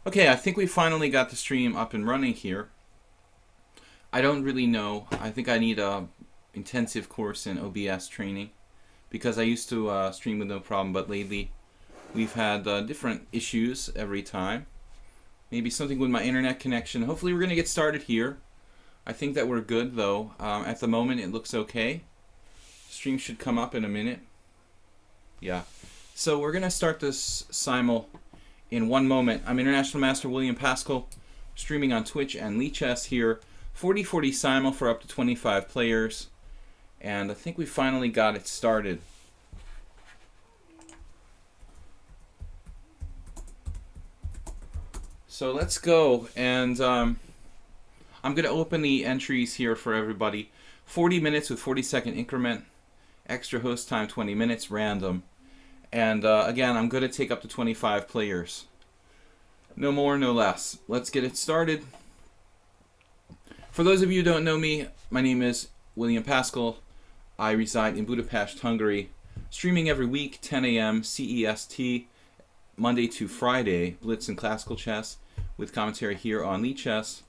Okay, I think we finally got the stream up and running here. I don't really know. I think I need a intensive course in OBS training because I used to stream with no problem, but lately we've had different issues every time. Maybe something with my internet connection. Hopefully we're going to get started here. I think that we're good though. At the moment it looks okay. Stream should come up in a minute. Yeah. So we're going to start this simul in one moment. I'm International Master William Paschall, streaming on Twitch and lichess here. 40-40 simul for up to 25 players. And I think we finally got it started. So let's go, and I'm going to open the entries here for everybody. 40 minutes with 40-second increment, extra host time 20 minutes, random. And again, I'm going to take up to 25 players. No more, no less. Let's get it started. For those of you who don't know me, my name is William Paschall. I reside in Budapest, Hungary. Streaming every week, 10 a.m. CEST, Monday to Friday, Blitz and Classical Chess, with commentary here on lichess.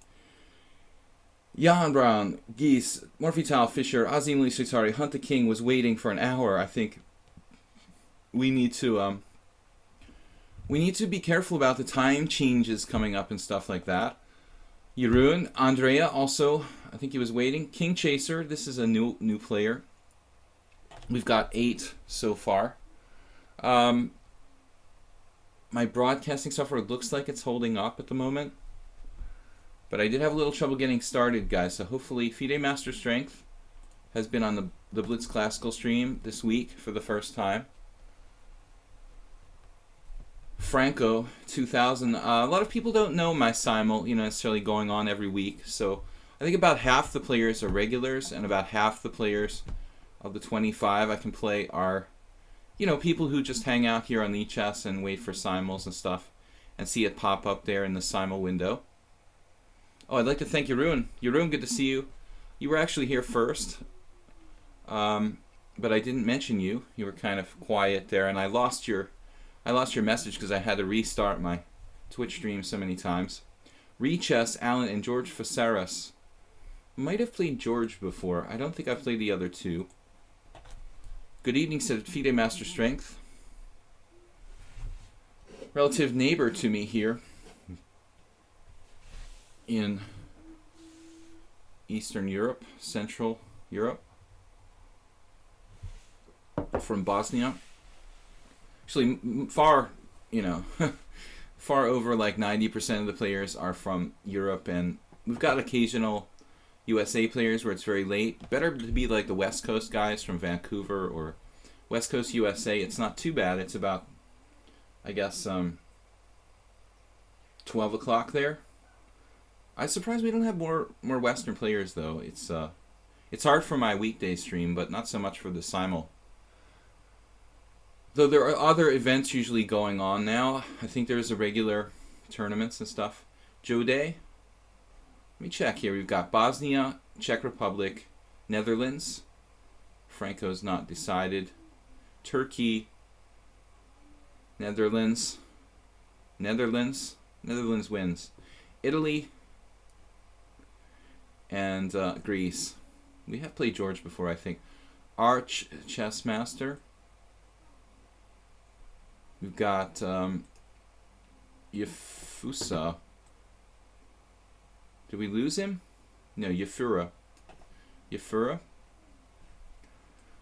Jan Brown, Geese, Morphital, Fischer, Azim Lee Sutari, Hunt the King was waiting for an hour. I think we need to be careful about the time changes coming up and stuff like that. Jeroen, Andrea also, I think he was waiting. King Chaser, this is a new player. We've got 8 so far. My broadcasting software looks like it's holding up at the moment. But I did have a little trouble getting started, guys. So hopefully FIDE Master Strength has been on the Blitz Classical stream this week for the first time. Franco 2000. A lot of people don't know my simul, necessarily going on every week. So I think about half the players are regulars, and about half the players of the 25 I can play are, people who just hang out here on lichess and wait for simuls and stuff, and see it pop up there in the simul window. Oh, I'd like to thank Jeroen. Jeroen, good to see you. You were actually here first, but I didn't mention you. You were kind of quiet there, and I lost your message because I had to restart my Twitch stream so many times. Rechess, Alan, and George Faceras. Might have played George before. I don't think I've played the other two. Good evening, said FIDE Master Strength. Relative neighbor to me here in Eastern Europe, Central Europe, from Bosnia. Actually, far over like 90% of the players are from Europe, and we've got occasional USA players where it's very late. Better to be like the West Coast guys from Vancouver or West Coast USA. It's not too bad. It's about, I guess, 12 o'clock there. I'm surprised we don't have more Western players though. It's hard for my weekday stream, but not so much for the simul. Though there are other events usually going on now. I think there's a regular tournaments and stuff. Joe Day. Let me check here. We've got Bosnia, Czech Republic, Netherlands. Franco's not decided. Turkey, Netherlands wins. Italy, and Greece. We have played George before, I think. Arch Chess Master. We've got Yafusa. Did we lose him? No, Yafura.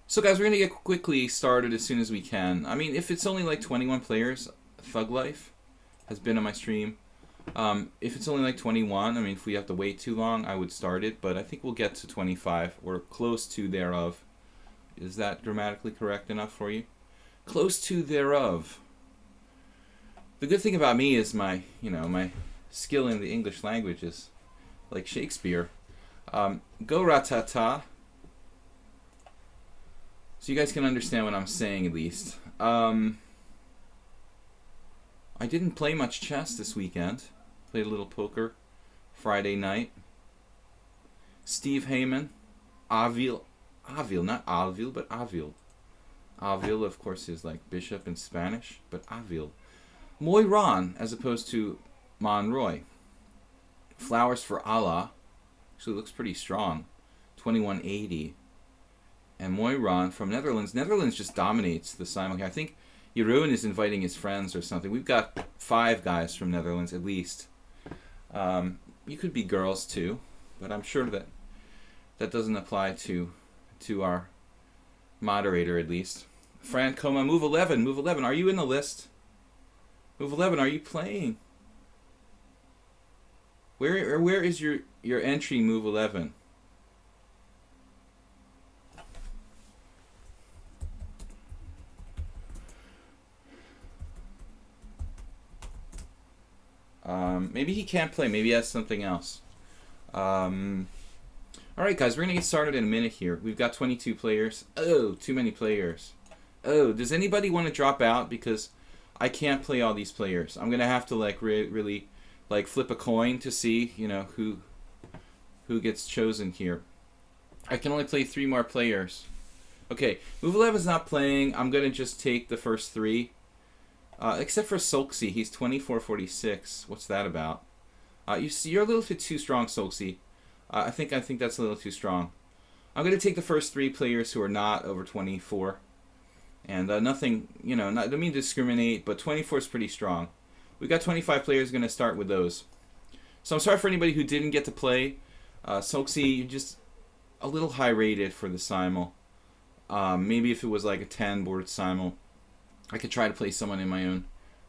So guys, we're going to get quickly started as soon as we can. I mean, if it's only like 21 players, Thug Life has been on my stream. If it's only like 21, I mean, if we have to wait too long, I would start it. But I think we'll get to 25 or close to thereof. Is that grammatically correct enough for you? Close to thereof. The good thing about me is my skill in the English language is like Shakespeare. Go ratata. So you guys can understand what I'm saying at least. I didn't play much chess this weekend. Played a little poker Friday night. Steve Heyman. Avil, not Alvil, but Avil. Avil, of course, is like bishop in Spanish, but Avil. Moiran, as opposed to Monroy. Flowers for Allah. Actually looks pretty strong. 2180. And Moiron from Netherlands. Netherlands just dominates the Simul. I think Jeroen is inviting his friends or something. We've got 5 guys from Netherlands at least. You could be girls too, but I'm sure that that doesn't apply to our moderator at least. Fran Coma, move 11, move 11. Are you in the list? Move 11, are you playing? Where is your entry, move 11? Maybe he can't play. Maybe he has something else. Alright guys, we're going to get started in a minute here. We've got 22 players. Oh, too many players. Oh, does anybody want to drop out? Because I can't play all these players. I'm going to have to like really like flip a coin to see, you know, who gets chosen here. I can only play 3 more players. Okay, Move 11 is not playing. I'm going to just take the first 3. Except for Solksy, he's 2446. What's that about? You're a little bit too strong, Solksy. I think that's a little too strong. I'm going to take the first 3 players who are not over 24. And nothing, you know, I don't mean to discriminate, but 24 is pretty strong. We've got 25 players, going to start with those. So I'm sorry for anybody who didn't get to play. Solksy, you're just a little high rated for the Simul. Maybe if it was like a 10 board Simul, I could try to play someone in my own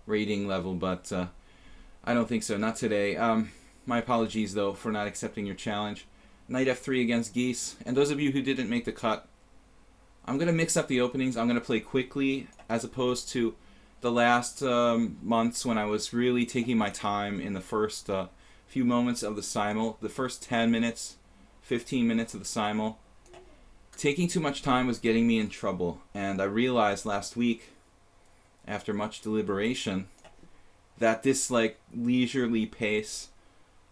rating level, but I don't think so. Not today. My apologies, though, for not accepting your challenge. Knight f3 against Geese. And those of you who didn't make the cut, I'm going to mix up the openings. I'm going to play quickly as opposed to the last months when I was really taking my time in the first few moments of the Simul. The first 10 minutes, 15 minutes of the Simul. Taking too much time was getting me in trouble. And I realized last week, after much deliberation, that this like leisurely pace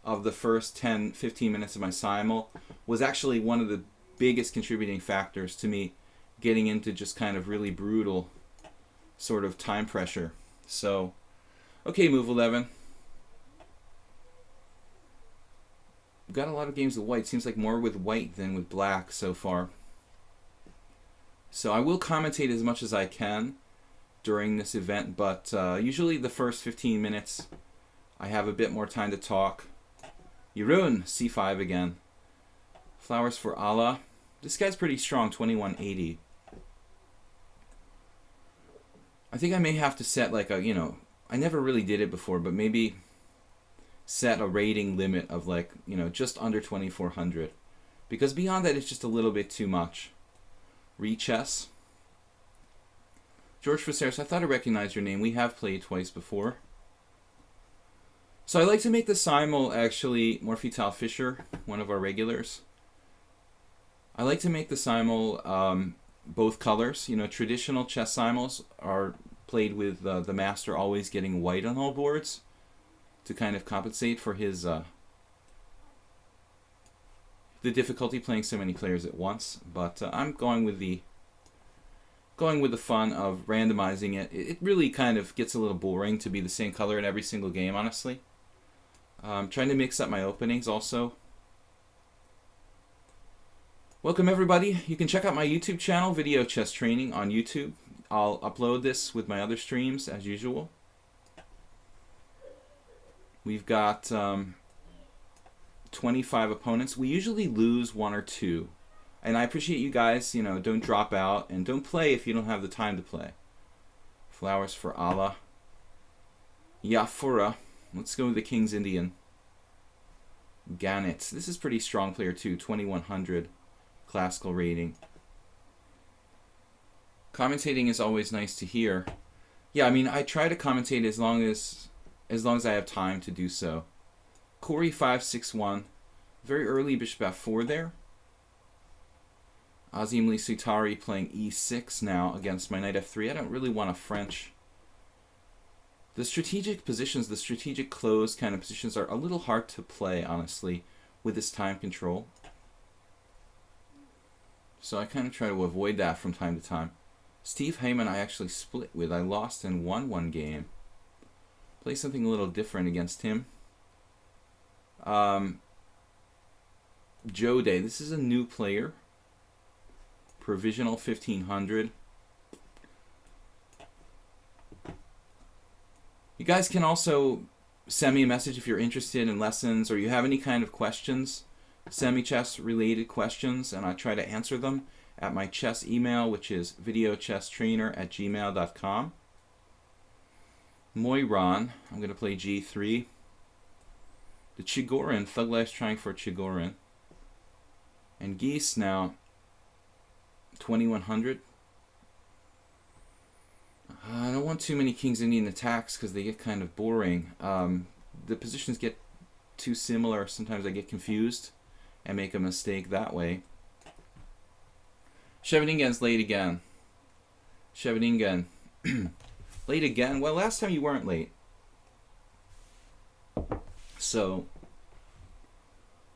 of the first 10-15 minutes of my Simul was actually one of the biggest contributing factors to me getting into just kind of really brutal sort of time pressure. So, okay, Move 11. We've got a lot of games with white. Seems like more with white than with black so far. So I will commentate as much as I can during this event, but usually the first 15 minutes I have a bit more time to talk. Jeroen, c5 again. Flowers for Allah. This guy's pretty strong, 2180. I think I may have to set like a, you know, I never really did it before, but maybe set a rating limit of like, you know, just under 2400. Because beyond that, it's just a little bit too much. Lichess. George Viserys, I thought I recognized your name. We have played twice before. So I like to make the Simul actually Morphital Fisher, one of our regulars. I like to make the Simul both colors. You know, traditional chess Simuls are played with the master always getting white on all boards to kind of compensate for his the difficulty playing so many players at once. But I'm going with the fun of randomizing it. It really kind of gets a little boring to be the same color in every single game, honestly. Trying to mix up my openings also. Welcome everybody. You can check out my YouTube channel, Video Chess Training on YouTube. I'll upload this with my other streams as usual. We've got 25 opponents. We usually lose 1 or 2. And I appreciate you guys, you know, don't drop out and don't play if you don't have the time to play. Flowers for Allah. Yafura. Let's go with the King's Indian. Gannett. This is pretty strong player too, 2100 classical rating. Commentating is always nice to hear. Yeah, I mean, I try to commentate as long as I have time to do so. Corey 561. Very early bishop f4 there. Azim Lee Sutari playing e6 now against my knight f3. I don't really want a French. The strategic positions, the strategic close kind of positions are a little hard to play, honestly, with this time control. So I kind of try to avoid that from time to time. Steve Heyman I actually split with. I lost and won one game. Play something a little different against him. Joe Day. This is a new player. Provisional 1500. You guys can also send me a message if you're interested in lessons or you have any kind of questions. Send me chess related questions and I try to answer them at my chess email, which is videochesstrainer@gmail.com. Moiran, I'm going to play g3. The Chigorin, Thug Life's trying for Chigorin. And Geese now, 2100. I don't want too many King's Indian attacks because they get kind of boring. The positions get too similar. Sometimes I get confused and make a mistake that way. Shevardingan's late again. Shevardingan. Late again? Well, last time you weren't late. So,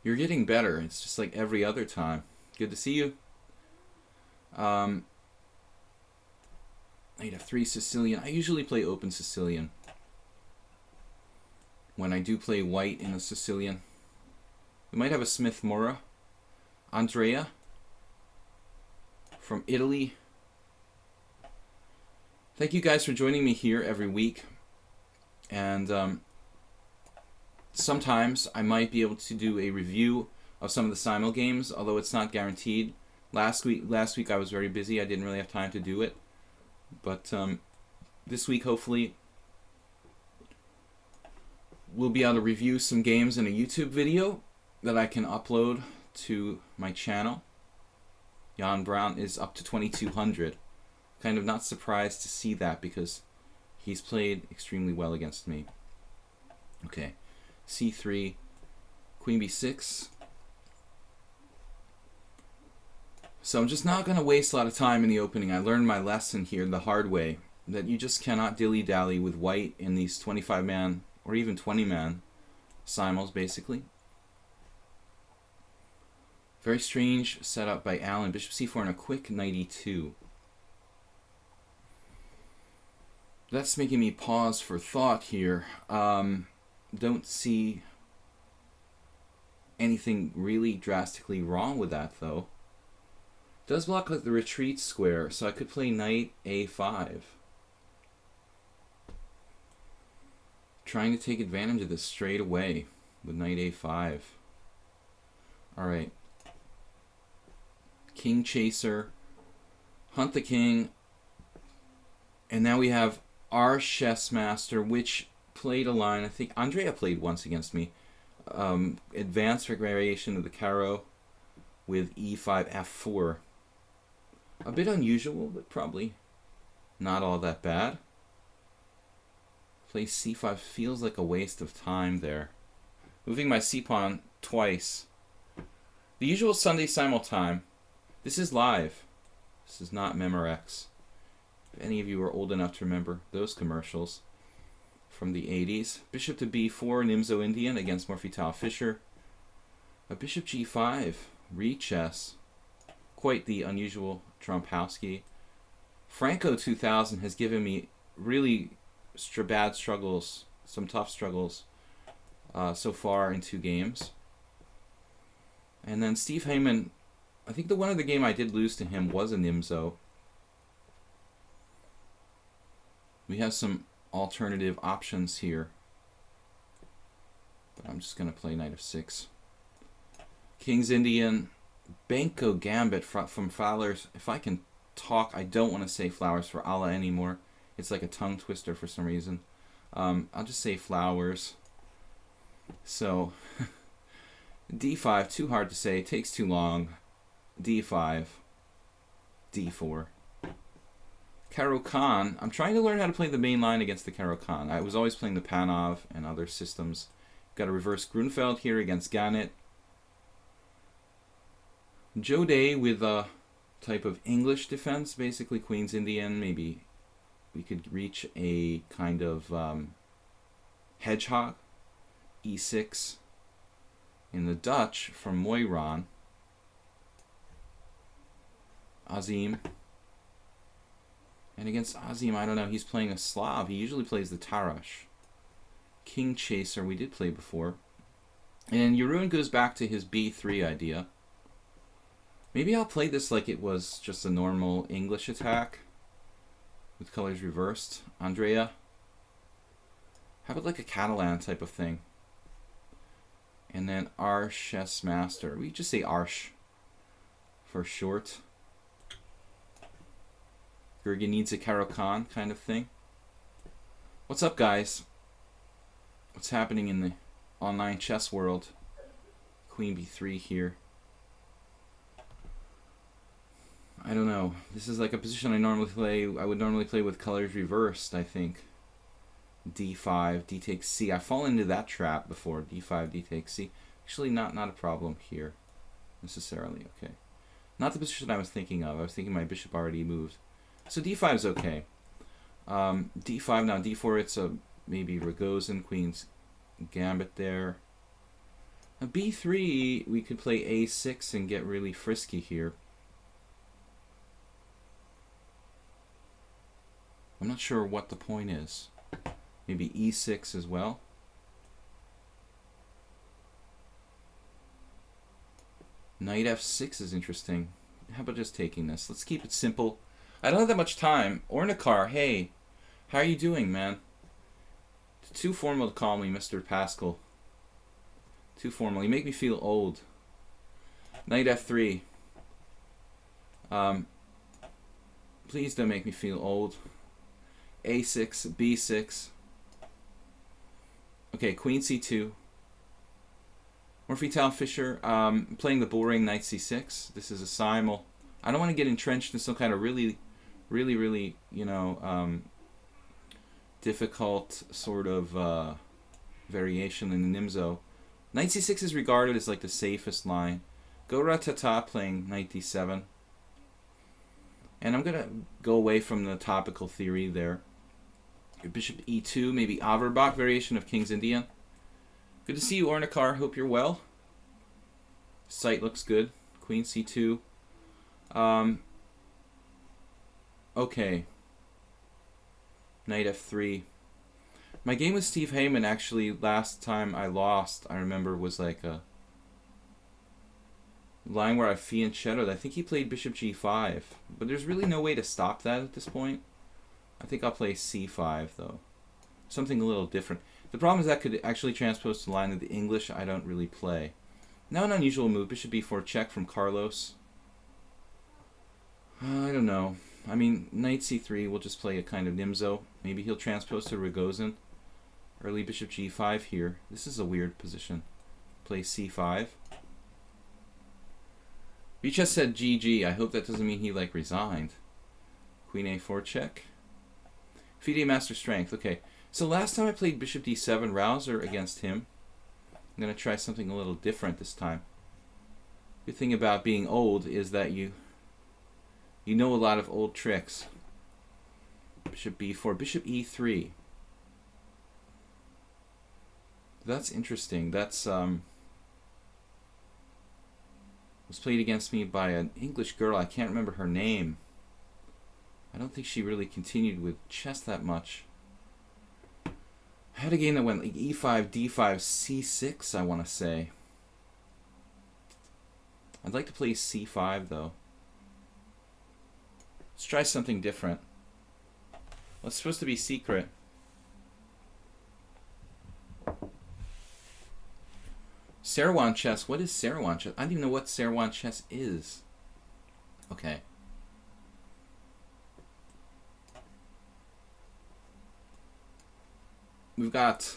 you're getting better. It's just like every other time. Good to see you. Knight f3 Sicilian. I usually play open Sicilian when I do play white in a Sicilian. We might have a Smith Mora. Andrea from Italy. Thank you guys for joining me here every week. And sometimes I might be able to do a review of some of the Simul games, although it's not guaranteed. Last week I was very busy. I didn't really have time to do it. But this week, hopefully, we'll be able to review some games in a YouTube video that I can upload to my channel. Jan Brown is up to 2200. Kind of not surprised to see that because he's played extremely well against me. Okay, c3, queen b6. So I'm just not going to waste a lot of time in the opening. I learned my lesson here the hard way, that you just cannot dilly-dally with white in these 25-man or even 20-man simuls, basically. Very strange setup by Alan. Bishop c4 and a quick knight e2. That's making me pause for thought here. Don't see anything really drastically wrong with that, though. Does block like the retreat square, so I could play knight a5. Trying to take advantage of this straight away with knight a5. Alright. King chaser. Hunt the king. And now we have our chess master, which played a line. I think Andrea played once against me. Advanced variation of the Caro with e5, f4. A bit unusual, but probably not all that bad. Play c5 feels like a waste of time there. Moving my c-pawn twice. The usual Sunday Simul time. This is live. This is not Memorex. If any of you are old enough to remember those commercials from the 80s. Bishop to b4, Nimzo Indian against Morphy-Tau Fischer. A bishop g5, rechess. Quite the unusual Trompowski. Franco 2000 has given me really bad struggles, some tough struggles so far in 2 games. And then Steve Heyman, I think the one other game I did lose to him was a Nimzo. We have some alternative options here. But I'm just going to play knight f6. King's Indian. Benko Gambit from Flowers. If I can talk, I don't want to say Flowers for Allah anymore. It's like a tongue twister for some reason. I'll just say Flowers. So, d5, too hard to say, takes too long. d5, d4. Caro-Kann. I'm trying to learn how to play the main line against the Caro-Kann. I was always playing the Panov and other systems. Got a reverse Grunfeld here against Gannett. Joe Day with a type of English defense, basically Queen's Indian. Maybe we could reach a kind of hedgehog. e6. In the Dutch from Moiran. Azim. And against Azim, I don't know, he's playing a Slav. He usually plays the Tarash. King Chaser, we did play before. And Jeroen goes back to his b3 idea. Maybe I'll play this like it was just a normal English attack with colors reversed. Andrea, how about like a Catalan type of thing? And then Arches Master. We just say Arsh for short. Gurgenidze Caro-Kann kind of thing. What's up, guys? What's happening in the online chess world? Queen b3 here. I don't know. This is like a position I would normally play with colors reversed, I think. d5, d takes c. I've fallen into that trap before. d5, d takes c. Actually, not a problem here, necessarily. Okay. Not the position I was thinking of. I was thinking my bishop already moved. So d5 is okay. d5 now, d4, it's a maybe Rogozin, queen's gambit there. Now b3, we could play a6 and get really frisky here. I'm not sure what the point is. Maybe e6 as well. Knight f6 is interesting. How about just taking this? Let's keep it simple. I don't have that much time. Ornikar, hey. How are you doing, man? Too formal to call me Mr. Paschall. Too formal. You make me feel old. Knight f3. Please don't make me feel old. a6, b6. Okay, queen c2. Murphy-Tal Fisher, playing the bull ring, knight c6. This is a simul. I don't want to get entrenched in some kind of really, you know, difficult sort of variation in the Nimzo. Knight c6 is regarded as like the safest line. Go Ratata playing knight d7. And I'm going to go away from the topical theory there. Bishop e2, maybe Averbach variation of King's Indian. Good to see you, Ornikar. Hope you're well. Site looks good. Queen c2. Okay. Knight f3. My game with Steve Heyman, actually, last time I lost, I remember, was like a line where I fianchettoed. I think he played bishop g5. But there's really no way to stop that at this point. I think I'll play c5, though. Something a little different. The problem is that could actually transpose to the line of the English I don't really play. Now an unusual move. Bishop b4 check from Carlos. I don't know. I mean, knight c3, we'll just play a kind of Nimzo. Maybe he'll transpose to Rogozin. Early bishop g5 here. This is a weird position. Play c5. Lichess said GG. I hope that doesn't mean he, like, resigned. Queen a4 check. FIDE Master Strength. Okay. So last time I played bishop d7 Rouser against him. I'm going to try something a little different this time. Good thing about being old is that you know a lot of old tricks. Bishop b4. Bishop e3. That's interesting. That's was played against me by an English girl. I can't remember her name. I don't think she really continued with chess that much. I had a game that went like e5, d5, c6, I want to say. I'd like to play c5, though. Let's try something different. Well, it's supposed to be secret. Sarawan chess. What is Sarawan chess? I don't even know what Sarawan chess is. Okay. We've got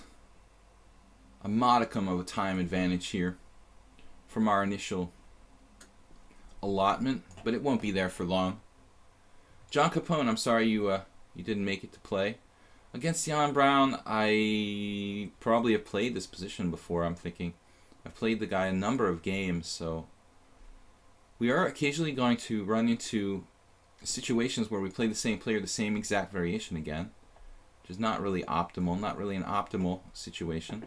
a modicum of a time advantage here from our initial allotment, but it won't be there for long. John Capone, I'm sorry you didn't make it to play. Against Jan Brown, I probably have played this position before, I'm thinking. I've played the guy a number of games, so we are occasionally going to run into situations where we play the same player, the same exact variation again. Which is not really optimal, not really an optimal situation.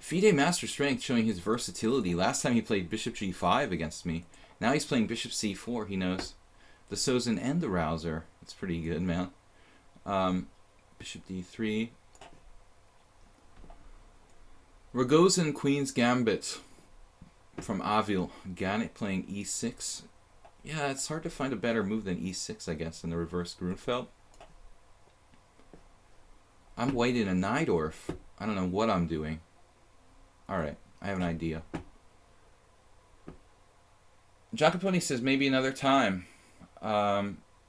FIDE Master Strength showing his versatility. Last time he played bishop g5 against me. Now he's playing bishop c4. He knows the Sozin and the Rouser. That's pretty good, man. Bishop d3. Rogozin Queen's Gambit from Avil. Gannett playing e6. Yeah, it's hard to find a better move than e6, I guess, in the reverse Grunfeld. I'm white in a Najdorf. I don't know what I'm doing. Alright, I have an idea. John Capone says maybe another time.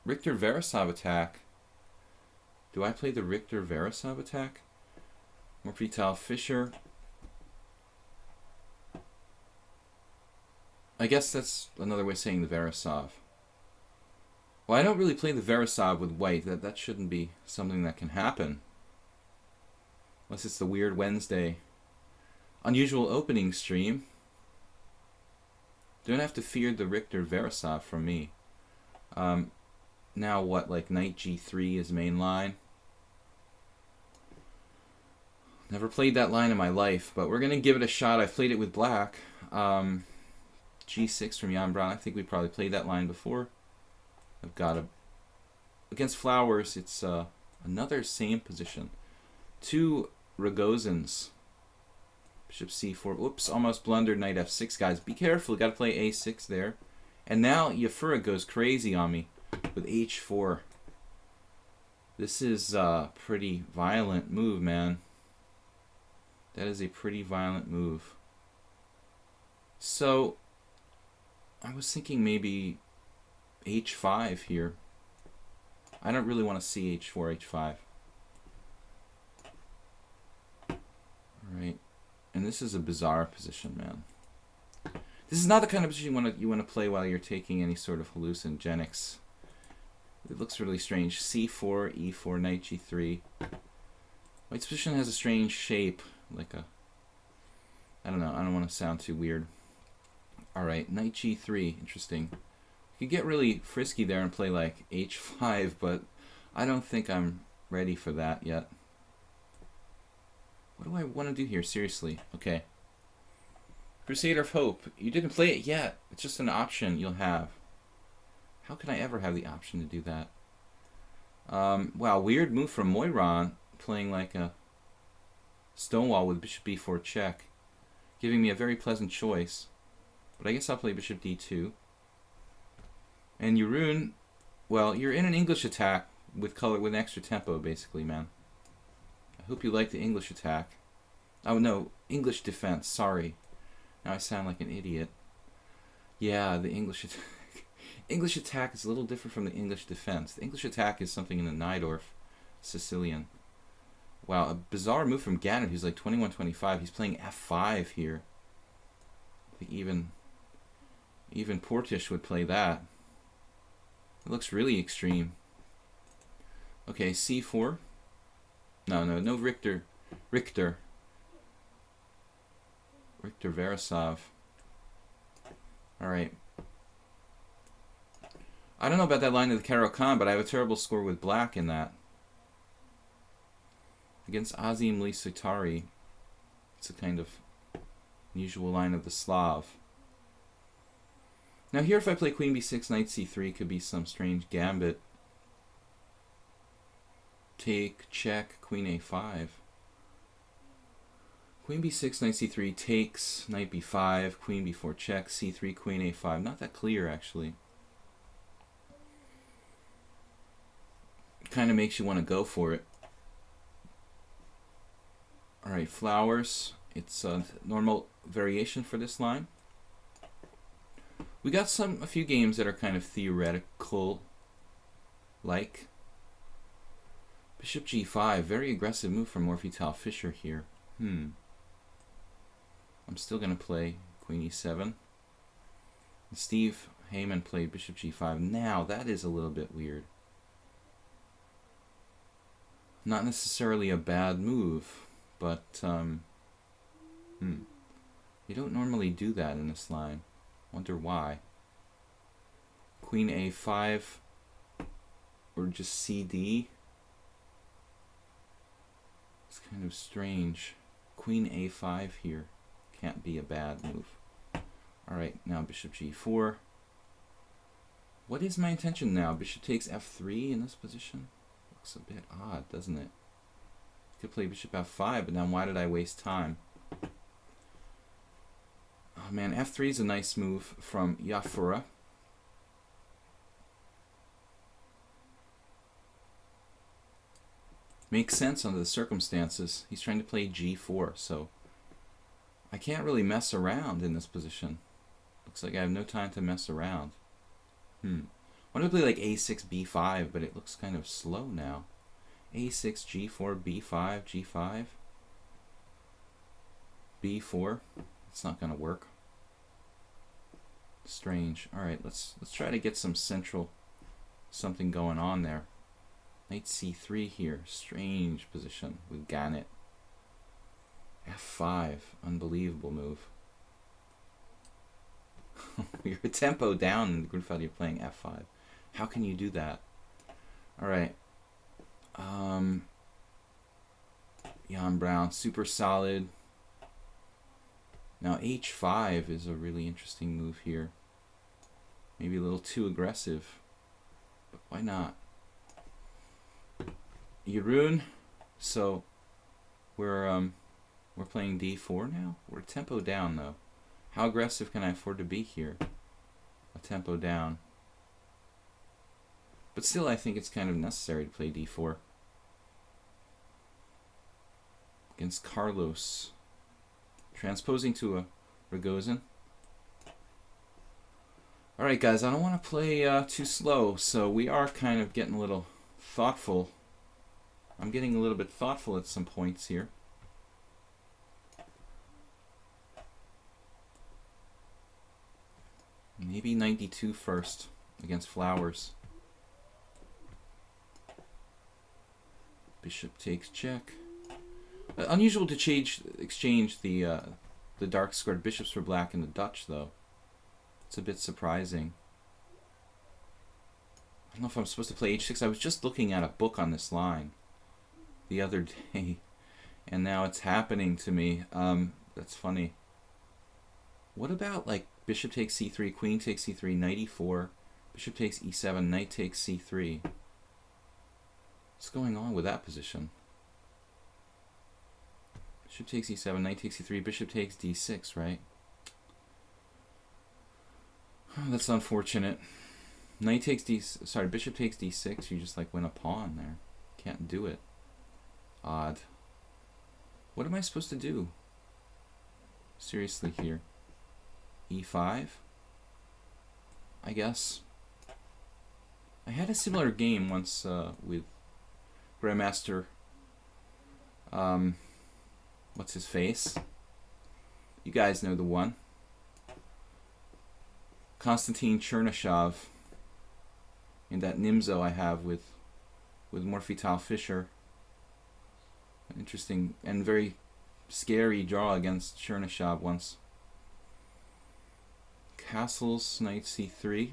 Richter Veresov attack. Do I play the Richter Veresov attack? Morphital Fischer. I guess that's another way of saying the Veresov. Well, I don't really play the Veresov with white. That shouldn't be something that can happen. Unless it's the weird Wednesday unusual opening stream. Don't have to fear the Richter Veresov from me. Now what, like knight g3 is main line? Never played that line in my life, but we're going to give it a shot. I've played it with black. G6 from Jan Brown. I think we probably played that line before. I've got a... Against Flowers, it's another same position. Two Rogozins. Bishop c4. Oops, almost blundered knight f6, guys. Be careful, got to play a6 there. And now Yafura goes crazy on me with h4. This is a pretty violent move, man. That is a pretty violent move. So, I was thinking maybe h5 here. I don't really want to see h4, h5. Alright. And this is a bizarre position, man. This is not the kind of position you want to play while you're taking any sort of hallucinogenics. It looks really strange. c4, e4, knight g3. White's position has a strange shape, like a... I don't know, I don't want to sound too weird. Alright, knight g3, interesting. You could get really frisky there and play like h5, but I don't think I'm ready for that yet. What do I want to do here, seriously? Okay. Crusader of Hope. You didn't play it yet. It's just an option you'll have. How can I ever have the option to do that? Wow, weird move from Moiron, playing like a Stonewall with bishop b4 check. Giving me a very pleasant choice. But I guess I'll play bishop d2. And Jeroen, well, you're in an English attack with color with extra tempo, basically, man. I hope you like the English attack. Oh no, English defense, sorry. Now I sound like an idiot. Yeah, the English attack. English attack is a little different from the English defense. The English attack is something in the Najdorf, Sicilian. Wow, a bizarre move from Gannett, who's like 21-25. He's playing f5 here. I think even Portish would play that. It looks really extreme. Okay, c4. No Richter Veresov. Alright. I don't know about that line of the Caro-Kann, but I have a terrible score with black in that. Against Azim Lisutari. It's a kind of unusual line of the Slav. Now here if I play queen b6, knight c3, could be some strange gambit. Take, check, queen a5. Queen b6, knight c3 takes, knight b5, queen b4 check, c3, queen a5. Not that clear, actually. Kind of makes you want to go for it. Alright, Flowers. It's a normal variation for this line. We got a few games that are kind of theoretical, like Bishop g5. Very aggressive move from Morphital Fischer here. I'm still going to play queen e7. Steve Heyman played bishop g5. Now, that is a little bit weird. Not necessarily a bad move, but you don't normally do that in this line. Wonder why. Queen a5 or just cd. It's kind of strange. Queen a5 here can't be a bad move. Alright, now bishop g4. What is my intention now? Bishop takes f3 in this position? Looks a bit odd, doesn't it? Could play bishop f5, but now why did I waste time? Oh man, f3 is a nice move from Yafura. Makes sense under the circumstances. He's trying to play g4, so I can't really mess around in this position. Looks like I have no time to mess around. I want to play like a6, b5, but it looks kind of slow now. a6, g4, b5, g5, b4. It's not going to work. Strange. All right, let's try to get some central something going on there. Knight c3 here. Strange position with Gannett. f5. Unbelievable move. You're a tempo down in the Grunfeld. You're playing f5. How can you do that? All right. Jan Brown, super solid. Now h5 is a really interesting move here. Maybe a little too aggressive, but why not? Jeroen, so we're playing d4 now. We're tempo down though. How aggressive can I afford to be here? A tempo down. But still, I think it's kind of necessary to play d4 against Carlos. Transposing to a Rogozin. Alright guys, I don't want to play too slow, so we are kind of getting a little thoughtful. I'm getting a little bit thoughtful at some points here. Maybe 92 first against Flowers. Bishop takes check. Unusual to exchange the dark squared bishops for black in the Dutch, though. It's a bit surprising. I don't know if I'm supposed to play h6. I was just looking at a book on this line the other day, and now it's happening to me. That's funny. What about like bishop takes c3, queen takes c3, knight e4, bishop takes e7, knight takes c3? What's going on with that position? Bishop takes e7, knight takes e3, bishop takes d6, right? Oh, that's unfortunate. Knight takes bishop takes d6. You just like win a pawn there. Can't do it. Odd. What am I supposed to do? Seriously here. e5? I guess. I had a similar game once with Grandmaster. What's his face? You guys know the one. Konstantin Chernyshov. In that Nimzo I have with Morphy Fischer. An interesting and very scary draw against Chernyshov once. Castles, knight c3.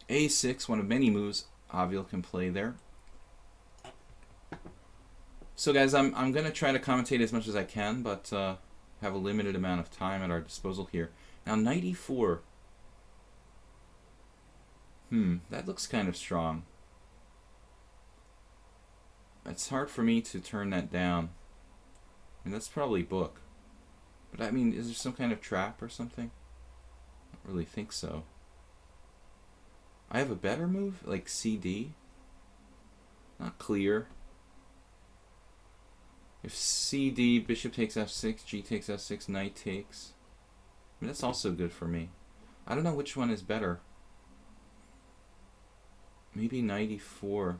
a6, one of many moves Avil can play there. So guys, I'm going to try to commentate as much as I can, but have a limited amount of time at our disposal here. Now knight e4. That looks kind of strong. It's hard for me to turn that down. I mean, that's probably book. But I mean, is there some kind of trap or something? I don't really think so. I have a better move, like CD. Not clear. If CD, bishop takes f6, g takes f6, knight takes. I mean, that's also good for me. I don't know which one is better. Maybe knight e4.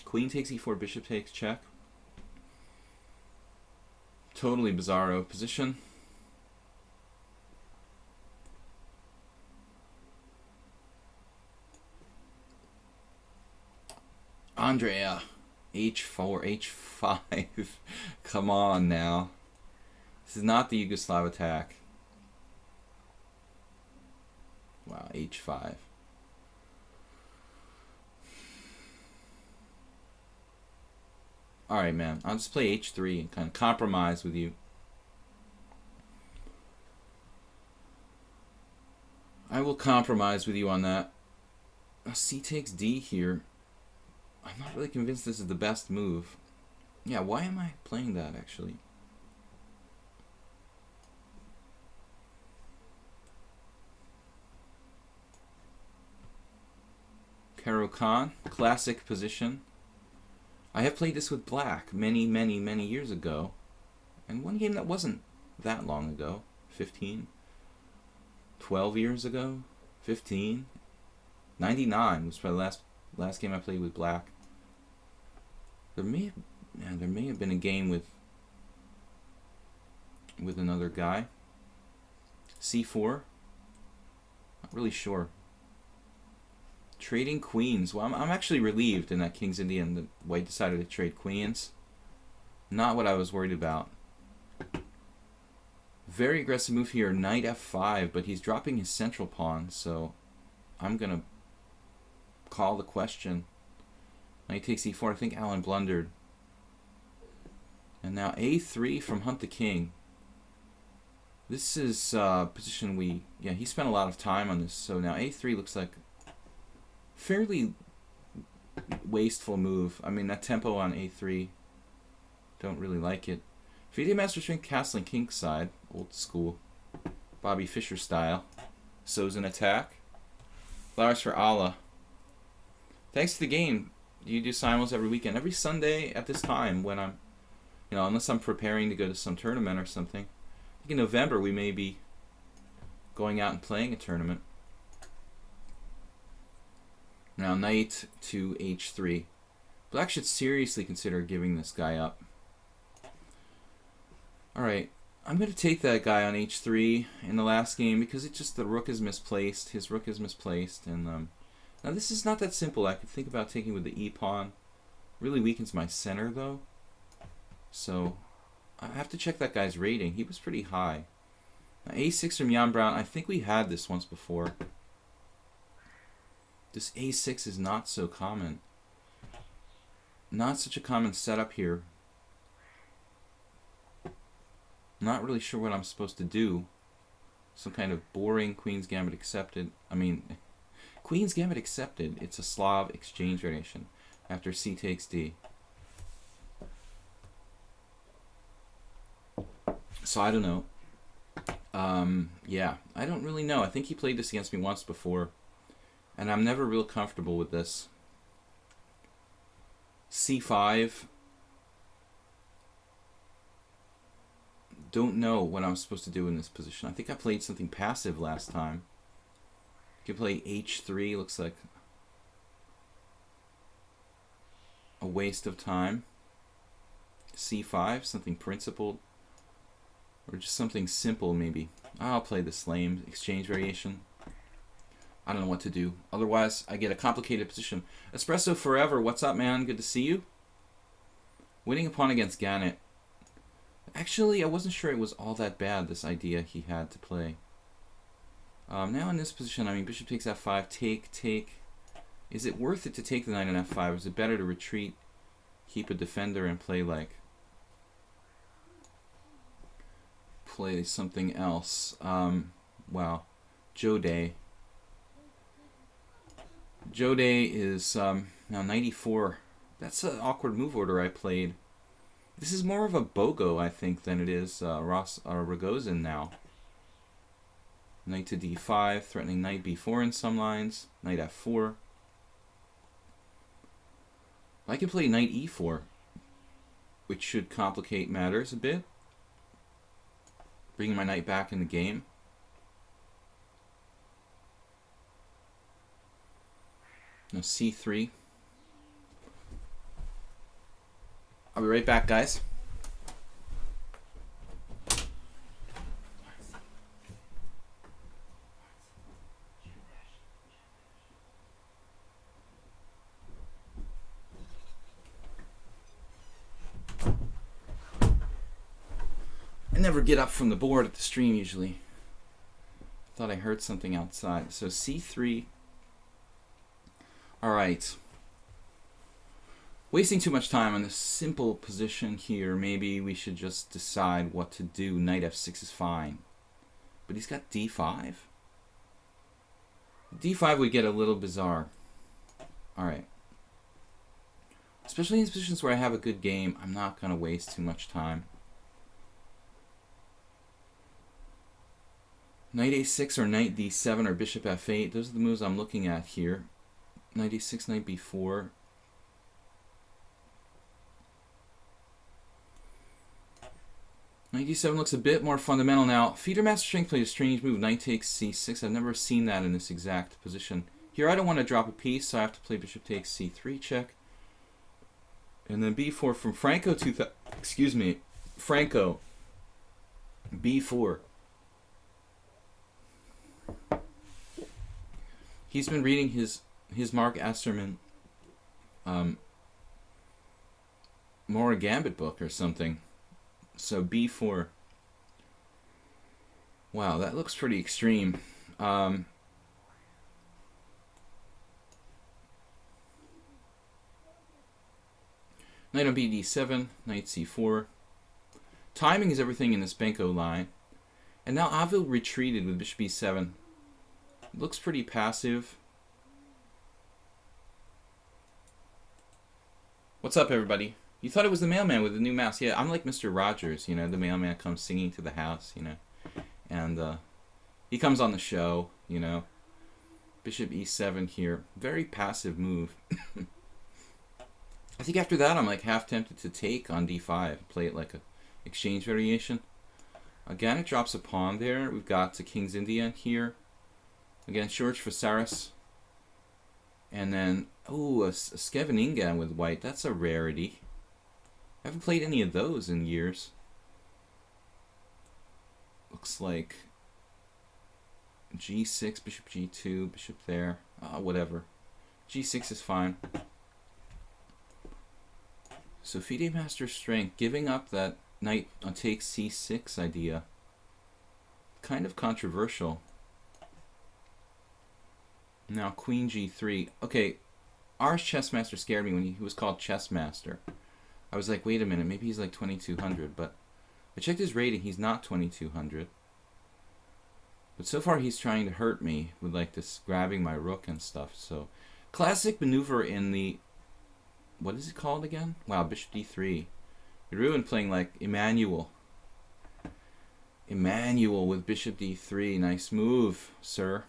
Queen takes e4, bishop takes check. Totally bizarro position. Andrea. h4, h5. Come on now. This is not the Yugoslav attack. Wow, h5. Alright, man. I'll just play h3 and kind of compromise with you. I will compromise with you on that. C takes d here. I'm not really convinced this is the best move. Yeah, why am I playing that, actually? Caro-Kann, classic position. I have played this with black many years ago. And one game that wasn't that long ago. 15? 12 years ago? 15? 99 was probably the last game I played with black. There may have been a game with another guy. C4? Not really sure. Trading queens. Well, I'm actually relieved in that King's Indian that white decided to trade queens. Not what I was worried about. Very aggressive move here, knight f5, but he's dropping his central pawn, so I'm going to call the question. Knight takes e4. I think Alan blundered. And now a3 from Hunt the King. This is position he spent a lot of time on this, so now a3 looks like fairly wasteful move. I mean, that tempo on a3, don't really like it. FIDE Master Strength Castling King side, old school, Bobby Fischer style. So's an attack. Flowers for Allah. Thanks to the game. You do simuls every weekend, every Sunday at this time when I'm, unless I'm preparing to go to some tournament or something. I think in November we may be going out and playing a tournament. Now knight to h3. Black should seriously consider giving this guy up. Alright, I'm going to take that guy on h3 in the last game because the rook is misplaced. His rook is misplaced. And now this is not that simple. I could think about taking with the e-pawn. Really weakens my center though. So I have to check that guy's rating. He was pretty high. Now, a6 from Jan Brown. I think we had this once before. This a6 is not so common. Not such a common setup here. Not really sure what I'm supposed to do. Some kind of boring Queen's Gambit accepted. I mean, Queen's Gambit accepted. It's a Slav exchange variation after c takes d. So I don't know. Yeah, I don't really know. I think he played this against me once before. And I'm never real comfortable with this. c5. Don't know what I'm supposed to do in this position. I think I played something passive last time. You can play h3. Looks like a waste of time. c5, something principled. Or just something simple, maybe. I'll play this lame exchange variation. I don't know what to do. Otherwise, I get a complicated position. Espresso Forever, what's up, man? Good to see you. Winning a pawn against Gannett. Actually, I wasn't sure it was all that bad, this idea he had to play. Now in this position, I mean, bishop takes f5, take. Is it worth it to take the knight on f5? Or is it better to retreat, keep a defender, and play something else? Wow. Jode. Jode is now knight e4. That's an awkward move order I played. This is more of a Bogo, I think, than it is Rogozin now. Knight to d5, threatening knight b4 in some lines. Knight f4. I can play knight e4, which should complicate matters a bit. Bringing my knight back in the game. Now c3. I'll be right back, guys. I never get up from the board at the stream usually. Thought I heard something outside. So c3. All right. Wasting too much time on this simple position here. Maybe we should just decide what to do. Knight f6 is fine. But he's got d5. d5 would get a little bizarre. Alright. Especially in these positions where I have a good game, I'm not going to waste too much time. Knight a6 or knight d7 or bishop f8. Those are the moves I'm looking at here. Knight a6, knight b4. Knight d7 looks a bit more fundamental now. Feeder Master Strength played a strange move. Knight takes c6. I've never seen that in this exact position. Here I don't want to drop a piece, so I have to play bishop takes c3 check. And then b4 from Franco. Franco. b4. He's been reading his Mark Asserman Mora Gambit book or something. So b4. Wow, that looks pretty extreme. Knight on bd7, knight c4. Timing is everything in this Benko line. And now Avil retreated with bishop b7. Looks pretty passive. What's up, everybody? You thought it was the mailman with the new mouse. Yeah, I'm like Mr. Rogers, you know, the mailman comes singing to the house, you know. And he comes on the show, you know. Bishop e7 here. Very passive move. I think after that I'm like half tempted to take on d5. Play it like a exchange variation. Again, it drops a pawn there. We've got the King's Indian here. Again, George Fasaris. And then, oh, a Scheveningen with white. That's a rarity. I haven't played any of those in years. Looks like g6, bishop g2, bishop there. Whatever. g6 is fine. So FIDE Master Strength, giving up that knight on take c6 idea. Kind of controversial. Now queen g3. Okay, Ars Chessmaster scared me when he was called Chessmaster. I was like, wait a minute, maybe he's like 2200, but I checked his rating, he's not 2200. But so far he's trying to hurt me with like this grabbing my rook and stuff. So classic maneuver in the, what is it called again? Wow, bishop d3. You're ruined playing like Emmanuel. Emmanuel with bishop d3. Nice move, sir.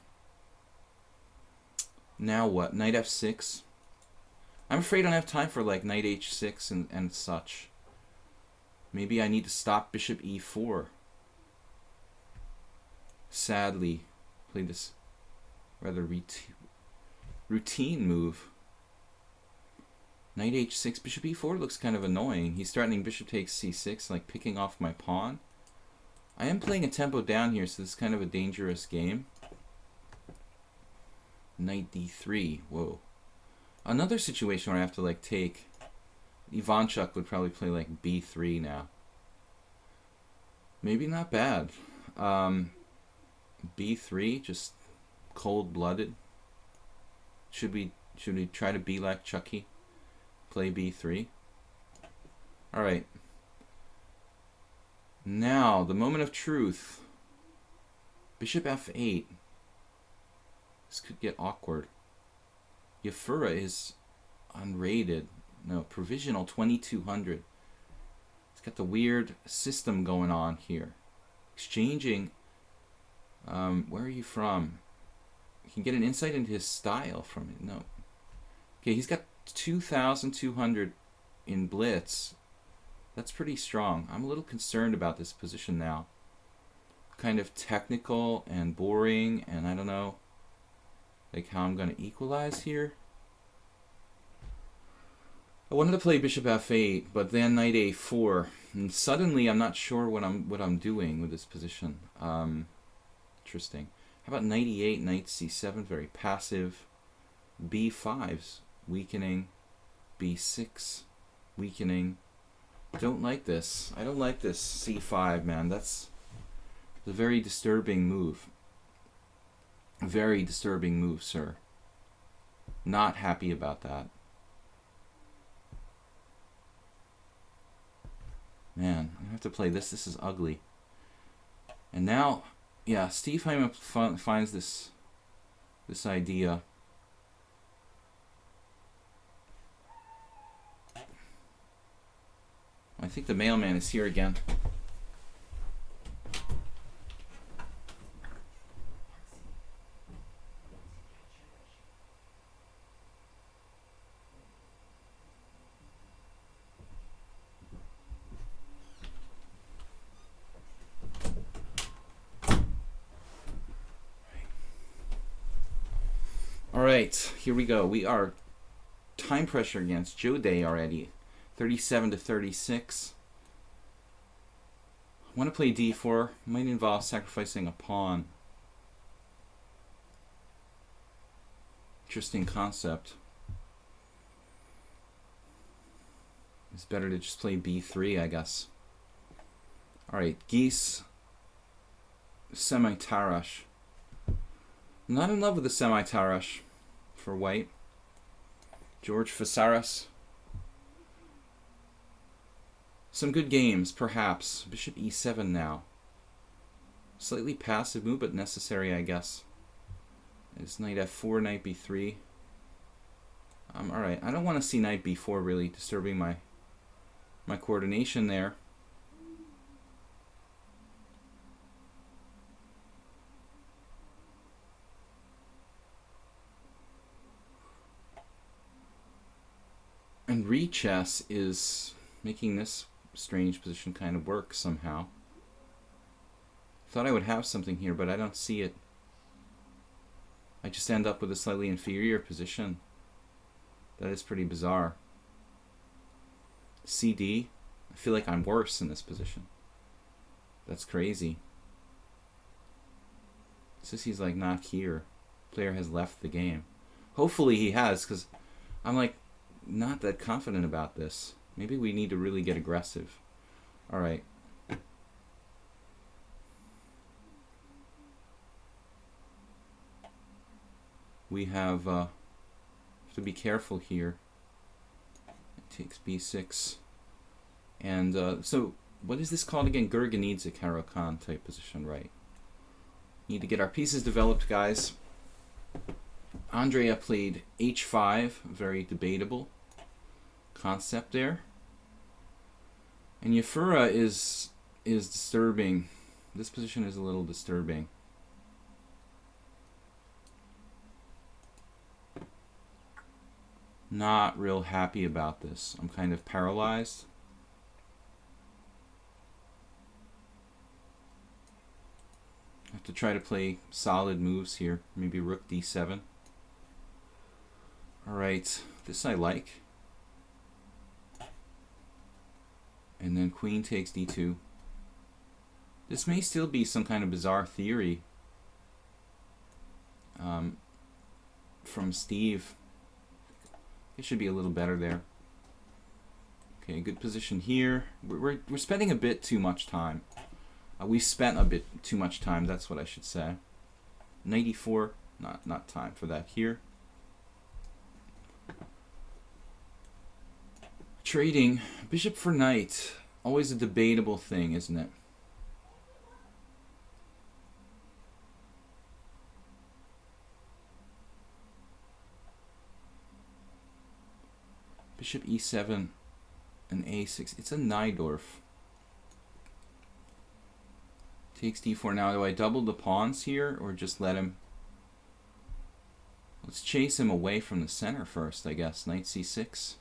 Now what? Knight f6. I'm afraid I don't have time for like knight h6 and such. Maybe I need to stop bishop e4. Sadly, play this rather routine move. Knight h6, bishop e4 looks kind of annoying. He's threatening bishop takes c6, like picking off my pawn. I am playing a tempo down here, so this is kind of a dangerous game. Knight d3, whoa. Another situation where I have to like take, Ivanchuk would probably play like b3 now. Maybe not bad. b3, just cold-blooded. Should we try to be like Chucky? Play b3. Alright. Now, the moment of truth. Bishop f8. This could get awkward. Yafura is unrated. No, provisional 2200. It's got the weird system going on here. Exchanging. Where are you from? You can get an insight into his style from it. No. Okay, he's got 2,200 in blitz. That's pretty strong. I'm a little concerned about this position now. Kind of technical and boring, and I don't know like how I'm going to equalize here. I wanted to play bishop f8, but then knight a4, and suddenly I'm not sure what I'm doing with this position. Interesting. How about knight e8, knight c7, very passive. b5's weakening. b6 weakening. Don't like this. I don't like this c5, man. That's a very disturbing move. Very disturbing move, sir. Not happy about that. Man, I have to play this. This is ugly. And now, yeah, Steve Hyman finds this idea. I think the mailman is here again. Alright, here we go. We are time pressure against Joe Day already. 37 to 36. I want to play d4. Might involve sacrificing a pawn. Interesting concept. It's better to just play b3, I guess. Alright, Geese. Semi-Tarash. Not in love with the semi-Tarash for white. George Fasaras. Some good games, perhaps. Bishop e7 now. Slightly passive move, but necessary, I guess. It's knight f4, knight b3. Alright, I don't want to see knight b4 really disturbing my coordination there. And rechess is making this strange position kind of work somehow. Thought I would have something here, but I don't see it. I just end up with a slightly inferior position. That is pretty bizarre. CD. I feel like I'm worse in this position. That's crazy. Sissy's like not here. Player has left the game. Hopefully he has, because I'm like not that confident about this. Maybe we need to really get aggressive. Alright. We have to be careful here. It takes b6. And so, what is this called again? Gurganidze Caro-Kann type position, right? Need to get our pieces developed, guys. Andrea played h5, very debatable concept there. And Yafura is disturbing. This position is a little disturbing. Not real happy about this. I'm kind of paralyzed. I have to try to play solid moves here. Maybe rook d7. Alright, this I like. And then queen takes d2. This may still be some kind of bizarre theory from Steve. It should be a little better there. Okay, good position here. We're spending a bit too much time. We spent a bit too much time, that's what I should say. Knight e4, not time for that here. Trading, bishop for knight, always a debatable thing, isn't it? Bishop e7 and a6, it's a Najdorf. Takes d4 now. Do I double the pawns here or just let him? Let's chase him away from the center first, I guess. Knight c6.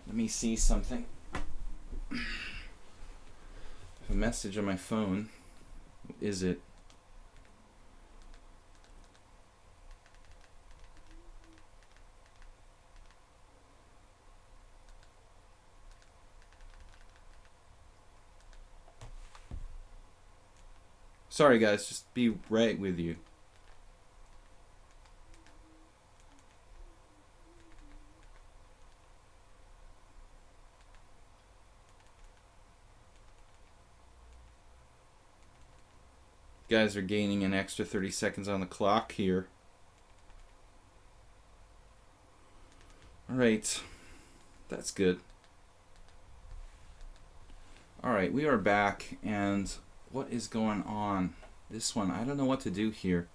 Let me see something. I have a message on my phone. What is it? Sorry guys, just be right with you. You guys are gaining an extra 30 seconds on the clock here. Alright, that's good. Alright, we are back, and what is going on? This one, I don't know what to do here.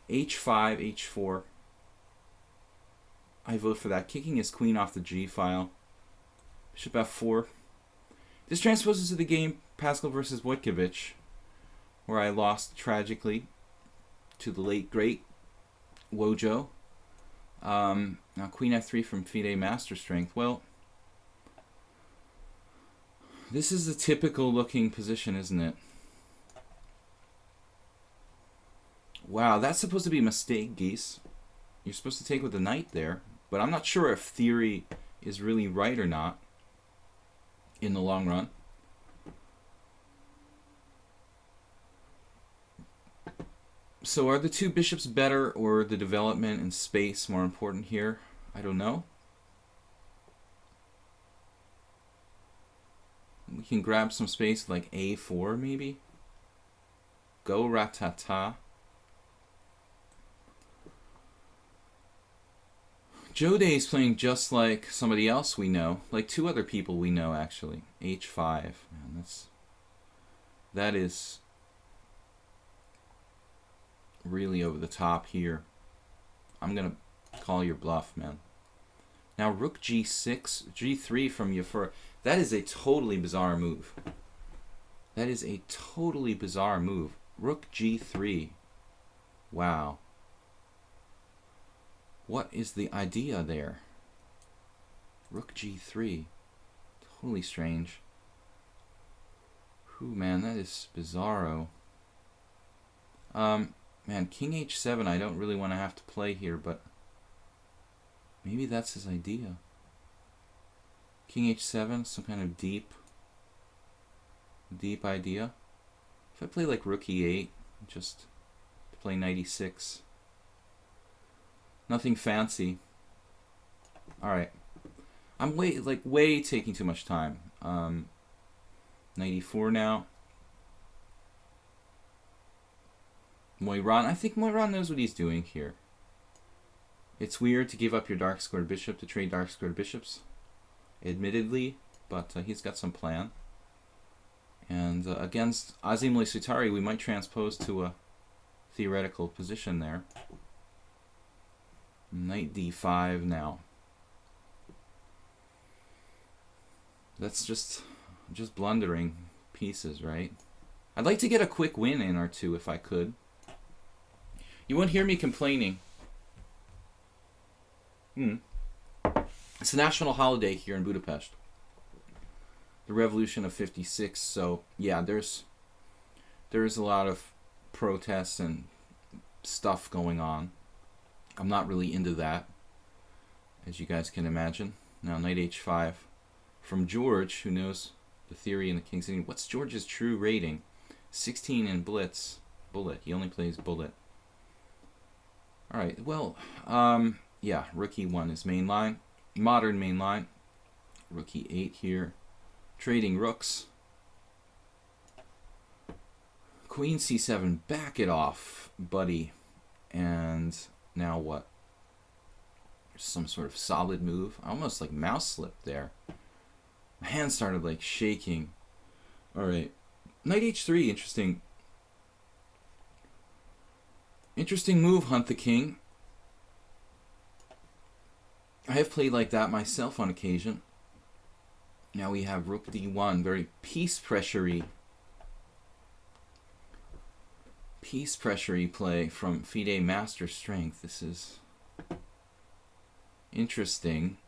h5, h4. I vote for that. Kicking his queen off the g file. Bishop f4. This transposes to the game Paschall versus Wojtkiewicz, where I lost tragically to the late great Wojo. Now queen f3 from FIDE Master Strength. Well, This is a typical looking position, isn't it? Wow, that's supposed to be a mistake, geese. You're supposed to take with the knight there. But I'm not sure if theory is really right or not in the long run. So are the two bishops better, or the development and space more important here? I don't know. We can grab some space like a4 maybe. Go ratata. Jode is playing just like somebody else we know, like two other people we know actually. h5. Man, that is really over the top here. I'm gonna call your bluff, man. Now rook g6, g3 from Yafur. That is a totally bizarre move. That is a totally bizarre move. Rook g3. Wow. What is the idea there? Rook g3. Totally strange. Whew, man, that is bizarro. Man, king h7 I don't really want to have to play here, but maybe that's his idea. King h7, some kind of deep idea. If I play like rook e8, just to play knight e6. Nothing fancy. Alright. I'm way taking too much time. Knight e4 now. Moiran, I think Moiran knows what he's doing here. It's weird to give up your dark squared bishop to trade dark squared bishops, admittedly, but he's got some plan. And against Azim Sutari, we might transpose to a theoretical position there. Knight d5 now. That's just blundering pieces, right? I'd like to get a quick win in or two if I could. You won't hear me complaining. It's a national holiday here in Budapest. The Revolution of '56. So yeah, there's a lot of protests and stuff going on. I'm not really into that, as you guys can imagine. Now knight h5 from George, who knows the theory in the King's Indian. What's George's true rating? 16 in bullet. He only plays bullet. Alright, well, yeah, rook e1 is main line. Modern main line. Rook e8 here. Trading rooks. Queen c7. Back it off, buddy. And now what? Some sort of solid move. Almost like mouse slip there. My hand started like shaking. Alright. Knight h3, interesting. Interesting move, Hunt the King. I have played like that myself on occasion. Now we have rook d1, very peace pressure-y play from FIDE Master Strength. This is interesting.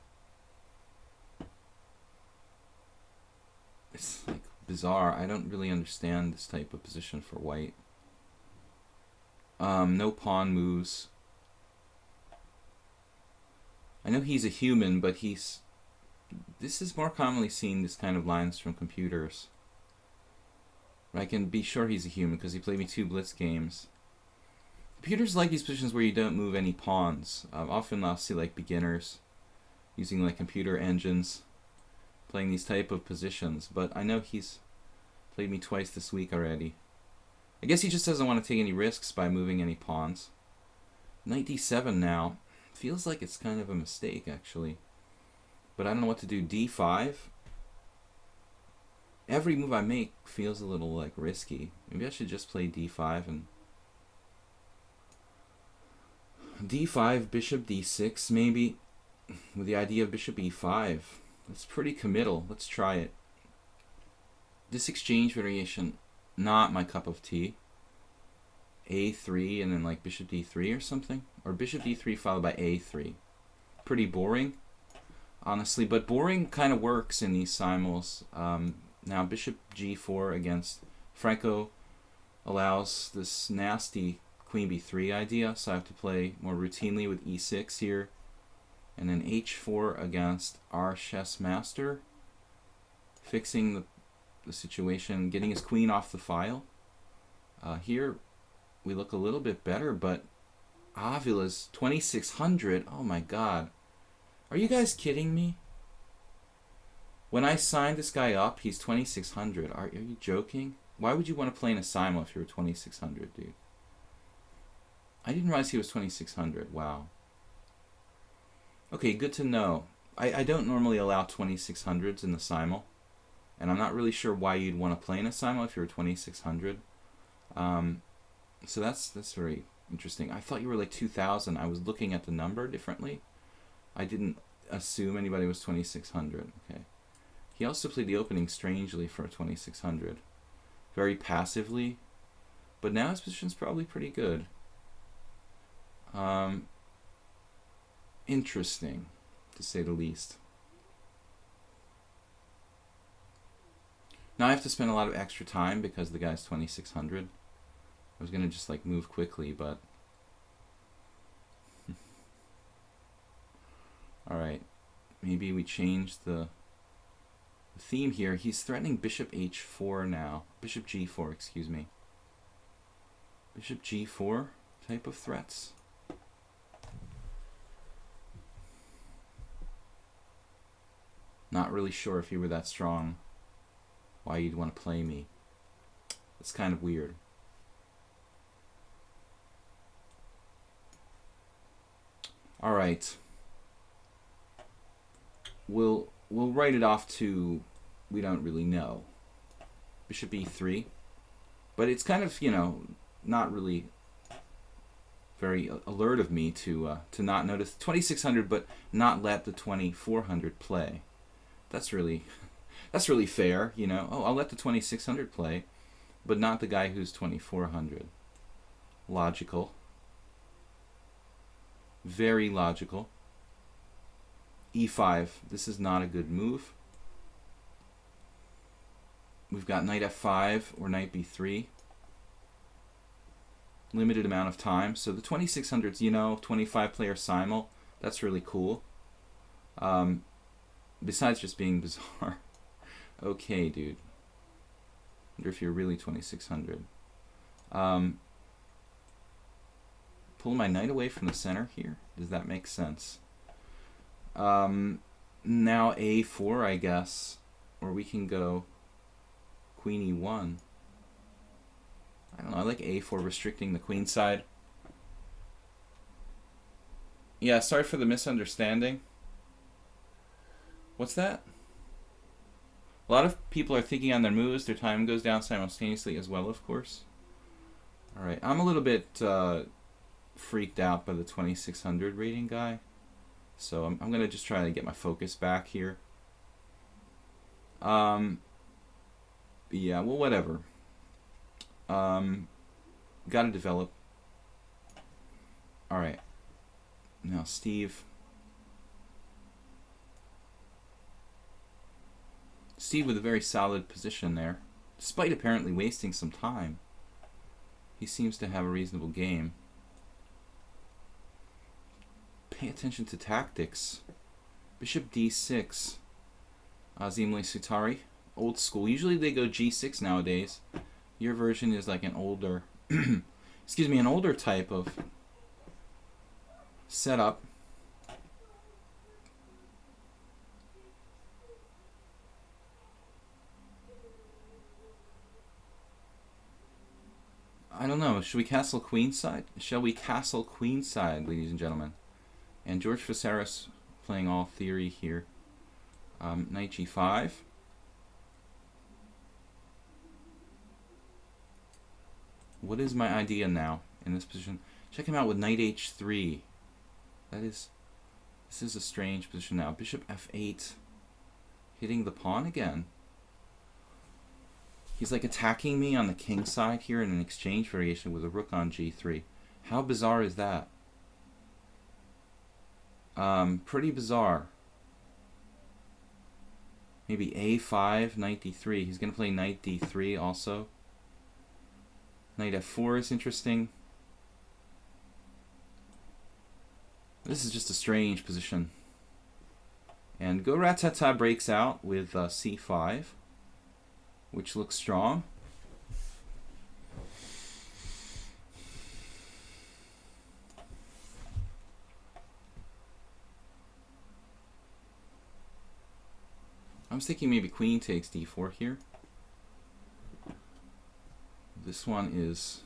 It's like bizarre. I don't really understand this type of position for white. No pawn moves. I know he's a human, but this is more commonly seen, this kind of lines from computers. I can be sure he's a human because he played me 2 blitz games. Computers like these positions where you don't move any pawns. Often I'll see like beginners using like computer engines playing these type of positions, but I know he's played me twice this week already. I guess he just doesn't want to take any risks by moving any pawns. Knight d7 now. Feels like it's kind of a mistake, actually. But I don't know what to do. d5. Every move I make feels a little like risky. Maybe I should just play d5 and d5, bishop d6 maybe, with the idea of bishop e5. That's pretty committal. Let's try it. This exchange variation, not my cup of tea. a3 and then like bishop d3 or something, or bishop d3 followed by a3. Pretty boring, honestly, but boring kind of works in these simuls. Now bishop g4 against Franco allows this nasty queen b3 idea, so I have to play more routinely with e6 here. And then h4 against our chess master, fixing the situation, getting his queen off the file. Here we look a little bit better, but Avila's 2600. Oh my god. Are you guys kidding me? When I signed this guy up, he's 2600. Are you joking? Why would you want to play in a simul if you were 2600, dude? I didn't realize he was 2600. Wow. Okay, good to know. I don't normally allow 2600s in the simul, and I'm not really sure why you'd want to play in a simul if you're 2600. So that's very interesting. I thought you were like 2000. I was looking at the number differently. I didn't assume anybody was 2600. Okay. He also played the opening strangely for a 2600. Very passively. But now his position's probably pretty good. Interesting, to say the least. Now I have to spend a lot of extra time because the guy's 2600. I was going to just like move quickly, but... Alright, maybe we change the theme here. He's threatening bishop h4 now. Bishop g4, excuse me. Bishop g4 type of threats. Not really sure if you were that strong, why you'd want to play me. It's kind of weird. All right. We'll write it off to we don't really know. Bishop e3. But it's kind of, you know, not really very alert of me to not notice 2600 but not let the 2400 play. That's really fair, you know. Oh, I'll let the 2600 play, but not the guy who's 2400. Logical. Very logical. e5. This is not a good move. We've got knight f5 or knight b3. Limited amount of time. So the 2600s, you know, 25 player simul, that's really cool. Besides just being bizarre. Okay, dude. Wonder if you're really 2600. Pull my knight away from the center here. Does that make sense? Now a4, I guess. Or we can go queen e1. I don't know, I like a4 restricting the queen side. Yeah, sorry for the misunderstanding. What's that? A lot of people are thinking on their moves. Their time goes down simultaneously as well, of course. Alright, I'm a little bit freaked out by the 2600 rating guy. So I'm going to just try to get my focus back here. Yeah, well, whatever. Got to develop. Alright. Now, Steve with a very solid position there. Despite apparently wasting some time, he seems to have a reasonable game. Pay attention to tactics. Bishop d6. Azimli Sutari. Old school. Usually they go g6 nowadays. Your version is like an older, excuse me, an older type of setup. I don't know. Should we castle queenside? Shall we castle queenside, ladies and gentlemen? And George Viserys playing all theory here. Knight g5. What is my idea now in this position? Check him out with knight h3. This is a strange position now. Bishop f8. Hitting the pawn again. He's like attacking me on the king side here in an exchange variation with a rook on g3. How bizarre is that? Pretty bizarre. Maybe a5, knight d3. He's going to play knight d3 also. Knight f4 is interesting. This is just a strange position. And Go Ratata breaks out with c5, which looks strong. I was thinking maybe queen takes d4 here. This one is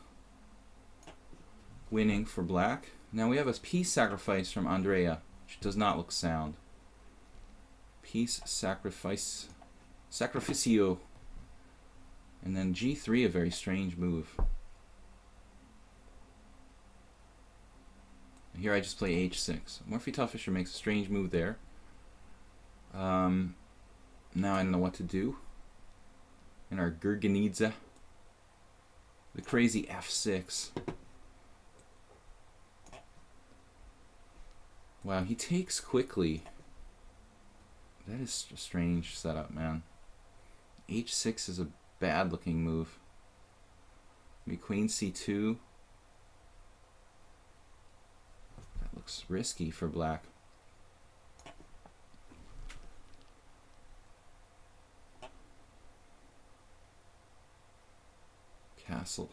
winning for black. Now we have a piece sacrifice from Andrea, which does not look sound. Piece sacrifice, sacrificio. And then g3, a very strange move. And here I just play h6. Morphy Tufisher makes a strange move there. Now I don't know what to do. In our Gurgenidze, the crazy f6. Wow, he takes quickly. That is a strange setup, man. h6 is a bad looking move. Maybe queen c2. That looks risky for black. Castle.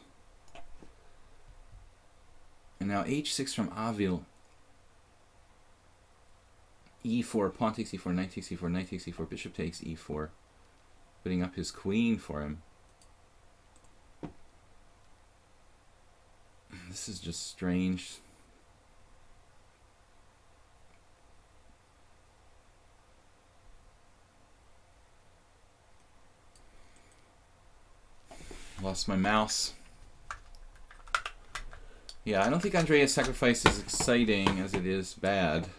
And now h6 from Avil. e4, pawn takes e4, knight takes e4, knight takes e4, bishop takes e4. Putting up his queen for him. This is just strange. Lost my mouse. Yeah, I don't think Andrea's sacrifice is exciting as it is bad.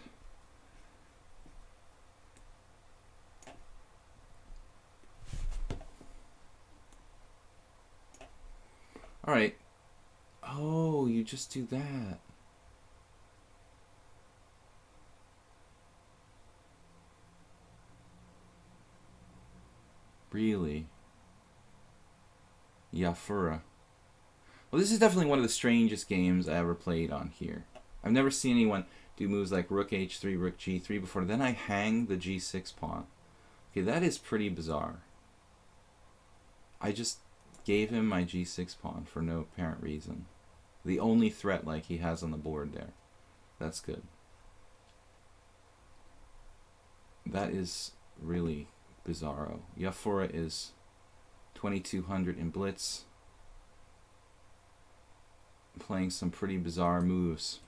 Alright. Oh, you just do that. Really? Yafura. Well, this is definitely one of the strangest games I ever played on here. I've never seen anyone do moves like rook h3, rook g3 before. Then I hang the g6 pawn. Okay, that is pretty bizarre. I just gave him my g6 pawn for no apparent reason. The only threat like he has on the board there. That's good. That is really bizarro. Yafura is 2200 in blitz. Playing some pretty bizarre moves.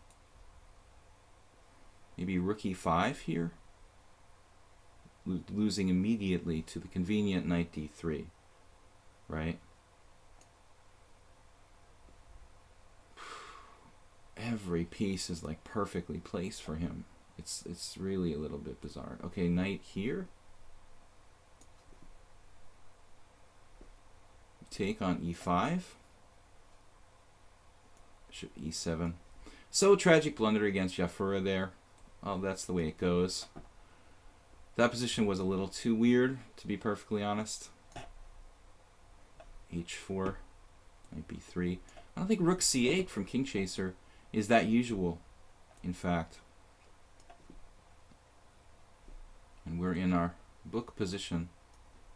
Maybe rook e5 here. Losing immediately to the convenient knight d3. Right? Every piece is like perfectly placed for him. It's really a little bit bizarre. Okay, knight here. Take on e5. Bishop e7. So tragic blunder against Yafura there. Oh, that's the way it goes. That position was a little too weird, to be perfectly honest. h4, knight b3. I don't think rook c8 from King Chaser is that usual, in fact. And we're in our book position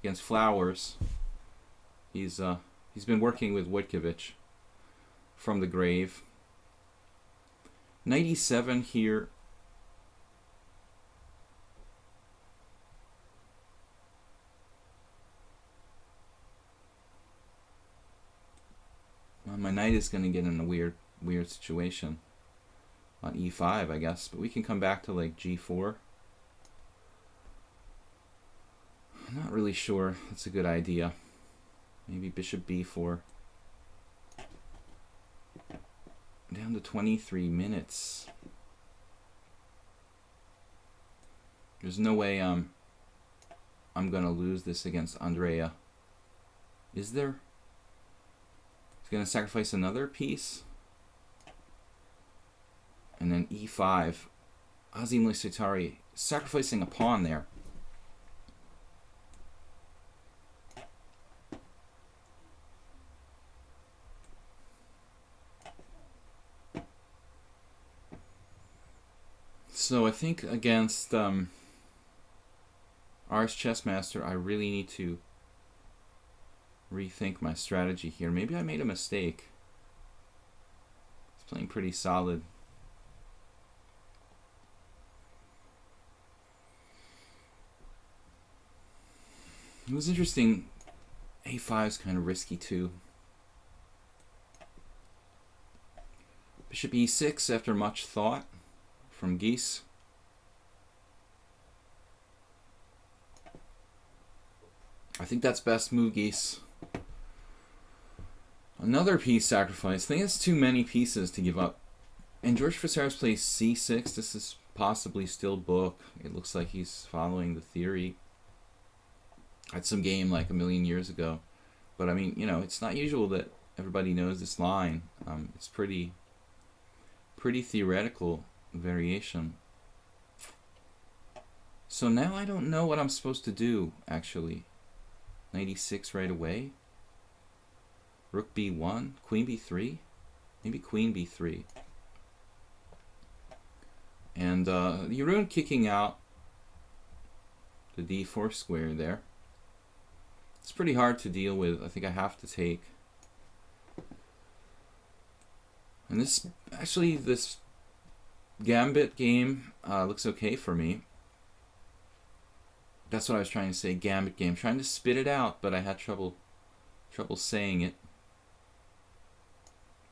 against Flowers. He's been working with Wojtkiewicz from the grave. Knight e7 here. Well, my knight is going to get in a weird situation on e5, I guess, but we can come back to like g4. I'm not really sure that's a good idea. Maybe bishop b4. Down to 23 minutes. There's no way I'm gonna lose this against Andrea. Is there? He's gonna sacrifice another piece. And then e5. Azim Lisitari sacrificing a pawn there. So I think against Ars Chessmaster, I really need to rethink my strategy here. Maybe I made a mistake. He's playing pretty solid. It was interesting. A5 is kind of risky too. Bishop e6 after much thought from Geese. I think that's best move, Geese. Another piece sacrifice. I think it's too many pieces to give up. And George Fitzgerald plays c6. This is possibly still book. It looks like he's following the theory. At some game like a million years ago. But I mean, you know, it's not usual that everybody knows this line. It's pretty theoretical variation. So now I don't know what I'm supposed to do, actually. 96 right away. Rook b1, queen b3, maybe queen b3. And you ruined kicking out the d4 square there. It's pretty hard to deal with. I think I have to take. And this gambit game looks okay for me. That's what I was trying to say, gambit game. Trying to spit it out, but I had trouble saying it.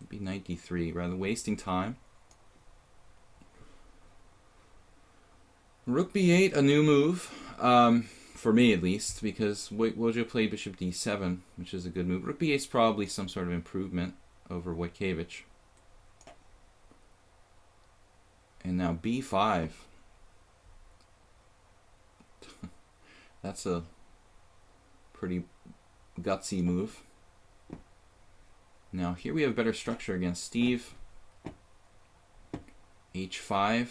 Maybe knight d3, rather wasting time. Rook b8, a new move, for me at least, because Wojo played bishop d7, which is a good move. Rook b8 is probably some sort of improvement over Wojciechowicz. And now b5. That's a pretty gutsy move. Now here we have better structure against Steve. h5.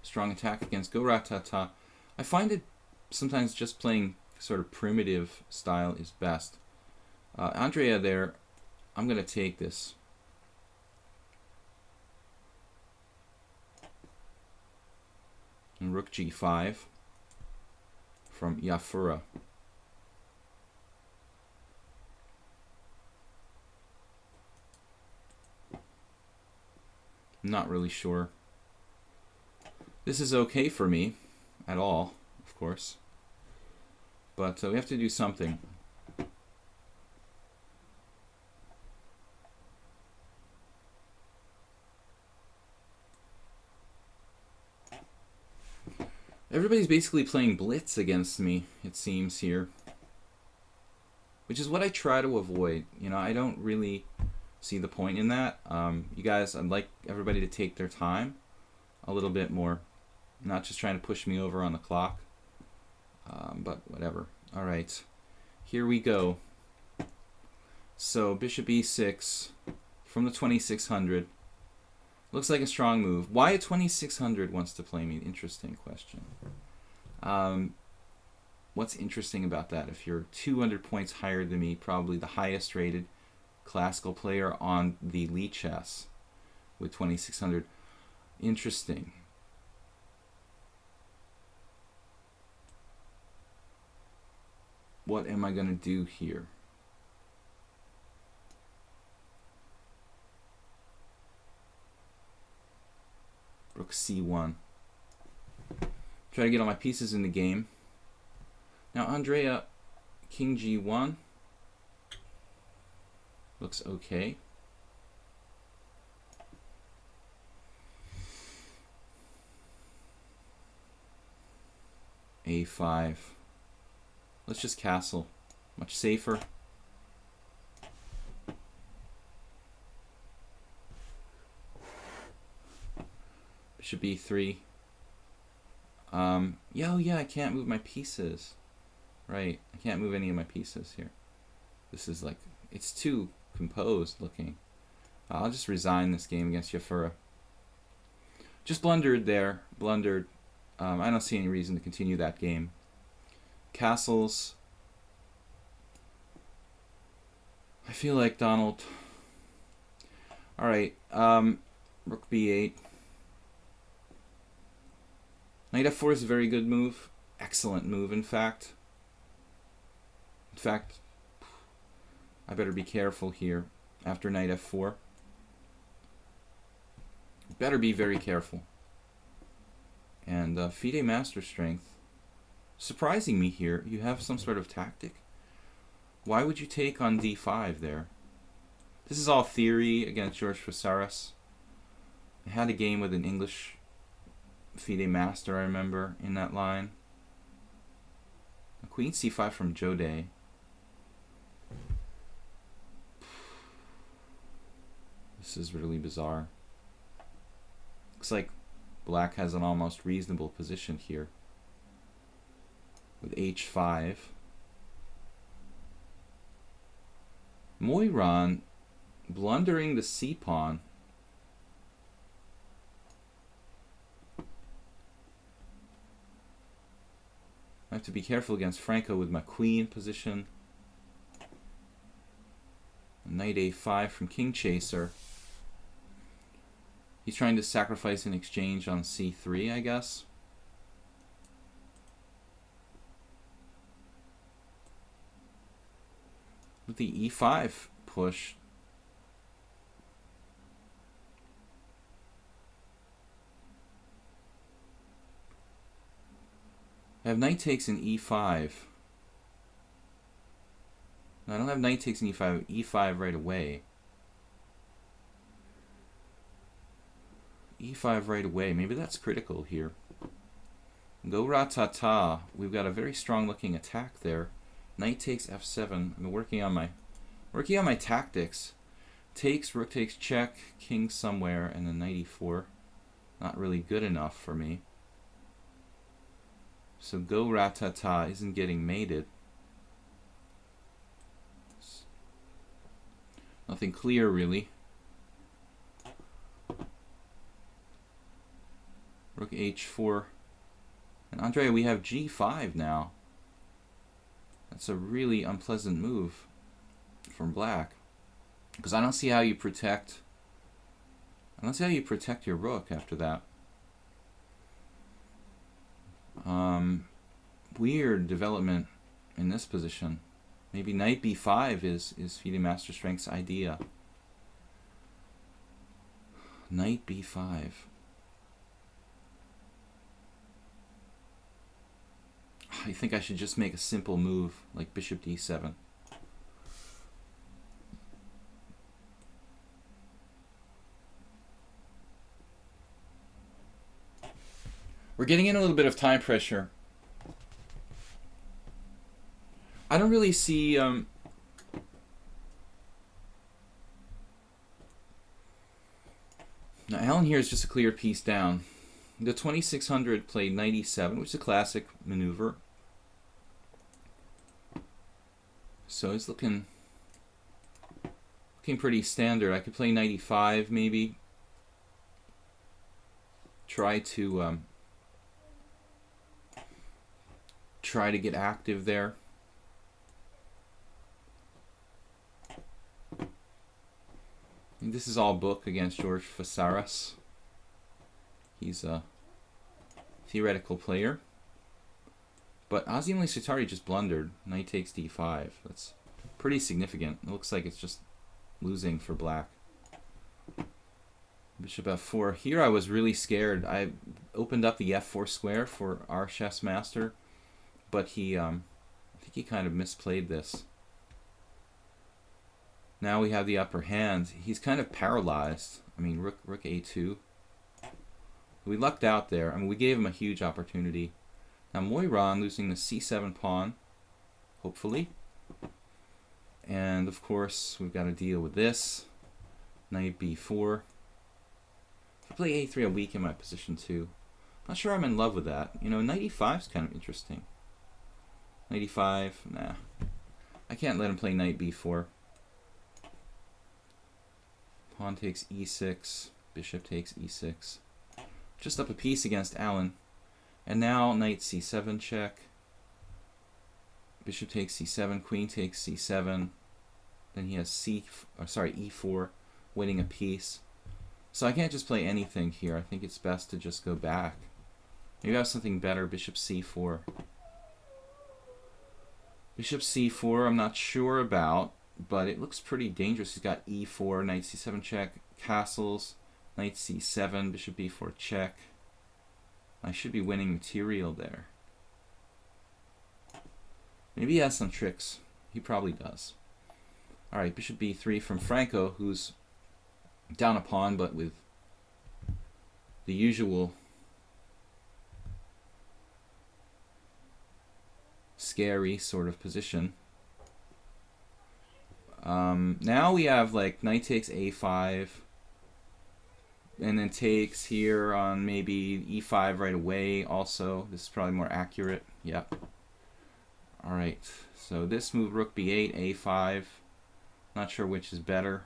Strong attack against Go Ratata. I find it sometimes just playing sort of primitive style is best. Andrea there, I'm going to take this. And Rook g5 from Yafura. Not really sure. This is okay for me at all, of course. But we have to do something. Everybody's basically playing blitz against me, it seems here. Which is what I try to avoid. You know, I don't really see the point in that. You guys, I'd like everybody to take their time a little bit more. Not just trying to push me over on the clock. But whatever. Alright. Here we go. So, bishop e6 from the 2600. Looks like a strong move. Why a 2600 wants to play me? Interesting question. What's interesting about that? If you're 200 points higher than me, probably the highest rated classical player on the lichess with 2600. Interesting. What am I going to do here? Rook c1. Try to get all my pieces in the game. Now Andrea, king g1. Looks okay. a5. Let's just castle. Much safer. Bishop e3. Yeah, I can't move my pieces. Right, I can't move any of my pieces here. This is like, it's too composed looking. I'll just resign this game against Yafura. Just blundered there, blundered. I don't see any reason to continue that game. Castles. I feel like Donald. Alright, Rook b8. Knight f4 is a very good move. Excellent move, in fact. In fact, I better be careful here after knight f4. Better be very careful. And FIDE Master Strength. Surprising me here. You have some sort of tactic. Why would you take on d5 there? This is all theory against George Fasaras. I had a game with an English FIDE Master, I remember, in that line. Queen c5 from Jode. This is really bizarre. Looks like black has an almost reasonable position here. With h5. Moiran blundering the c-pawn. I have to be careful against Franco with my queen position. Knight a5 from King Chaser. He's trying to sacrifice an exchange on c3, I guess. With the e5 push. I have knight takes in e5. No, I don't have knight takes in e5, e5 right away. e5 right away, maybe that's critical here. Go ratata, we've got a very strong looking attack there. Knight takes f7, I'm working on my tactics. Takes, rook takes check, king somewhere, and then knight e4. Not really good enough for me. So go ratata isn't getting mated. Nothing clear really. Rook h4. And Andre, we have g5 now. That's a really unpleasant move from black. Because I don't see how you protect your rook after that. Weird development in this position. Maybe knight b5 is FIDE Master Strength's idea. Knight b5. I think I should just make a simple move like bishop d7. We're getting in a little bit of time pressure. I don't really see now Alan here is just a clear piece down. The 2600 played knight e7, which is a classic maneuver. So it's looking pretty standard. I could play knight e5 maybe. Try to get active there. And this is all book against George Fasaras. He's a theoretical player. But Azim Sitari just blundered. Knight takes d5. That's pretty significant. It looks like it's just losing for black. Bishop f4. Here I was really scared. I opened up the f4 square for our chess master, but he, I think he kind of misplayed this. Now we have the upper hand. He's kind of paralyzed. I mean, rook a2. We lucked out there. I mean, we gave him a huge opportunity. Now Moiran losing the c7 pawn, hopefully. And of course, we've got to deal with this. Knight b4. If I play a3, I'll weaken my position too. Not sure I'm in love with that. You know, knight e5 is kind of interesting. Knight e5, nah. I can't let him play knight b4. Pawn takes e6. Bishop takes e6. Just up a piece against Alan. And now knight c7 check. Bishop takes c7. Queen takes c7. Then he has e4, winning a piece. So I can't just play anything here. I think it's best to just go back. Maybe I have something better. Bishop c4. Bishop c4 I'm not sure about, but it looks pretty dangerous. He's got e4, knight c7 check, castles, knight c7, bishop b4 check. I should be winning material there. Maybe he has some tricks. He probably does. Alright, bishop b3 from Franco, who's down a pawn, but with the usual scary sort of position. Now we have like knight takes a5, and then takes here on maybe e5 right away also. This is probably more accurate. Yep. Alright, so this move, rook b8, a5. Not sure which is better.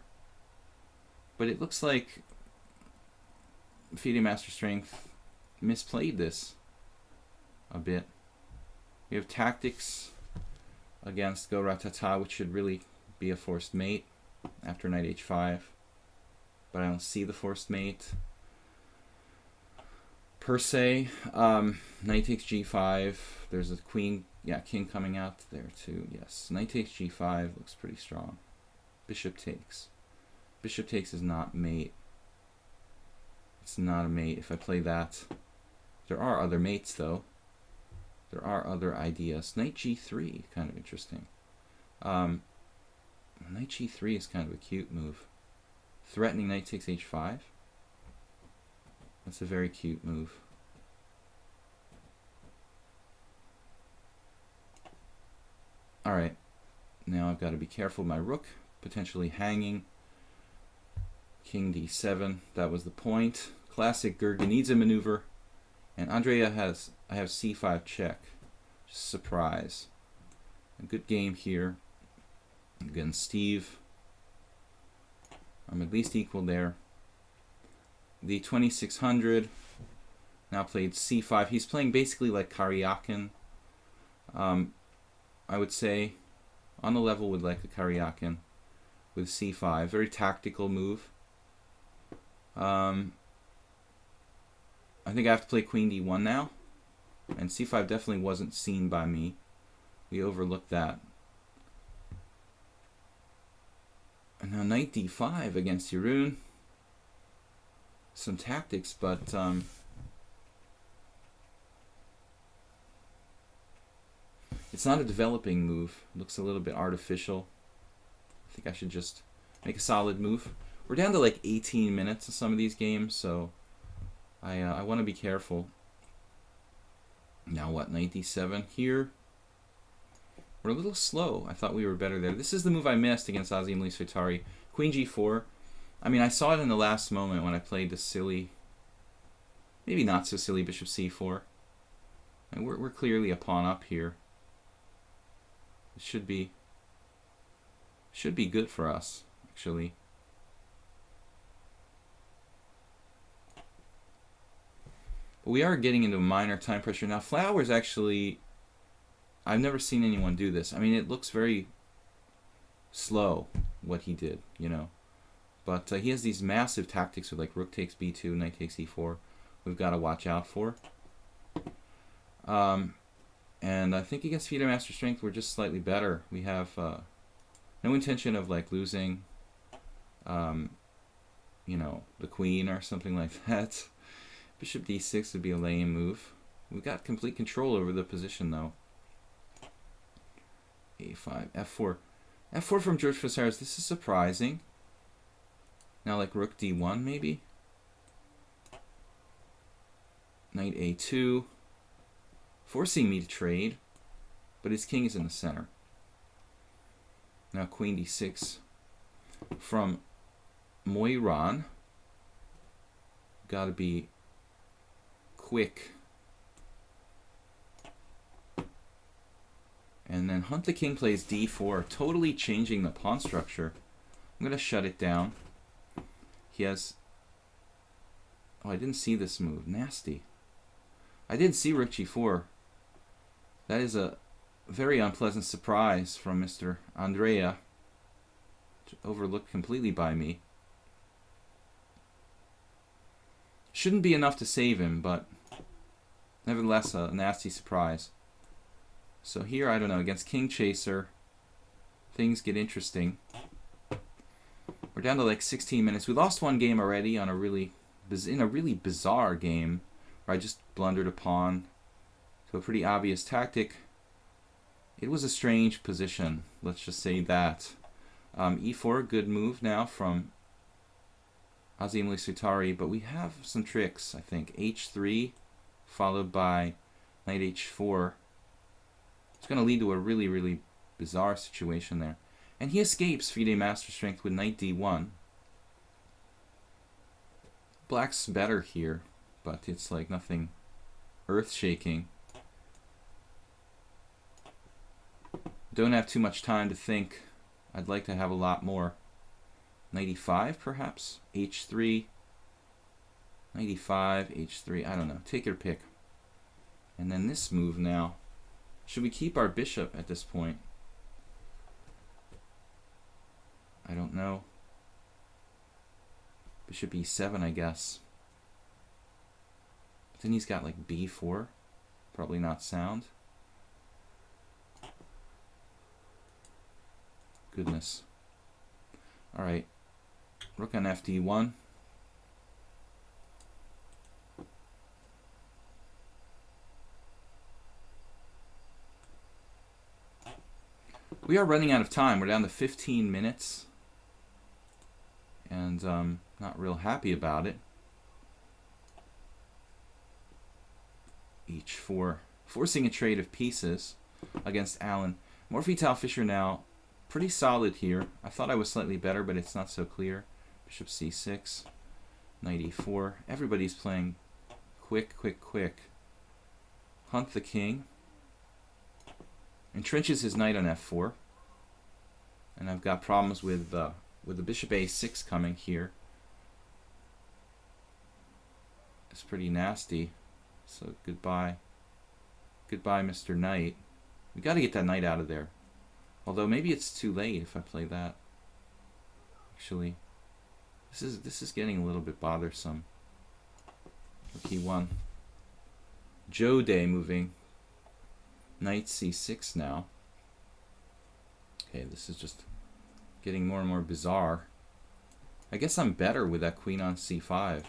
But it looks like FIDE Master Strength misplayed this a bit. We have tactics against Go Ratata, which should really be a forced mate after knight h5. But I don't see the forced mate per se. Knight takes g5. There's a queen, yeah, king coming out there too. Yes, knight takes g5 looks pretty strong. Bishop takes. Bishop takes is not mate. It's not a mate if I play that. There are other mates though. There are other ideas. Knight g3, kind of interesting. Knight g3 is kind of a cute move. Threatening knight takes h5. That's a very cute move. Alright, now I've got to be careful of my rook, potentially hanging. King d7, that was the point. Classic Gurgenidze maneuver. And Andrea has, I have c5 check. Just surprise. A good game here against Steve. I'm at least equal there. The 2600 now played c5. He's playing basically like Karyakin. I would say on the level with like a Karyakin with c5. Very tactical move. I think I have to play queen d1 now. And c5 definitely wasn't seen by me. We overlooked that. And now knight d5 against Jeroen. Some tactics, but it's not a developing move. It looks a little bit artificial. I think I should just make a solid move. We're down to like 18 minutes in some of these games, so I want to be careful. Now what, knight d7 here. We're a little slow. I thought we were better there. This is the move I missed against Azim Lisfitari. Queen g4. I mean, I saw it in the last moment when I played the silly, maybe not so silly, bishop c4. And we're clearly a pawn up here. It should be good for us, actually. But we are getting into minor time pressure. Now, Flowers actually, I've never seen anyone do this. I mean, it looks very slow, what he did, you know. But he has these massive tactics with like rook takes b2, knight takes e4. We've got to watch out for. And I think against FIDE Master Strength, we're just slightly better. We have no intention of like losing, you know, the queen or something like that. Bishop d6 would be a lame move. We've got complete control over the position though. a5, f4. f4 from George Fisaris. This is surprising. Now like rook d1 maybe. Knight a2. Forcing me to trade. But his king is in the center. Now queen d6 from Moiran. Gotta be quick. And then Hunt the King plays d4, totally changing the pawn structure. I'm going to shut it down. He has... Oh, I didn't see this move. Nasty. I did see rook g4. That is a very unpleasant surprise from Mr. Andrea. Overlooked completely by me. Shouldn't be enough to save him, but Nevertheless, a nasty surprise. So here, I don't know, against King Chaser, things get interesting. We're down to like 16 minutes. We lost one game already on in a really bizarre game where I just blundered a pawn. So a pretty obvious tactic. It was a strange position, let's just say that. E4, good move now from Azim Lisutari, but we have some tricks, I think. H3, followed by knight H4. It's going to lead to a really, really bizarre situation there. And he escapes FIDE Master Strength with knight D1. Black's better here, but it's like nothing earth-shaking. Don't have too much time to think. I'd like to have a lot more. Knight E5, perhaps? H3. Knight E5, H3, I don't know. Take your pick. And then this move now. Should we keep our bishop at this point? I don't know. Bishop E7, I guess. But then he's got like B4. Probably not sound. Goodness. Alright. Rook on FD1. We are running out of time. We're down to 15 minutes. And not real happy about it. H4. Forcing a trade of pieces against Allen. Morphy Fischer now pretty solid here. I thought I was slightly better, but it's not so clear. Bishop C6. Knight E4. Everybody's playing quick, quick, quick. Hunt the king. Entrenches his knight on F4. And I've got problems with the bishop A6 coming here. It's pretty nasty. So goodbye. Goodbye, Mr. Knight. We got to get that knight out of there. Although maybe it's too late if I play that. Actually, this is getting a little bit bothersome. Rook E1. Joe Day moving. Knight C6 now. Okay, this is just getting more and more bizarre. I guess I'm better with that queen on C5.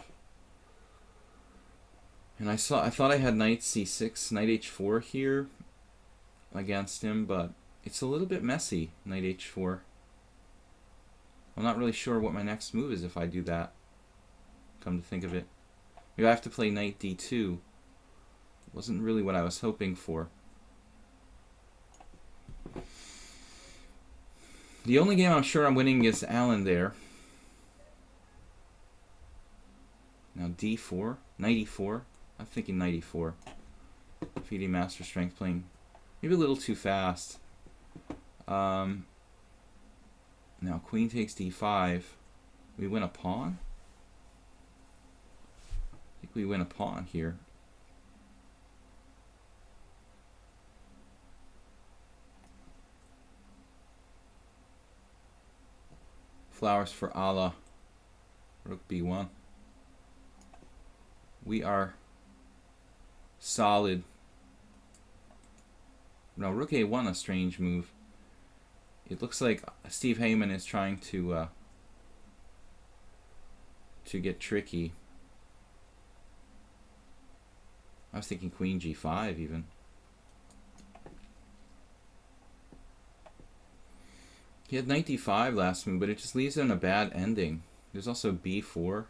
And I thought I had knight C6, knight H4 here against him, but it's a little bit messy, knight H4. I'm not really sure what my next move is if I do that. Come to think of it. Maybe I have to play knight D2. Wasn't really what I was hoping for. The only game I'm sure I'm winning is Allen there. Now D4, knight E4. I'm thinking knight E4. FIDE Master Strength playing maybe a little too fast. Now queen takes D5. We win a pawn? I think we win a pawn here. Flowers for Allah. Rook B1. We are solid. No, Rook A1, a strange move. It looks like Steve Heyman is trying to get tricky. I was thinking Queen G5 even. He had knight D5 last move, but it just leaves him a bad ending. There's also B4.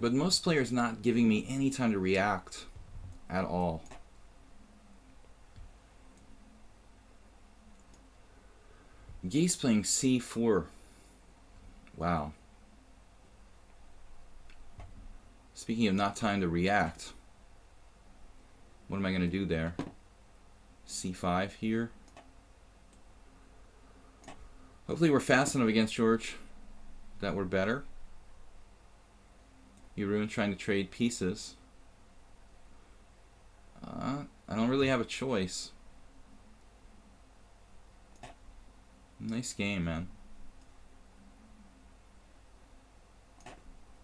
But most players not giving me any time to react at all. Guy's playing C4. Wow. Speaking of not time to react, what am I going to do there? C5 here. Hopefully we're fast enough against George that we're better. Yeroon trying to trade pieces. I don't really have a choice. Nice game, man.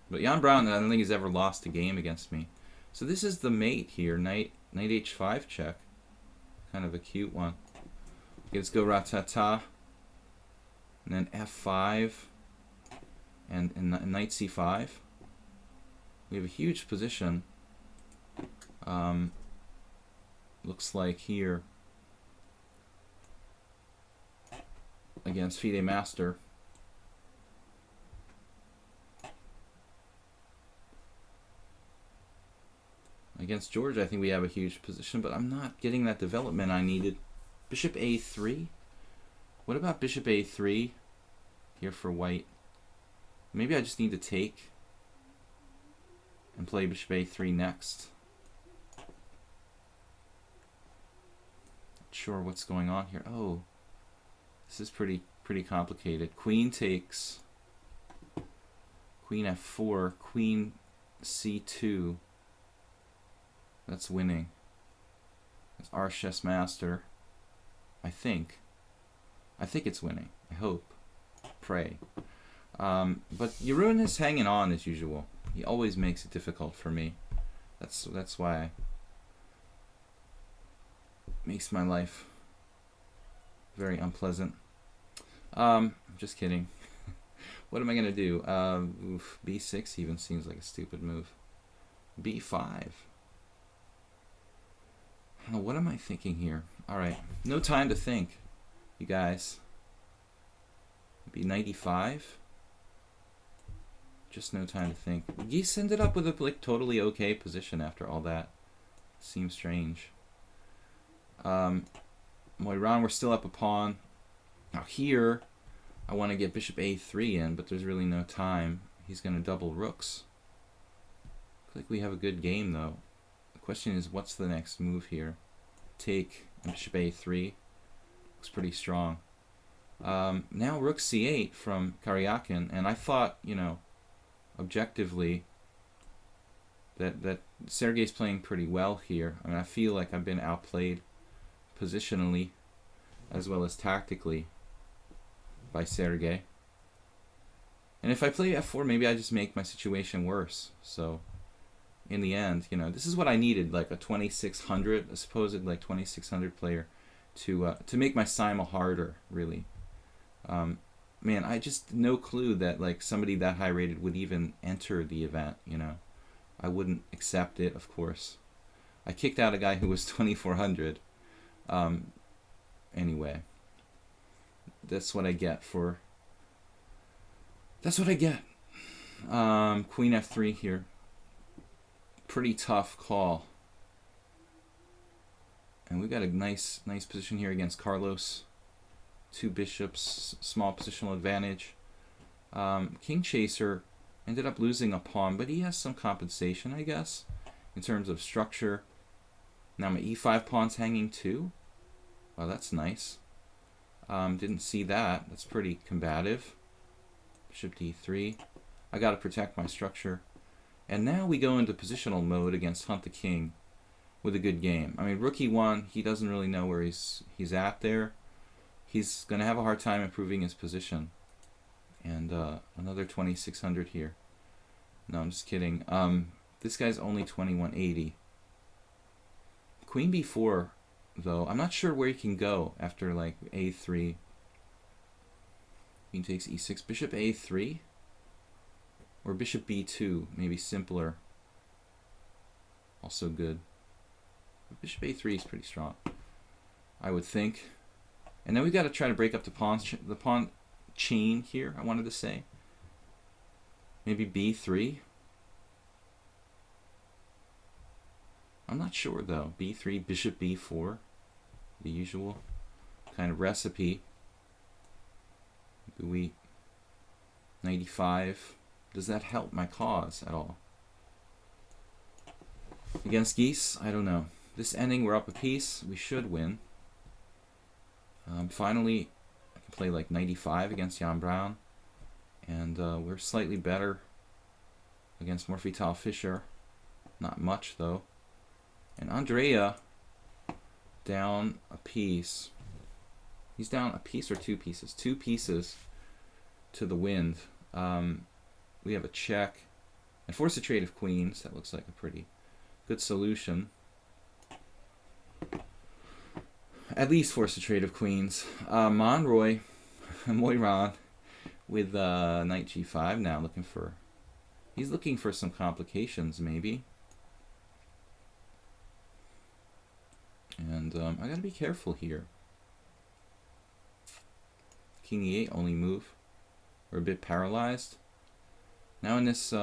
But Jan Brown, I don't think he's ever lost a game against me. So this is the mate here. Knight h5 check. Kind of a cute one. Okay, let's go ratata. And then f5. And knight c5. We have a huge position. Looks like here against FIDE Master. Against George, I think we have a huge position, but I'm not getting that development I needed. Bishop a3. What about bishop a3 here for white? Maybe I just need to take and play bishop a3 next. Not sure what's going on here. Oh, this is pretty complicated. Queen takes. Queen f4. Queen c2. That's winning. That's our chess master. I think it's winning. I hope. Pray. But Jeroen is hanging on as usual. He always makes it difficult for me. That's why makes my life very unpleasant. Just kidding. What am I gonna do? B6 even seems like a stupid move. B5. Oh, what am I thinking here? Alright, no time to think, you guys. Maybe 95. Just no time to think. Geese ended up with a totally okay position after all that. Seems strange. Moiran, we're still up a pawn. Now here, I want to get bishop a3 in, but there's really no time. He's going to double rooks. Looks like we have a good game though. Question is, what's the next move here? Take bishop a3. Looks pretty strong. Now rook c8 from Karyakin, and I thought, you know, objectively, that Sergei's playing pretty well here. I mean, I feel like I've been outplayed positionally as well as tactically by Sergei. And if I play f4, maybe I just make my situation worse. So in the end, you know, this is what I needed, like a 2600, a supposed like 2600 player to make my simul harder, really. Man, I just no clue that like somebody that high rated would even enter the event, you know. I wouldn't accept it, of course. I kicked out a guy who was 2400. Anyway, that's what I get for. That's what I get. Queen f3 here. Pretty tough call. And we've got a nice position here against Carlos. Two bishops, small positional advantage. King Chaser ended up losing a pawn, but he has some compensation, I guess, in terms of structure. Now my e5 pawn's hanging too. Wow, that's nice. Didn't see that. That's pretty combative. Bishop d3. I got to protect my structure. And now we go into positional mode against Hunt the King with a good game. I mean, rook e1, he doesn't really know where he's at there. He's going to have a hard time improving his position. And another 2600 here. No, I'm just kidding. This guy's only 2180. Queen b4, though, I'm not sure where he can go after like a3. Queen takes e6. Bishop a3? Or bishop b2, maybe simpler. Also good. But bishop a3 is pretty strong, I would think. And then we got to try to break up the pawn chain here, I wanted to say. Maybe b3. I'm not sure though. b3, bishop b4. The usual kind of recipe. Maybe we 95. Does that help my cause at all? Against Geese, I don't know. This ending, we're up a piece. We should win. Finally, I can play like 95 against Jan Brown. And we're slightly better against Morphy-Tal Fischer. Not much, though. And Andrea down a piece. He's down a piece or 2 pieces? 2 pieces to the wind. We have a check. And force a trade of queens. That looks like a pretty good solution. At least force a trade of queens. Moiran with knight g5 now, looking for... He's looking for some complications, maybe. And I gotta be careful here. King e8, only move. We're a bit paralyzed. Now in this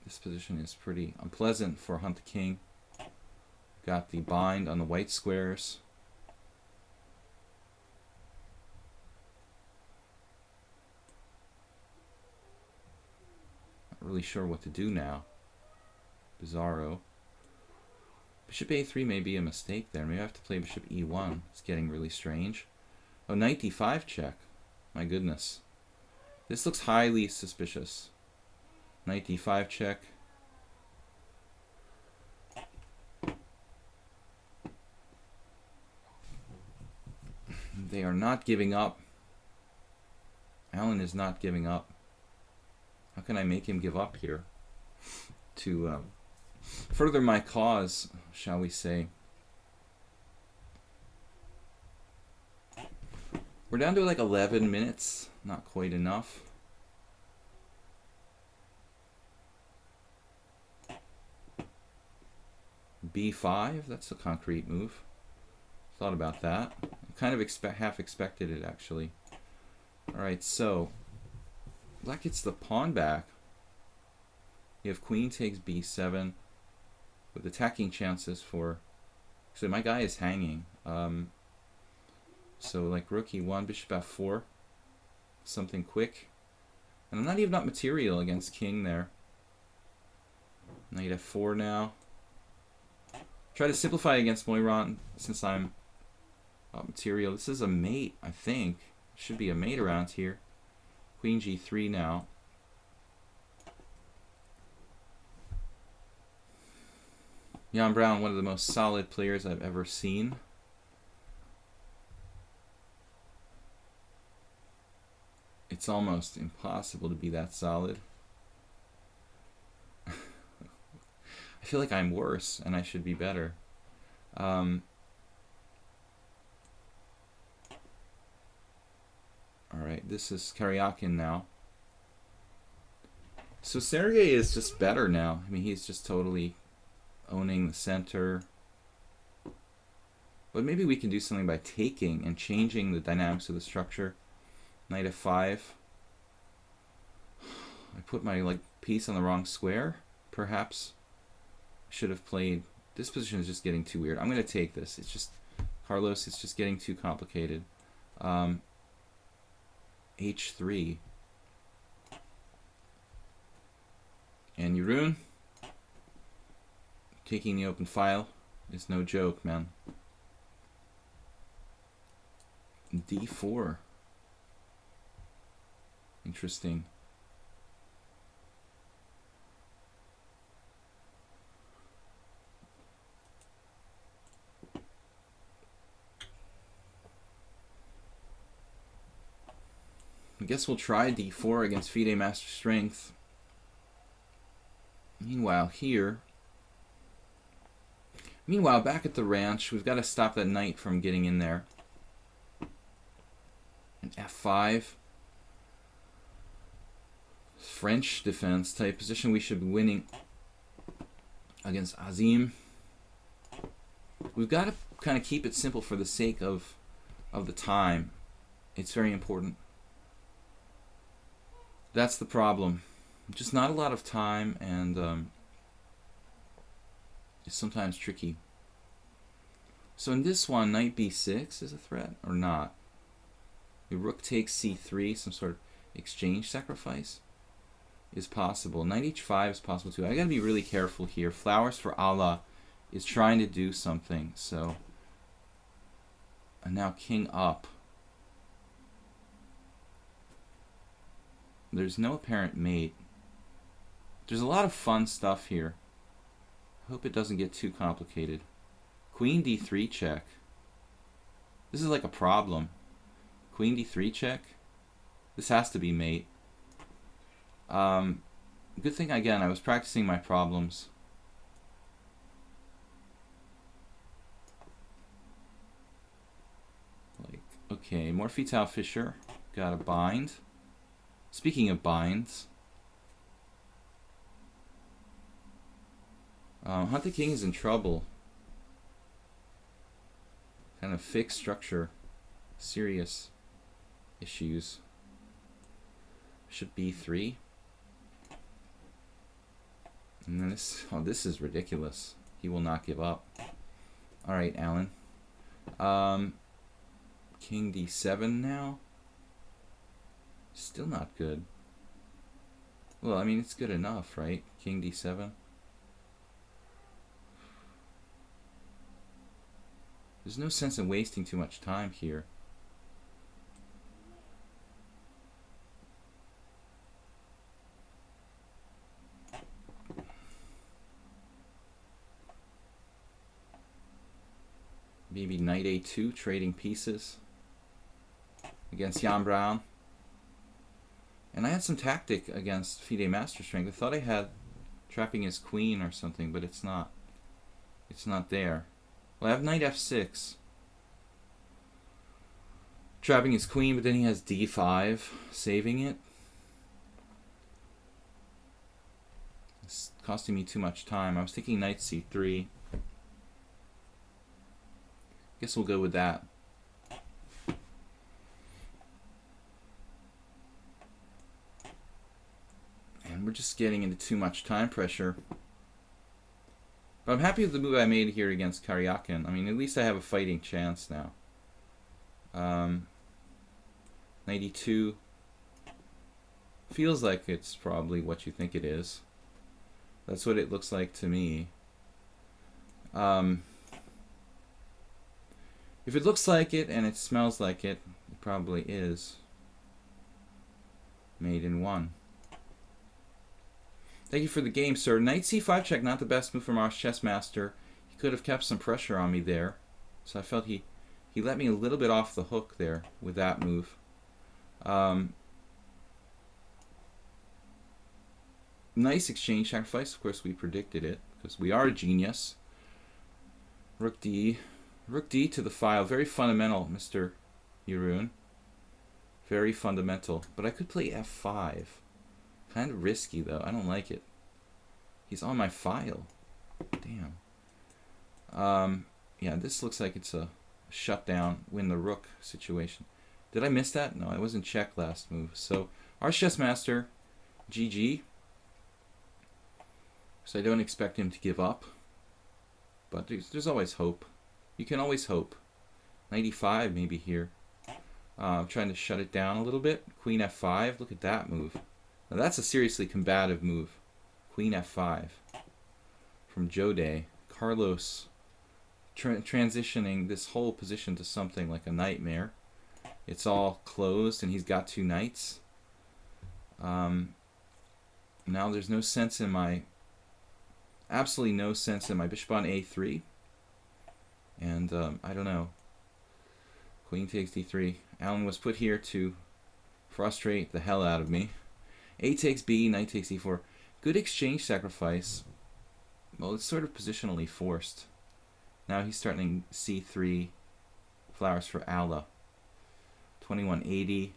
this position is pretty unpleasant for hunt the king. Got the bind on the white squares. Not really sure what to do now. Bizarro. Bishop a3 may be a mistake there. Maybe I have to play bishop e1. It's getting really strange. Oh, knight d5 check. My goodness. This looks highly suspicious. Knight d5 check. They are not giving up. Alan is not giving up. How can I make him give up here? To further my cause, shall we say. We're down to like 11 minutes. Not quite enough. b5, that's a concrete move. Thought about that. I kind of half expected it, actually. Alright, so black gets the pawn back. You have queen takes b7 with attacking chances for... So my guy is hanging. So like rook e1, bishop f4. Something quick. And I'm not even up material against king there. Knight f4 now. Try to simplify against Moiran since I'm up material. This is a mate, I think. Should be a mate around here. Queen g3 now. Jan Brown, one of the most solid players I've ever seen. It's almost impossible to be that solid. I feel like I'm worse and I should be better. Alright, this is Karyakin now. So Sergey is just better now. I mean, he's just totally owning the center. But maybe we can do something by taking and changing the dynamics of the structure. Knight f5. I put my piece on the wrong square. Perhaps I should have played. This position is just getting too weird. I'm going to take this. It's just, Carlos, it's just getting too complicated. h3. And Jeroen, taking the open file is no joke, man. d4. Interesting. I guess we'll try d4 against FIDE Master Strength. Meanwhile, back at the ranch, we've got to stop that knight from getting in there. And f5. French defense type position we should be winning against Azim. We've got to kind of keep it simple for the sake of the time. It's very important. That's the problem. Just not a lot of time, and it's sometimes tricky. So in this one, knight b6 is a threat, or not? The rook takes c3, some sort of exchange sacrifice is possible. Knight h5 is possible too. I gotta be really careful here. Flowers for Allah is trying to do something, so... And now king up. There's no apparent mate. There's a lot of fun stuff here. I hope it doesn't get too complicated. Queen d3 check. This is like a problem. Queen d3 check. This has to be mate. Good thing, again, I was practicing my problems. Like, okay, more Fetal Fisher. Got a bind. Speaking of binds, Hunt the King is in trouble. Kind of fixed structure. Serious issues. Bishop b3. And then this, oh, this is ridiculous. He will not give up. Alright, Alan. King d7 now. Still not good. Well, I mean, it's good enough, right? King d7. There's no sense in wasting too much time here. Maybe knight a2, trading pieces against Jan Brown. And I had some tactic against FIDE Master Strength. I thought I had trapping his queen or something, but it's not. It's not there. Well, I have knight f6. Trapping his queen, but then he has d5, saving it. It's costing me too much time. I was thinking knight c3. Guess we'll go with that. And we're just getting into too much time pressure. But I'm happy with the move I made here against Karyakin. I mean, at least I have a fighting chance now. 92 feels like it's probably what you think it is. That's what it looks like to me. If it looks like it and it smells like it, it probably is. Made in one. Thank you for the game, sir. Knight c5 check, not the best move from our chess master. He could have kept some pressure on me there. So I felt he let me a little bit off the hook there with that move. Nice exchange sacrifice. Of course, we predicted it because we are a genius. Rook D. Rook D to the file. Very fundamental, Mr. Yeroon. Very fundamental. But I could play f5. Kind of risky, though. I don't like it. He's on my file. Damn. Yeah, this looks like it's a shutdown, win the rook situation. Did I miss that? No, I wasn't check last move. So, our chess master, GG. So I don't expect him to give up. But there's always hope. You can always hope. 95 maybe here. I'm trying to shut it down a little bit. Queen f5. Look at that move. Now that's a seriously combative move. Queen f5. From Jode. Carlos transitioning this whole position to something like a nightmare. It's all closed and he's got two knights. Now there's no sense in my... Absolutely no sense in my bishop on a3. And I don't know. Queen takes d3. Alan was put here to frustrate the hell out of me. A takes b, knight takes e4. Good exchange sacrifice. Well, it's sort of positionally forced. Now he's starting c3. Flowers for Allah. 2180.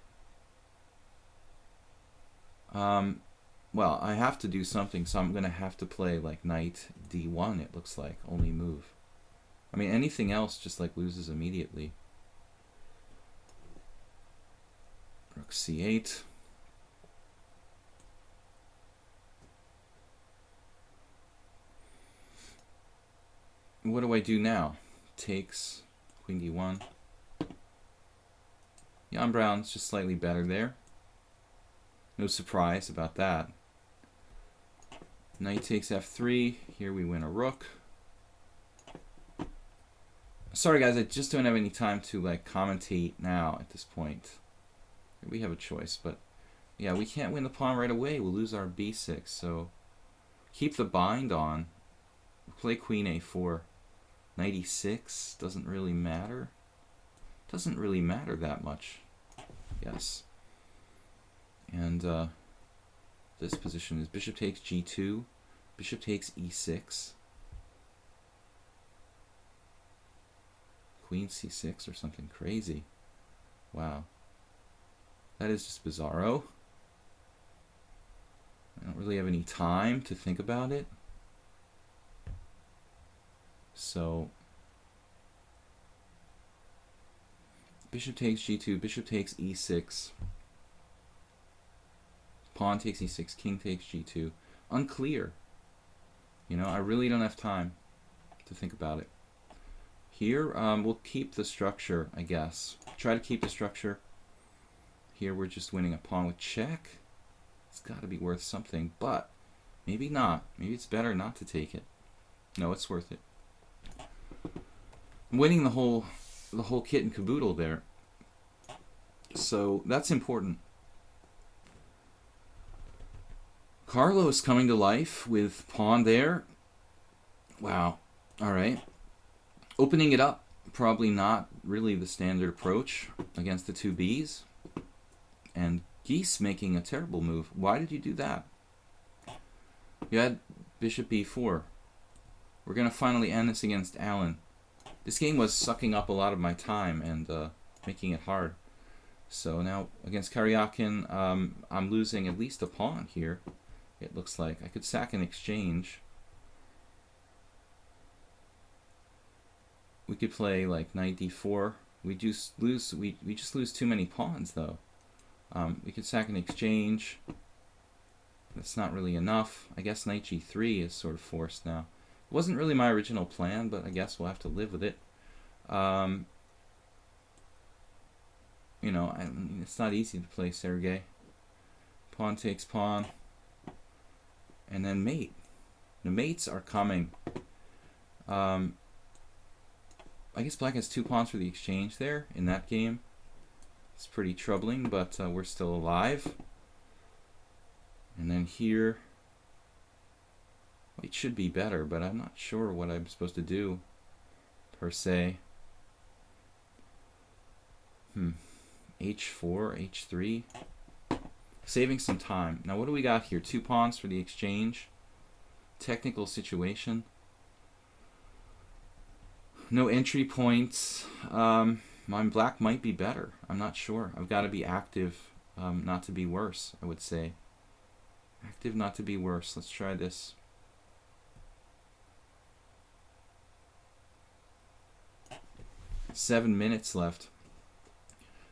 Well, I have to do something, so I'm going to have to play like knight d1, it looks like. Only move. I mean, anything else just like loses immediately. Rook c8. What do I do now? Takes queen d1. Jan Brown's just slightly better there. No surprise about that. Knight takes f3. Here we win a rook. Sorry guys, I just don't have any time to like commentate now at this point. We have a choice, but yeah, we can't win the pawn right away. We'll lose our b6, so keep the bind on. Play queen a4. Knight e6 doesn't really matter. doesn't really matter that much. Yes. And this position is bishop takes g2, bishop takes e6, queen c6 or something crazy. Wow. That is just bizarro. I don't really have any time to think about it. So bishop takes g2, bishop takes e6, pawn takes e6, king takes g2. Unclear. You know, I really don't have time to think about it. Here, we'll keep the structure, I guess. Try to keep the structure. Here we're just winning a pawn with check. It's got to be worth something, but maybe not. Maybe it's better not to take it. No, it's worth it. I'm winning the whole kit and caboodle there. So that's important. Carlos coming to life with pawn there. Wow. All right. Opening it up, probably not really the standard approach against the two Bs. And Geese making a terrible move. Why did you do that? You had bishop b4. We're going to finally end this against Alan. This game was sucking up a lot of my time and making it hard. So now against Karyakin, I'm losing at least a pawn here. It looks like I could sack an exchange. We could play like knight d4. We just lose too many pawns though. We could sack an exchange. That's not really enough. I guess knight g3 is sort of forced now. It wasn't really my original plan, but I guess we'll have to live with it. You know, I mean, it's not easy to play Sergei. Pawn takes pawn. And then mate. The mates are coming. I guess black has 2 pawns for the exchange there in that game. It's pretty troubling, but we're still alive. And then here, it should be better, but I'm not sure what I'm supposed to do, per se. H4, H3. Saving some time. Now what do we got here? 2 pawns for the exchange. Technical situation. No entry points. My black might be better. I'm not sure. I've got to be active, not to be worse, I would say. Active, not to be worse. Let's try this. Seven minutes left.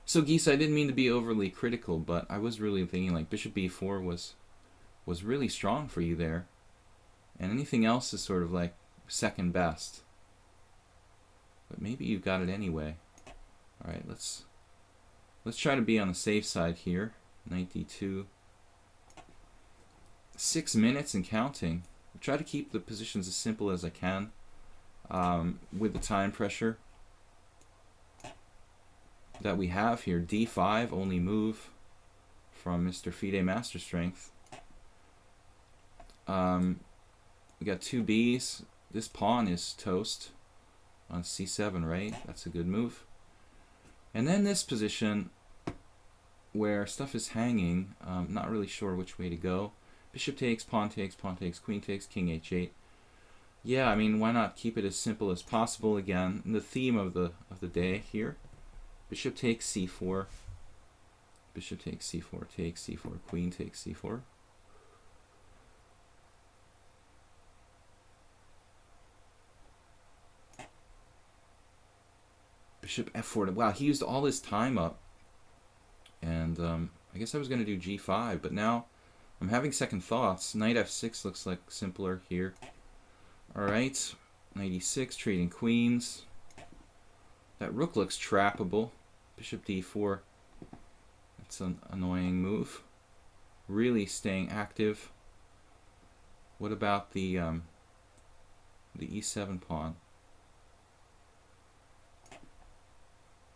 So Geese, I didn't mean to be overly critical, but I was really thinking like bishop b4 was really strong for you there. And anything else is sort of like second best. But maybe you've got it anyway. All right, let's try to be on the safe side here. Knight d2. 6 minutes and counting. I'll try to keep the positions as simple as I can with the time pressure that we have here. d5, only move from Mr. FIDE Master Strength. We got 2 Bs. This pawn is toast on c7, right? That's a good move. And then this position where stuff is hanging, not really sure which way to go. Bishop takes, pawn takes, queen takes, king h8. Yeah, I mean, why not keep it as simple as possible again? And the theme of the day here. Bishop takes c4. Bishop takes c4, takes c4, queen takes c4. Bishop f4. Wow, he used all his time up. And I guess I was going to do g5, but now I'm having second thoughts. Knight f6 looks like simpler here. Alright, knight e6, trading queens. That rook looks trappable. Bishop d4. That's an annoying move. Really staying active. What about the e7 pawn?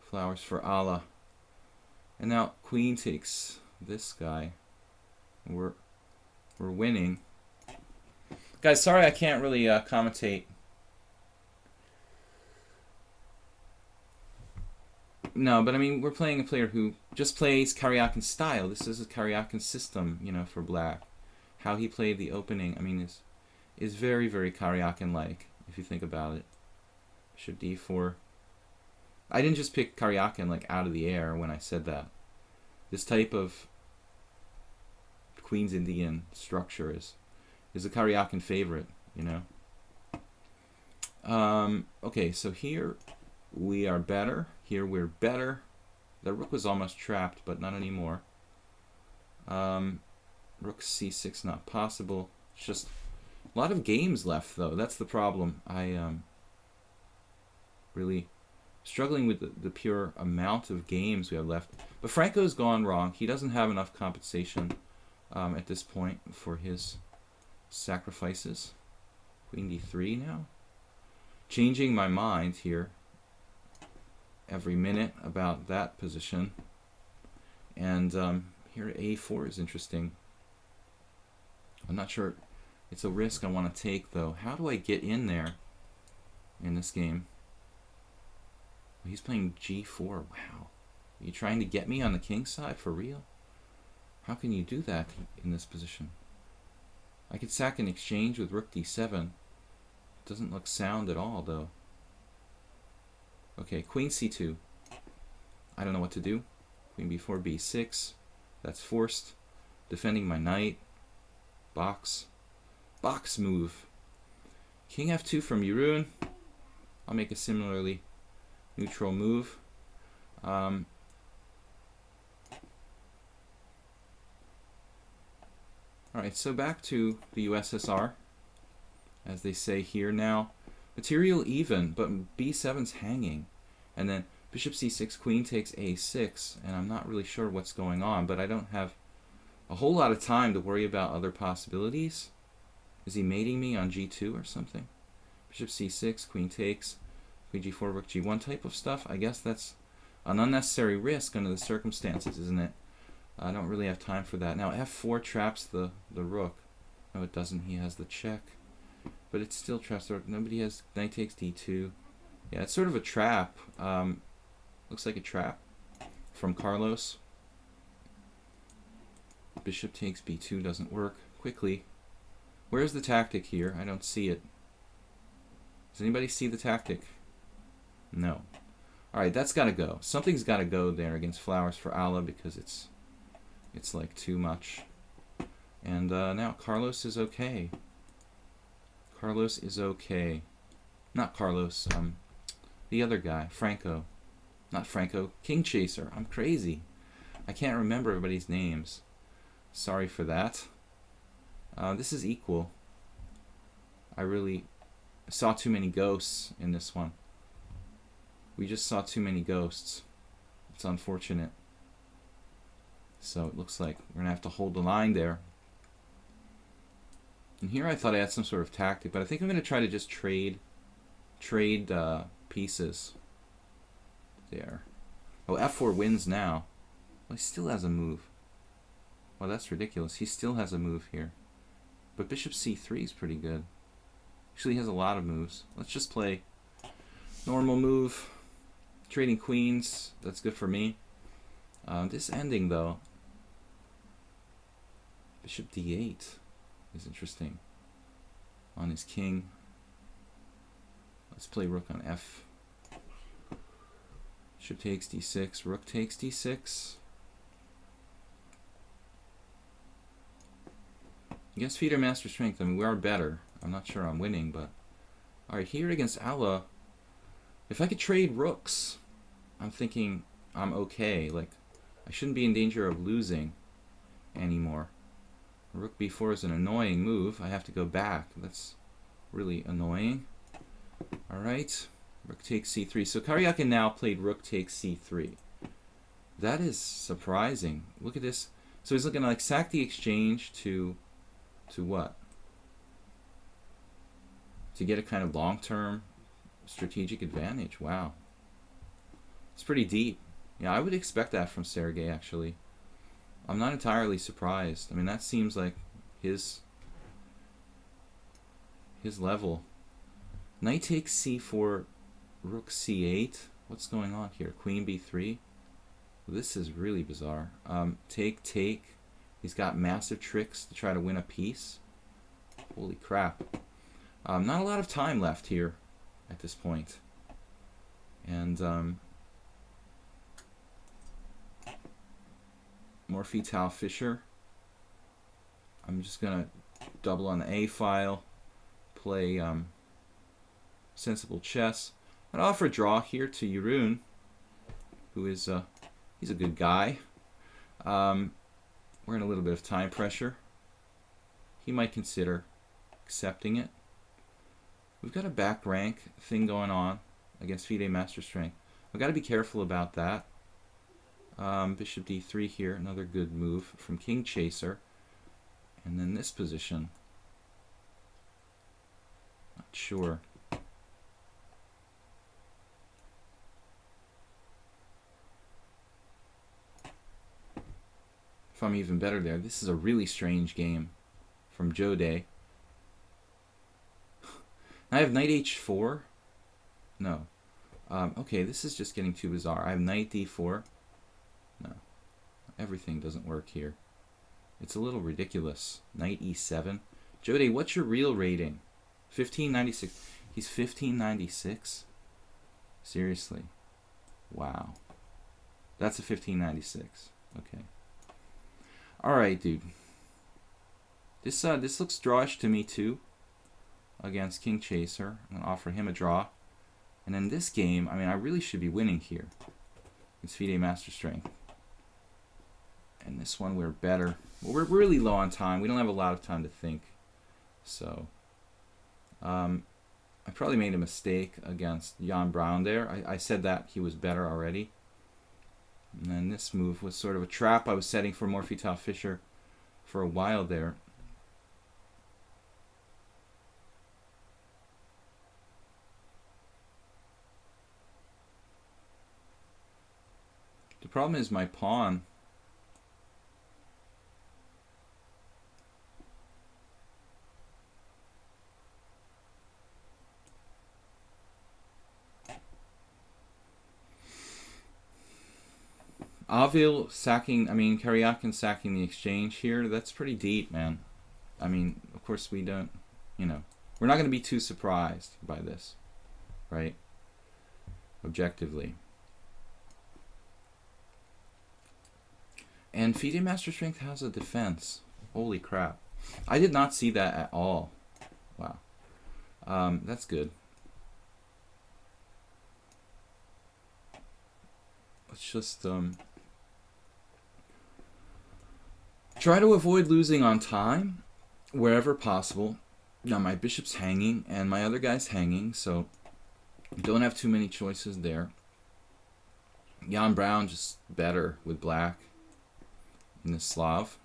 Flowers for Allah. And now queen takes this guy. We're winning. Guys, sorry I can't really commentate. No, but I mean, we're playing a player who just plays Karyakin style. This is a Karyakin system, you know, for black. How he played the opening, I mean, is very, very Karyakin-like, if you think about it. Bishop d4. I didn't just pick Karyakin, like, out of the air when I said that. This type of Queen's Indian structure is a Karyakin favorite, you know. Okay, so here we are better. Here we're better. The rook was almost trapped, but not anymore. Rook c6 not possible. It's just a lot of games left, though. That's the problem. I really struggling with the pure amount of games we have left. But Franco's gone wrong. He doesn't have enough compensation at this point for his sacrifices. Queen d3 now. Changing my mind here every minute about that position. And here a4 is interesting. I'm not sure it's a risk I want to take, though. How do I get in there in this game? He's playing g4. Wow. Are you trying to get me on the king side for real? How can you do that in this position? I could sack an exchange with rook d7. Doesn't look sound at all, though. Okay, queen c2. I don't know what to do. Queen b4, b6. That's forced. Defending my knight. Box. Box move. King f2 from Jeroen. I'll make a similarly neutral move. Alright, so back to the USSR, as they say here now. Material even, but b7's hanging. And then bishop c6, queen takes a6, and I'm not really sure what's going on, but I don't have a whole lot of time to worry about other possibilities. Is he mating me on g2 or something? Bishop c6, queen takes, queen g4, rook g1 type of stuff. I guess that's an unnecessary risk under the circumstances, isn't it? I don't really have time for that. Now f4 traps the rook. No, it doesn't. He has the check. But it still traps the rook. Nobody has knight takes d2. Yeah, it's sort of a trap. Looks like a trap from Carlos. Bishop takes b2 doesn't work. Quickly. Where's the tactic here? I don't see it. Does anybody see the tactic? No. Alright, that's got to go. Something's got to go there against Flowers for Allah because it's like too much. And now Carlos is okay. Carlos is okay. Not Carlos, the other guy, Franco. Not Franco, King Chaser. I'm crazy. I can't remember everybody's names. Sorry for that. This is equal. I really saw too many ghosts in this one. We just saw too many ghosts. It's unfortunate. So it looks like we're going to have to hold the line there. And here I thought I had some sort of tactic, but I think I'm going to try to just trade pieces. There. Oh, f4 wins now. Well, he still has a move. Well, that's ridiculous. He still has a move here. But bishop c3 is pretty good. Actually, he has a lot of moves. Let's just play normal move. Trading queens. That's good for me. This ending, though. Bishop d8 is interesting. On his king. Let's play rook on f. Bishop takes d6. Rook takes d6. Against Feeder Master Strength, I mean, we are better. I'm not sure I'm winning, but... Alright, here against Allah, if I could trade rooks, I'm thinking I'm okay. Like, I shouldn't be in danger of losing anymore. Rook b4 is an annoying move. I have to go back. That's really annoying. Alright, rook takes c3. So Karyakin now played rook takes c3. That is surprising. Look at this. So he's looking to like sack the exchange to what? To get a kind of long-term strategic advantage. Wow. It's pretty deep. Yeah, I would expect that from Sergey, actually. I'm not entirely surprised. I mean, that seems like his level. Knight takes c4, rook c8. What's going on here? Queen b3. This is really bizarre. Take, take. He's got massive tricks to try to win a piece. Holy crap. Not a lot of time left here at this point. And Morphy Fischer. I'm just going to double on the A file, play sensible chess. I'd offer a draw here to Jeroen, who is he's a good guy. We're in a little bit of time pressure. He might consider accepting it. We've got a back rank thing going on against FIDE Master Strength. I've got to be careful about that. Bishop d3 here, another good move from King Chaser. And then this position. Not sure. If I'm even better there. This is a really strange game from Jode. I have knight h4. No. Okay, this is just getting too bizarre. I have knight d4. No. Everything doesn't work here. It's a little ridiculous. Knight e7. Jode, what's your real rating? 1596. He's 1596? Seriously. Wow. That's a 1596. Okay. Alright, dude. This looks drawish to me too. Against King Chaser. I'm going to offer him a draw. And in this game, I mean, I really should be winning here. It's FIDE Master Strength. And this one we're better. Well, we're really low on time. We don't have a lot of time to think. So, I probably made a mistake against Jan Brown there. I said that he was better already. And then this move was sort of a trap I was setting for Morphy Fischer for a while there. The problem is my pawn. Avil sacking, Karyakin sacking the exchange here, that's pretty deep, man. I mean, of course we don't, we're not going to be too surprised by this, right? Objectively. And FIDE Master Strength has a defense. Holy crap. I did not see that at all. Wow. That's good. Let's just try to avoid losing on time wherever possible. Now my bishop's hanging and my other guy's hanging, so don't have too many choices there. Jan Brown just better with black in the Slav.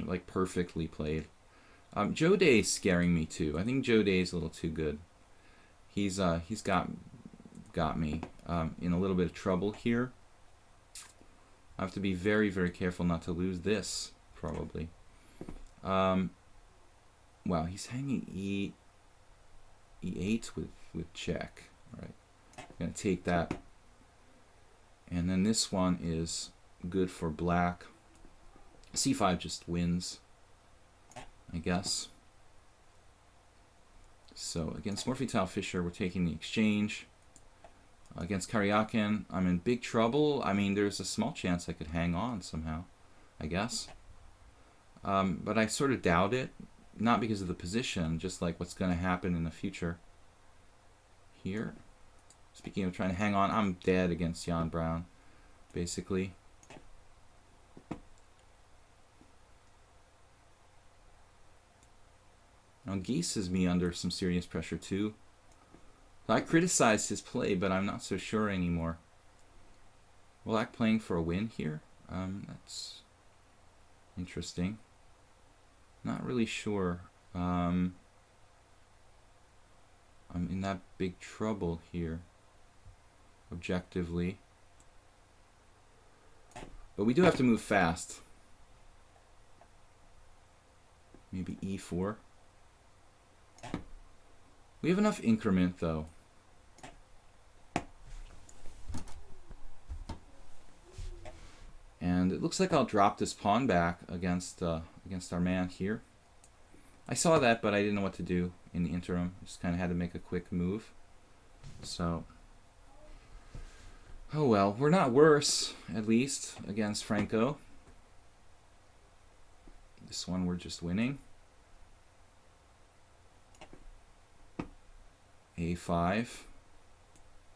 Like perfectly played. Jode is scaring me too. I think Jode is a little too good. He's got me in a little bit of trouble here. I have to be very, very careful not to lose this, probably. Wow, he's hanging e8 with check. All right, I'm gonna take that. And then this one is good for black. c5 just wins, I guess. So against Morphy Fischer, we're taking the exchange. Against Karyakin, I'm in big trouble. I mean, there's a small chance I could hang on somehow, I guess. But I sort of doubt it. Not because of the position, just like what's going to happen in the future. Here. Speaking of trying to hang on, I'm dead against Jan Brown, basically. Now Geese is me under some serious pressure too. I criticized his play, but I'm not so sure anymore. Black playing for a win here? That's interesting. Not really sure. I'm in that big trouble here, objectively. But we do have to move fast. Maybe e4. We have enough increment, though. looks like I'll drop this pawn back against our man here. I saw that, but I didn't know what to do in the interim. Just kind of had to make a quick move. So, oh well, we're not worse, at least, against Franco. This one we're just winning. A5,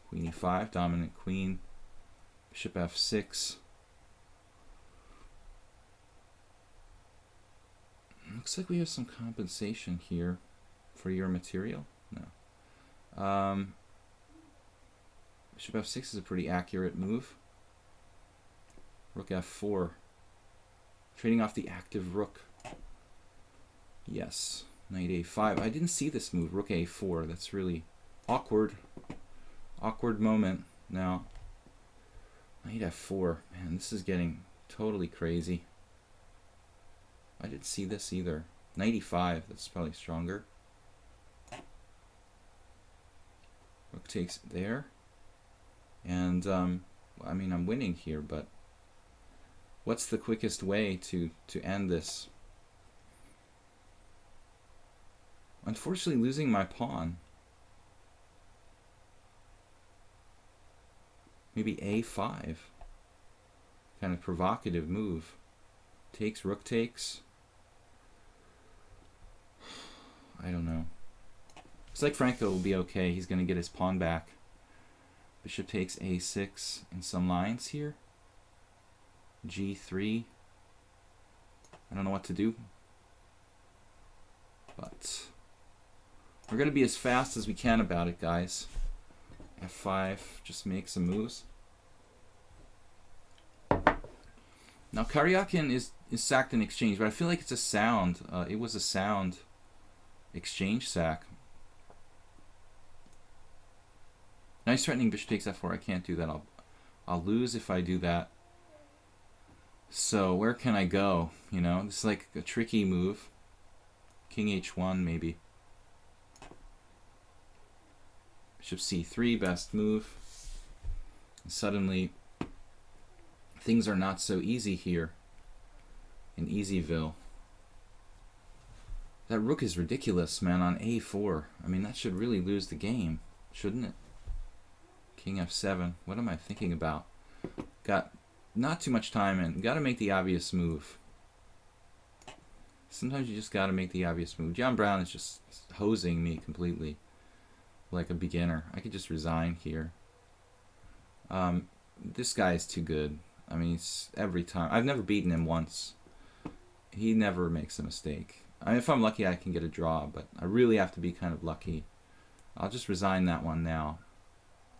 Queen E5, dominant queen, Bishop F6. Looks like we have some compensation here for your material. No. Bishop F6 is a pretty accurate move. Rook F4. Trading off the active rook. Yes. Knight A5. I didn't see this move. Rook A4. That's really awkward. Awkward moment. Now, Knight F4. Man, this is getting totally crazy. I didn't see this either. Knight E5. That's probably stronger. Rook takes there. And, I mean, I'm winning here, but what's the quickest way to end this? Unfortunately, losing my pawn. Maybe A5. Kind of provocative move. Takes, rook takes. I don't know. Looks like Franco will be okay. He's going to get his pawn back. Bishop takes A6 in some lines here. G3. I don't know what to do. But we're going to be as fast as we can about it, guys. F5. Just make some moves. Now, Karyakin is sacked in exchange, but I feel like it's a sound. It was a sound exchange sack. Nice threatening bishop takes f4. I can't do that. I'll lose if I do that. So where can I go? You know, this is like a tricky move. King h1 maybe. Bishop c3, best move. And suddenly things are not so easy here in Easyville. That rook is ridiculous, man, on a4. I mean, that should really lose the game, shouldn't it? King f7. What am I thinking about? Got not too much time and got to make the obvious move. Sometimes you just got to make the obvious move. John Brown is just hosing me completely like a beginner. I could just resign here. This guy is too good. I mean, it's every time. I've never beaten him once. He never makes a mistake. I mean, if I'm lucky, I can get a draw, but I really have to be kind of lucky. I'll just resign that one now.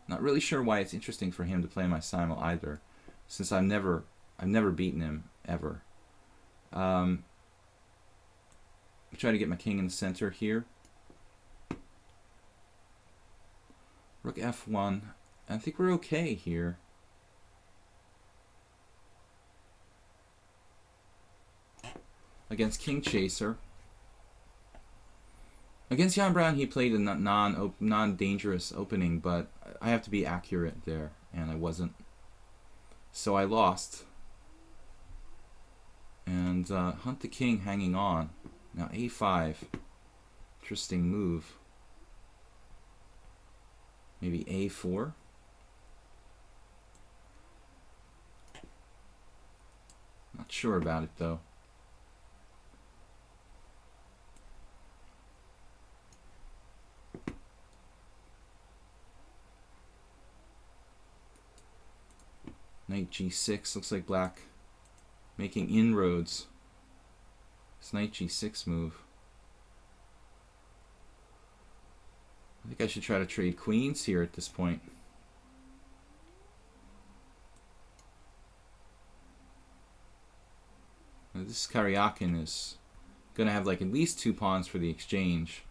Not really sure why it's interesting for him to play my Simul either, since I've never beaten him ever. Try to get my king in the center here. Rook f1. I think we're okay here. Against King Chaser. Against Jan Brown, he played a non-dangerous opening, but I have to be accurate there, and I wasn't. So I lost. And Hunt the King hanging on. Now a5. Interesting move. Maybe a4. Not sure about it, though. Knight g6. Looks like black making inroads. This knight g6 move. I think I should try to trade queens here at this point. Now this Karyakin is going to have like at least 2 pawns for the exchange.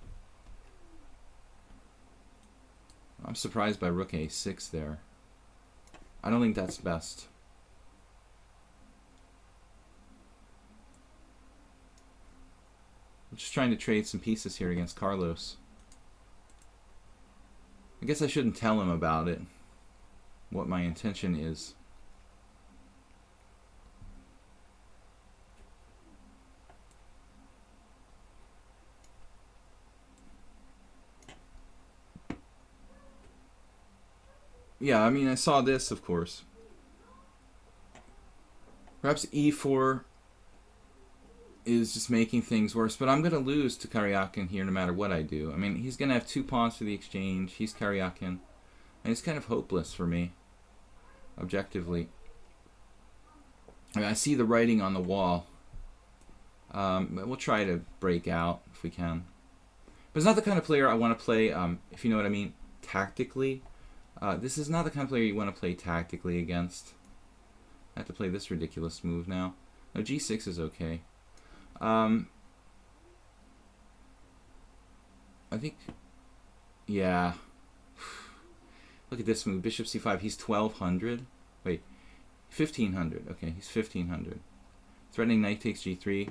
I'm surprised by rook a6 there. I don't think that's best. I'm just trying to trade some pieces here against Carlos. I guess I shouldn't tell him about it, what my intention is. Yeah, I mean, I saw this, of course. Perhaps e4 is just making things worse, but I'm going to lose to Karyakin here no matter what I do. I mean, he's going to have 2 pawns for the exchange. He's Karyakin. And it's kind of hopeless for me, objectively. I mean, I see the writing on the wall. But we'll try to break out if we can. But it's not the kind of player I want to play, if you know what I mean, tactically. This is not the kind of player you want to play tactically against. I have to play this ridiculous move now. No, g6 is okay. I think, yeah. Look at this move, bishop c5. He's 1200. Wait, 1500. Okay, he's 1500. Threatening knight takes g3.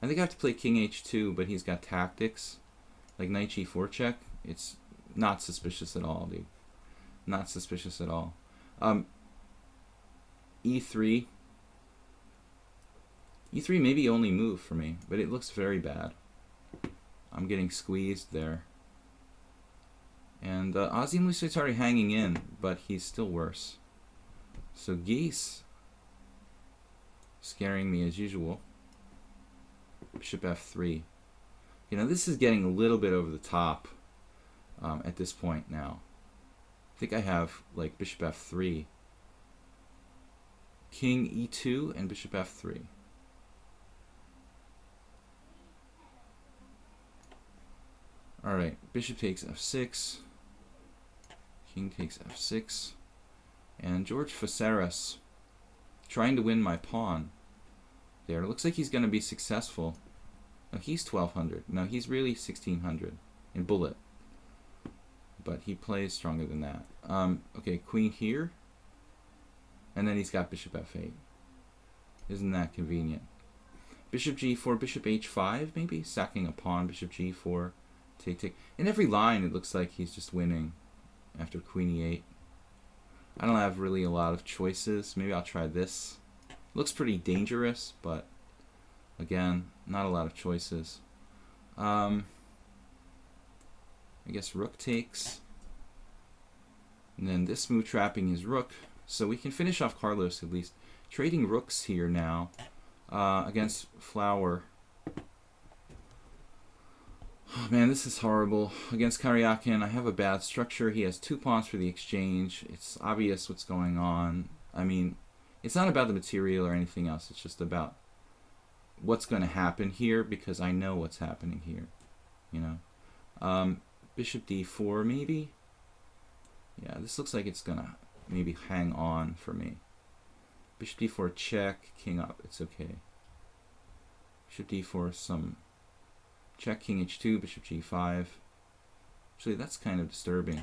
I think I have to play king h2, but he's got tactics. Like knight g4 check. It's not suspicious at all, dude. Not suspicious at all. e3. e3 may be only move for me, but it looks very bad. I'm getting squeezed there. And Ozzy Music's already hanging in, but he's still worse. So geese. Scaring me as usual. Bishop f3. You know, this is getting a little bit over the top at this point now. I think I have, like, bishop f3. King e2 and bishop f3. Alright, bishop takes f6. King takes f6. And George Faceras trying to win my pawn there. It looks like he's going to be successful. No, he's 1200. No, he's really 1600 in bullet. But he plays stronger than that. Okay, queen here. And then he's got bishop f8. Isn't that convenient? Bishop g4, bishop h5 maybe? Sacking a pawn, bishop g4. Take, take. In every line it looks like he's just winning after queen e8. I don't have really a lot of choices. Maybe I'll try this. Looks pretty dangerous, but again, not a lot of choices. I guess rook takes. And then this move trapping his rook. So we can finish off Carlos at least. Trading rooks here now against Flower. Oh man, this is horrible. Against Karyakin, I have a bad structure. He has 2 pawns for the exchange. It's obvious what's going on. I mean, it's not about the material or anything else. It's just about what's going to happen here because I know what's happening here. You know, bishop d4 maybe. Yeah, this looks like it's going to maybe hang on for me. Bishop d4 check, king up. It's okay. Bishop d4 some check, king h2, bishop g5. Actually, that's kind of disturbing.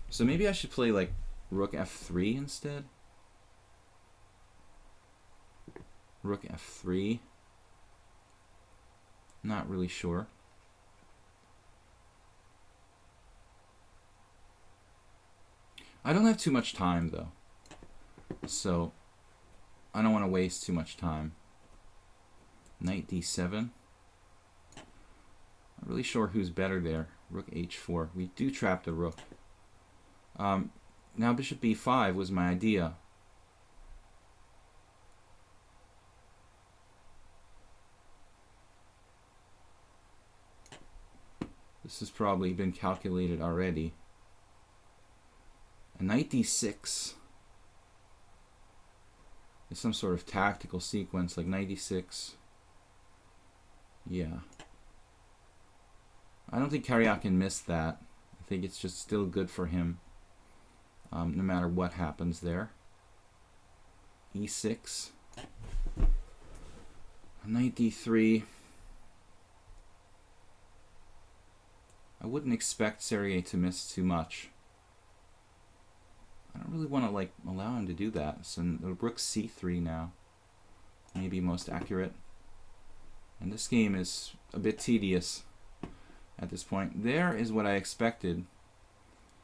So maybe I should play like rook f3 instead. Rook f3. Not really sure. I don't have too much time though, so I don't want to waste too much time. Knight d7. Not really sure who's better there. Rook h4. We do trap the rook. Now bishop b5 was my idea. This has probably been calculated already. A knight d6 is some sort of tactical sequence, like knight d6. Yeah. I don't think Karyakin missed that. I think it's just still good for him, no matter what happens there. e6. Knight d3. I wouldn't expect Sergei to miss too much. I don't really want to like allow him to do that. So rook c3 now. Maybe most accurate. And this game is a bit tedious at this point. There is what I expected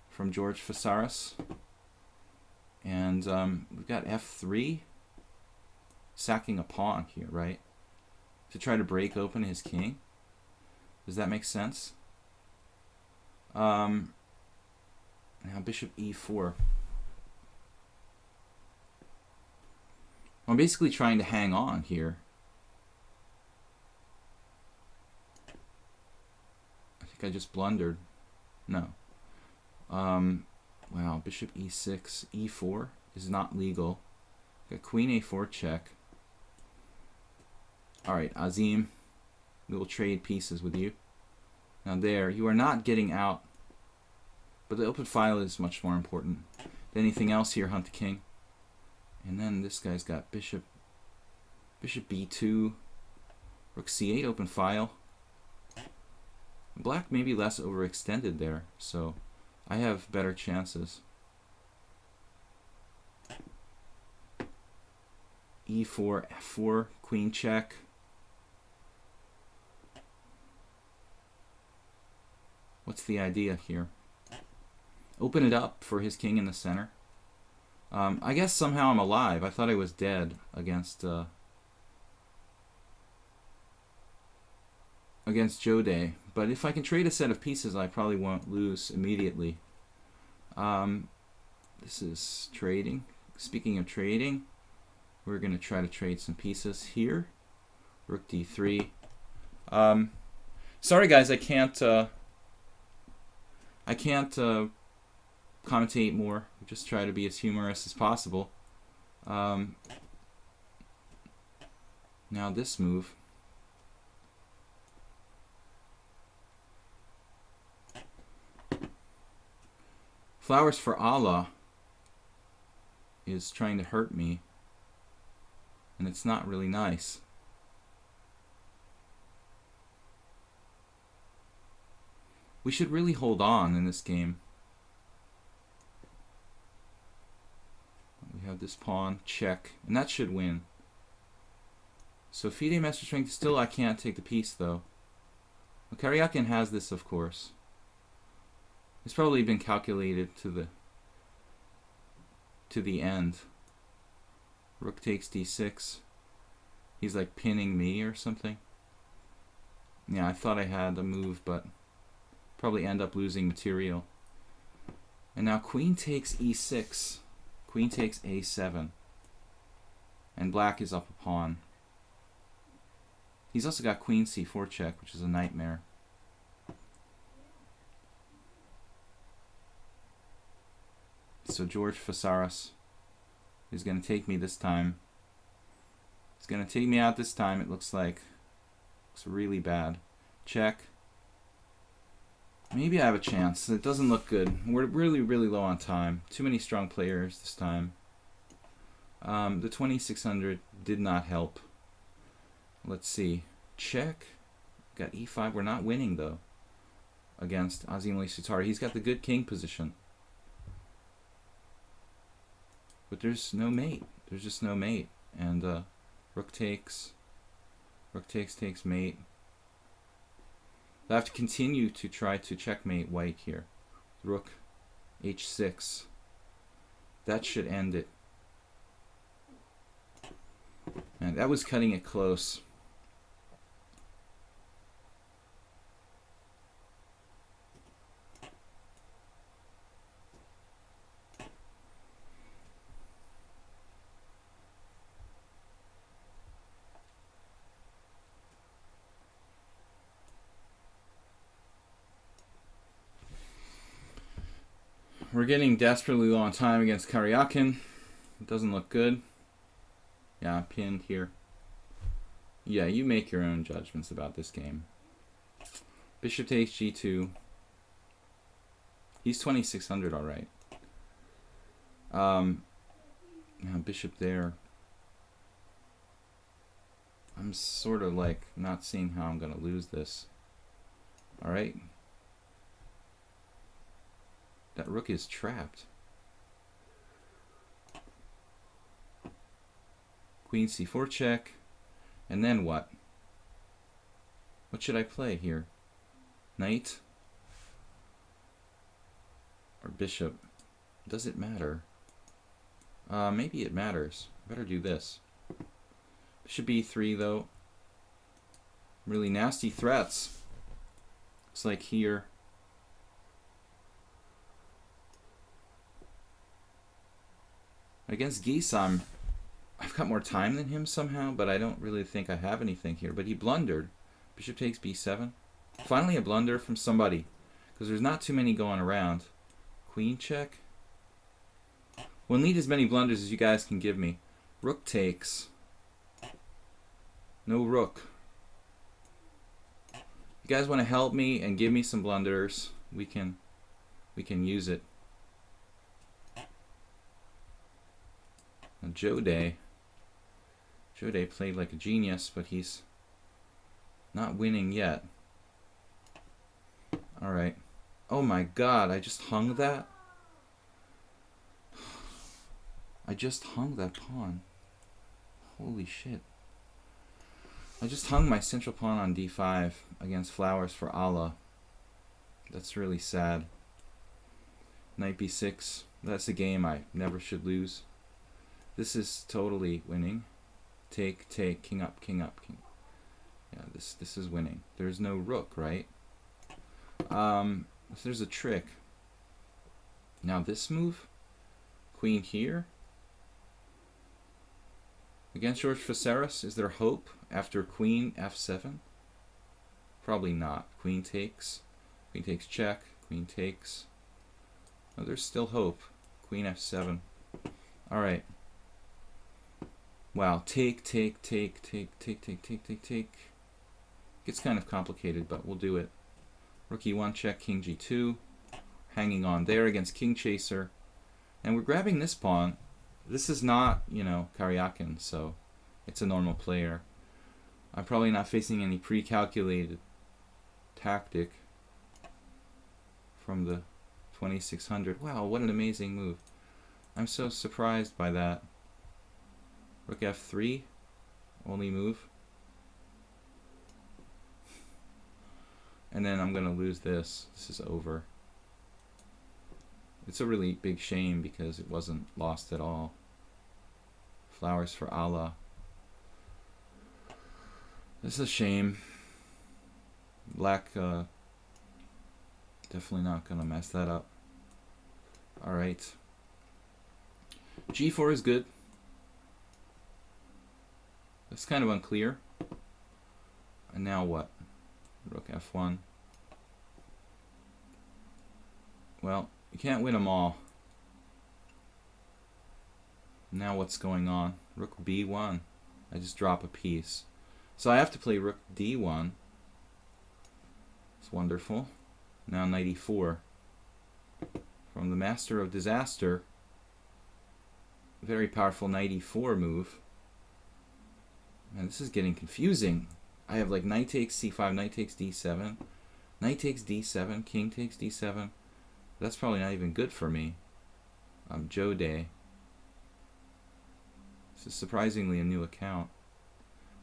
from George Faceras. And we've got f3. Sacking a pawn here, right? To try to break open his king. Does that make sense? Now bishop e4. I'm basically trying to hang on here. I think I just blundered. No. Wow, bishop e6, e4 is not legal. Got queen a4 check. Alright, Azim, we will trade pieces with you. Now there, you are not getting out, but the open file is much more important than anything else here, Hunt the King. And then this guy's got bishop b2, rook c8, open file. Black may be less overextended there, so I have better chances. e4, f4, queen check. What's the idea here? Open it up for his king in the center. I guess somehow I'm alive. I thought I was dead against Jode. But if I can trade a set of pieces, I probably won't lose immediately. This is trading. Speaking of trading, we're going to try to trade some pieces here. Rook d3. Sorry guys, I can't commentate more. Just try to be as humorous as possible. Now this move. Flowers for Allah is trying to hurt me, and it's not really nice. We should really hold on in this game. We have this pawn, check, and that should win. So FIDE master strength, still I can't take the piece though. Well, Karyakin has this, of course. It's probably been calculated to the end. Rook takes d6. He's like pinning me or something. Yeah, I thought I had a move, but probably end up losing material. And now queen takes e6. Queen takes a7. And black is up a pawn. He's also got queen c4 check, which is a nightmare. So George Fasaras is going to take me this time. He's going to take me out this time, it looks like. Looks really bad. Check. Maybe I have a chance. It doesn't look good. We're really, really low on time. Too many strong players this time. The 2600 did not help. Let's see. Check. Got e5. We're not winning, though, against Azim Ali Sutari. He's got the good king position. But there's no mate. There's just no mate. And rook takes. Rook takes mate. I have to continue to try to checkmate white here. Rook h6. That should end it. And that was cutting it close. We're getting desperately low on time against Karyakin. It doesn't look good. Yeah, pinned here. Yeah, you make your own judgments about this game. Bishop takes g2. He's 2600, all right. Now bishop there. I'm sort of like not seeing how I'm going to lose this. All right. That rook is trapped. Queen c4 check. And then what? What should I play here? Knight? Or bishop? Does it matter? Maybe it matters. Better do this. Bishop b3 though. Really nasty threats. Looks like here. Against geese, I'm I've got more time than him somehow, but I don't really think I have anything here. But he blundered. Bishop takes b7. Finally a blunder from somebody, because there's not too many going around. Queen check. We'll need as many blunders as you guys can give me. Rook takes. No rook. You guys want to help me and give me some blunders, we can use it. Now Jode played like a genius, but he's not winning yet. Alright. Oh my god, I just hung that? I just hung that pawn. Holy shit. I just hung my central pawn on d5 against Flowers for Allah. That's really sad. Knight b6. That's a game I never should lose. This is totally winning. Take, take, king up, king up, king. Yeah, this is winning. There's no rook, right? So there's a trick. Now this move, queen here. Against George Faceras, is there hope after queen f7? Probably not. Queen takes check, queen takes. Oh, there's still hope. Queen f7. Alright. Wow, take. Gets kind of complicated, but we'll do it. Rook e1 check, king g2. Hanging on there against king chaser. And we're grabbing this pawn. This is not, you know, Karyakin, so it's a normal player. I'm probably not facing any pre-calculated tactic from the 2600. Wow, what an amazing move. I'm so surprised by that. Rook f3, only move. And then I'm going to lose this. This is over. It's a really big shame because it wasn't lost at all. Flowers for Allah. This is a shame. Black definitely not going to mess that up. Alright. G4 is good. It's kind of unclear. And now what? Rook f1. Well, you can't win them all. Now what's going on? Rook b1. I just drop a piece. So I have to play rook d1. It's wonderful. Now knight e4. From the master of disaster. Very powerful knight e4 move. Man, this is getting confusing. I have like knight takes c5, knight takes d7, knight takes d7, king takes d7. That's probably not even good for me. Jode. This is surprisingly a new account.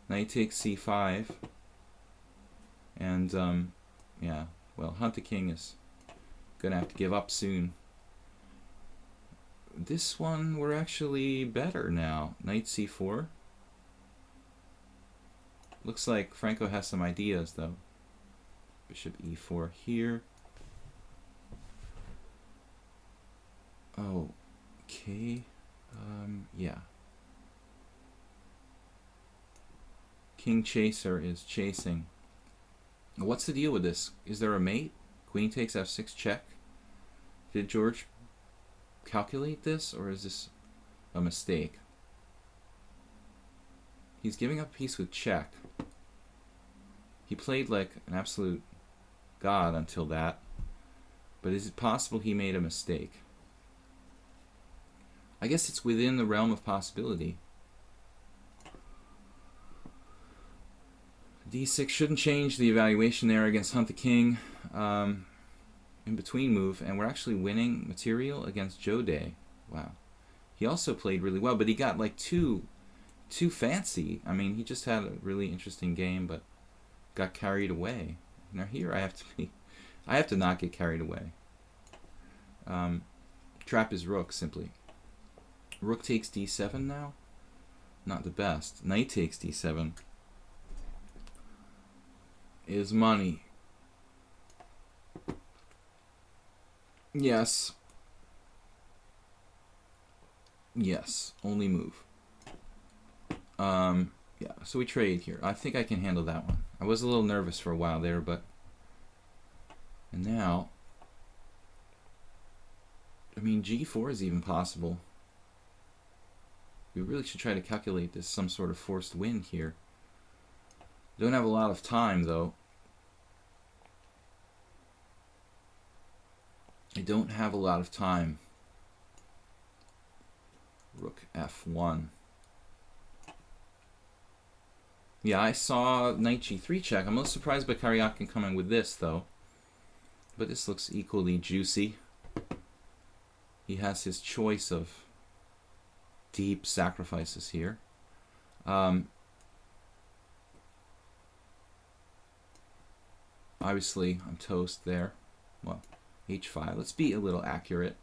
Knight takes c5. And, yeah, well, Hunt the King is going to have to give up soon. This one, we're actually better now. Knight c4. Looks like Franco has some ideas, though. Bishop e4 here. Oh, okay. Yeah. King chaser is chasing. What's the deal with this? Is there a mate? Queen takes f6 check. Did George calculate this, or is this a mistake? He's giving up a piece with check. He played like an absolute god until that. But is it possible he made a mistake? I guess it's within the realm of possibility. d6 shouldn't change the evaluation there against Hunt the King. In between move, and we're actually winning material against Jode. Wow. He also played really well, but he got like too fancy. I mean, he just had a really interesting game, but got carried away. Now here I have to not get carried away. Trap his rook, simply. Rook takes d7 now? Not the best. Knight takes d7 is money. Yes. Yes, only move. Yeah, so we trade here. I think I can handle that one. I was a little nervous for a while there, but... And now... I mean, g4 is even possible. We really should try to calculate this some sort of forced win here. Don't have a lot of time, though. I don't have a lot of time. Rook f1. Yeah, I saw knight g3 check. I'm a little surprised by Karyakin coming with this, though. But this looks equally juicy. He has his choice of deep sacrifices here. Obviously, I'm toast there. Well, h5. Let's be a little accurate.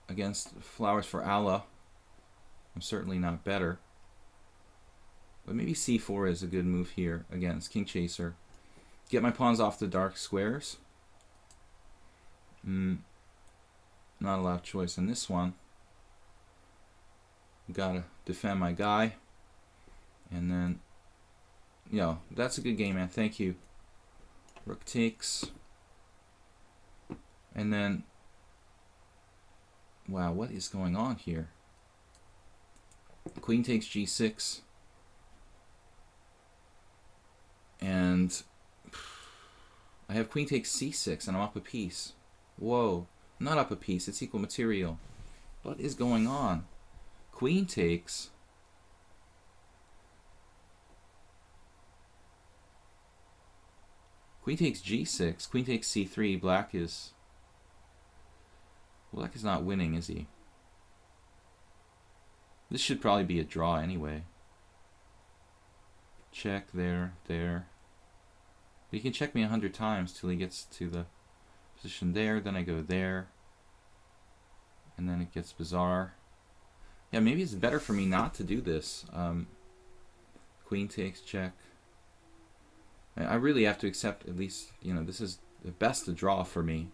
Against Flowers for Allah, I'm certainly not better. But maybe c4 is a good move here against King Chaser. Get my pawns off the dark squares. Not a lot of choice in this one. Gotta defend my guy. And then, that's a good game, man. Thank you. Rook takes. And then, wow, what is going on here? Queen takes g6. And I have queen takes c6, and I'm up a piece. Whoa, I'm not up a piece. It's equal material. What is going on? Queen takes. Queen takes g6. Queen takes c3. Black is not winning, is he? This should probably be a draw anyway. Check there, there. But he can check me 100 times till he gets to the position there. Then I go there. And then it gets bizarre. Yeah, maybe it's better for me not to do this. Queen takes check. I really have to accept at least, this is the best to draw for me.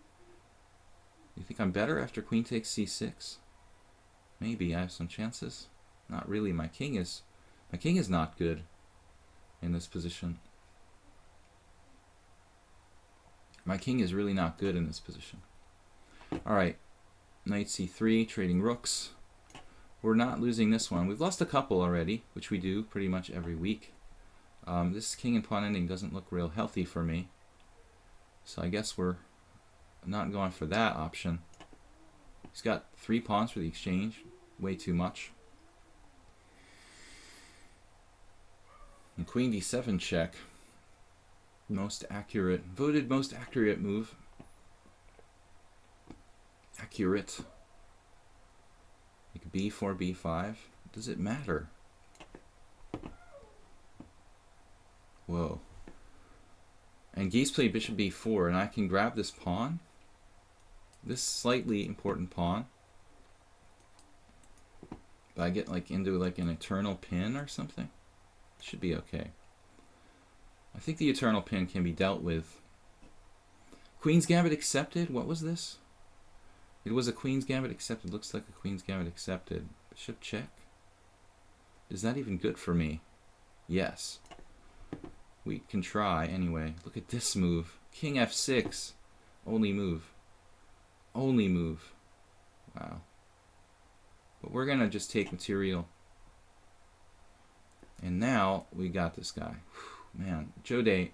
You think I'm better after queen takes c6? Maybe I have some chances. Not really. My king is not good in this position. My king is really not good in this position. All right, knight c3, trading rooks. We're not losing this one. We've lost a couple already, which we do pretty much every week. This king and pawn ending doesn't look real healthy for me. So I guess we're not going for that option. He's got 3 pawns for the exchange. Way too much. And queen d7 check. Most accurate. Voted most accurate move. Accurate. Like b4, b5. Does it matter? Whoa. And Geese played bishop b4, and I can grab this pawn. This slightly important pawn. But I get into an eternal pin or something. Should be okay. I think the eternal pin can be dealt with. Queen's Gambit accepted? What was this? It was a Queen's Gambit accepted. Looks like a Queen's Gambit accepted. Bishop check. Is that even good for me? Yes. We can try anyway. Look at this move. King f6. Only move. Only move. Wow. But we're going to just take material. And now we got this guy. Whew, man, Jode,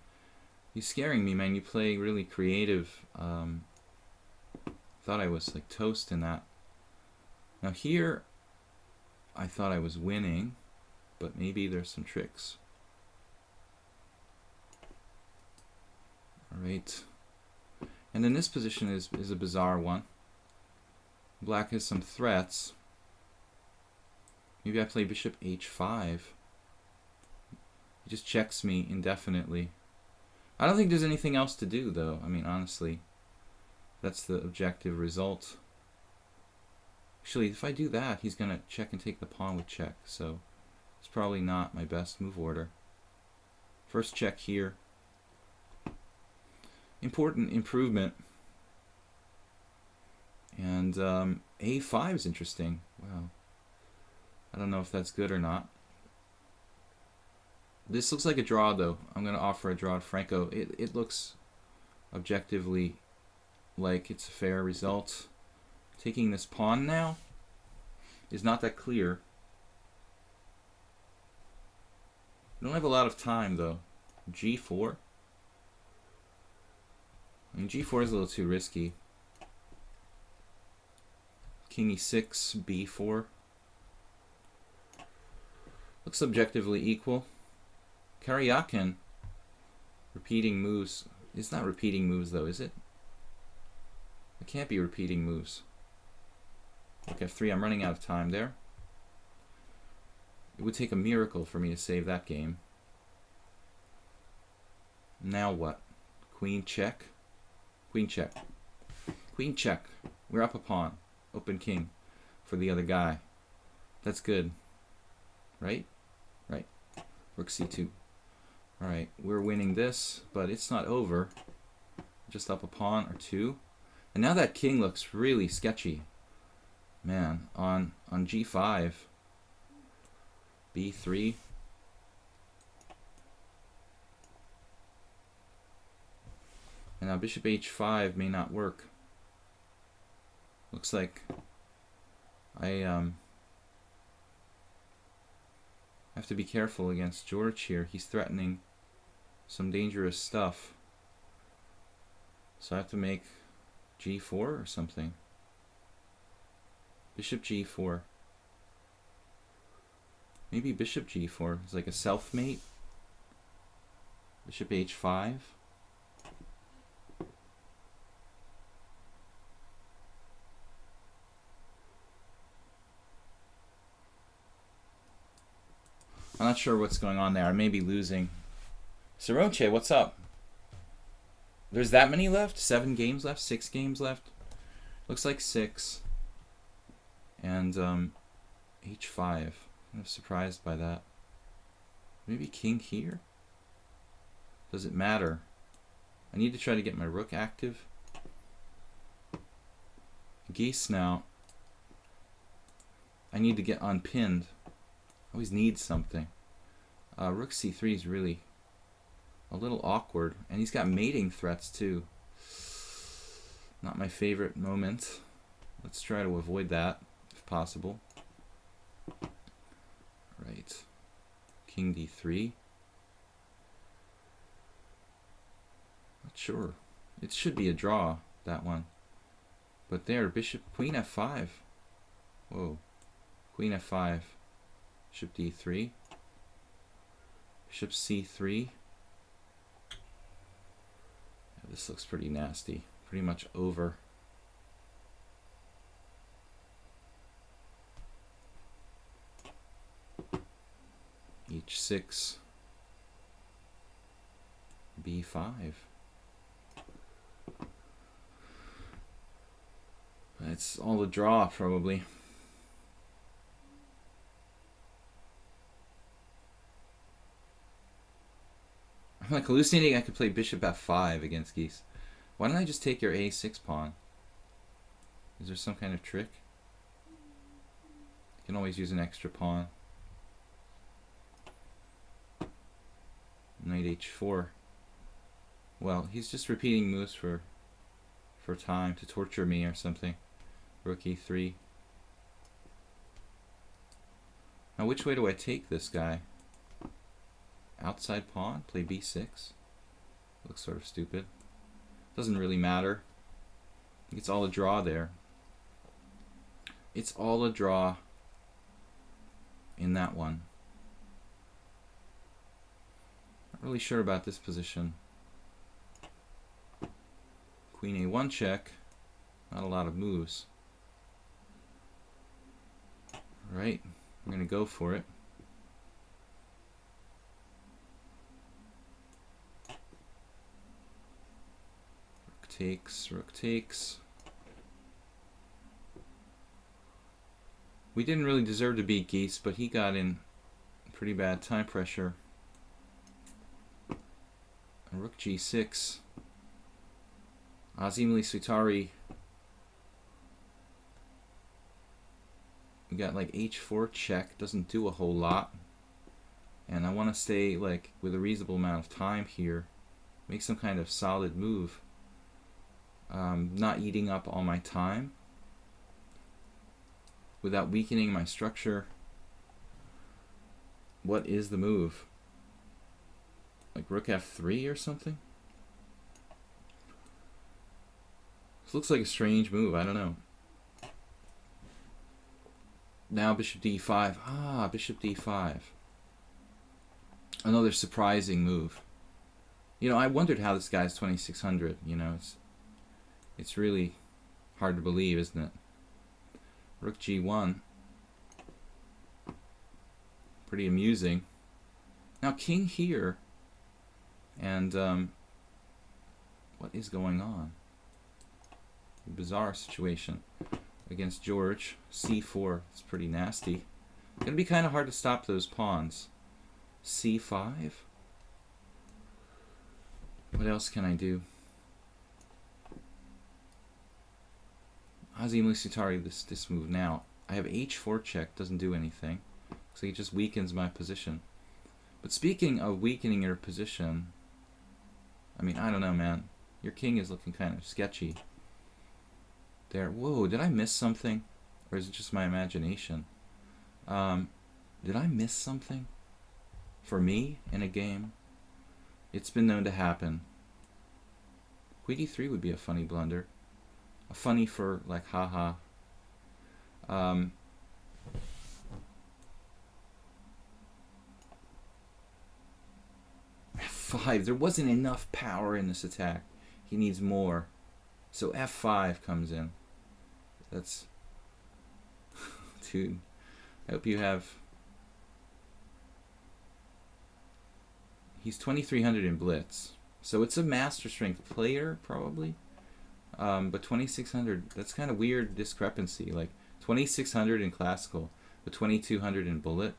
you're scaring me, man. You play really creative. Thought I was like toast in that. Now here, I thought I was winning, but maybe there's some tricks. All right. And then this position is a bizarre one. Black has some threats. Maybe I play bishop h5. He just checks me indefinitely. I don't think there's anything else to do, though. I mean, honestly, that's the objective result. Actually, if I do that, he's going to check and take the pawn with check. So it's probably not my best move order. First check here. Important improvement. And a5 is interesting. Wow. I don't know if that's good or not. This looks like a draw, though. I'm going to offer a draw to Franco. It looks objectively like it's a fair result. Taking this pawn now is not that clear. I don't have a lot of time, though. G4. I mean, G4 is a little too risky. King E6, B4. Looks objectively equal. Karyakin repeating moves. It's not repeating moves, though, is it? It can't be repeating moves. Rook F3, I'm running out of time there. It would take a miracle for me to save that game. Now what? Queen check. Queen check. Queen check. We're up a pawn. Open king for the other guy. That's good. Right? Right. Rook C2. Alright, we're winning this, but it's not over. Just up a pawn or two. And now that king looks really sketchy. Man, on G5. B3. And now bishop H5 may not work. Looks like I have to be careful against George here. He's threatening some dangerous stuff. So I have to make G4 or something. Bishop G4. Maybe Bishop G4 is like a self-mate. Bishop H5. I'm not sure what's going on there. I may be losing. Siroche, what's up? There's that many left? 7 games left? 6 games left? Looks like 6. And H5. I'm surprised by that. Maybe king here? Does it matter? I need to try to get my rook active. Geese now. I need to get unpinned. I always need something. Rook C3 is really a little awkward. And he's got mating threats too. Not my favorite moment. Let's try to avoid that if possible. Right. King D3. Not sure. It should be a draw, that one. But there, bishop, queen F5. Whoa. Queen F5. Bishop D3. Bishop C3. Yeah, this looks pretty nasty. Pretty much over. H6. B5. It's all a draw, probably. I'm like hallucinating I could play bishop F5 against Geese. Why don't I just take your A6 pawn? Is there some kind of trick? You can always use an extra pawn. Knight H4. Well, he's just repeating moves for time to torture me or something. Rook E3. Now which way do I take this guy? Outside pawn? Play B6? Looks sort of stupid. Doesn't really matter. I think it's all a draw there. It's all a draw in that one. Not really sure about this position. Queen A1 check. Not a lot of moves. Alright, we're going to go for it. Rook takes, rook takes. We didn't really deserve to beat Geese, but he got in pretty bad time pressure. Rook G6. Azim Ali Sutari got like h4 check, doesn't do a whole lot. And I want to stay like with a reasonable amount of time here. Make some kind of solid move. Not eating up all my time without weakening my structure. What is the move? Like rook f3 or something? This looks like a strange move. I don't know. Now bishop d5. Ah, bishop d5. Another surprising move. You know, I wondered how this guy's 2600. You know, it's really hard to believe, isn't it? Rook g1. Pretty amusing. Now king here. And what is going on? A bizarre situation against George. c4. It's pretty nasty. Gonna be kind of hard to stop those pawns. c5. What else can I do? Azim Lusitari, this move now. I have h4 check, doesn't do anything. So it just weakens my position. But speaking of weakening your position, I mean, I don't know, man. Your king is looking kind of sketchy. There. Whoa, did I miss something? Or is it just my imagination? Did I miss something? For me, in a game? It's been known to happen. Queen d3 would be a funny blunder. A funny for, like, haha. F5. There wasn't enough power in this attack. He needs more. So f5 comes in. That's... Dude. I hope you have... He's 2300 in Blitz. So it's a master strength player, probably. But 2600, that's kind of weird discrepancy. Like 2600 in Classical, but 2200 in Bullet.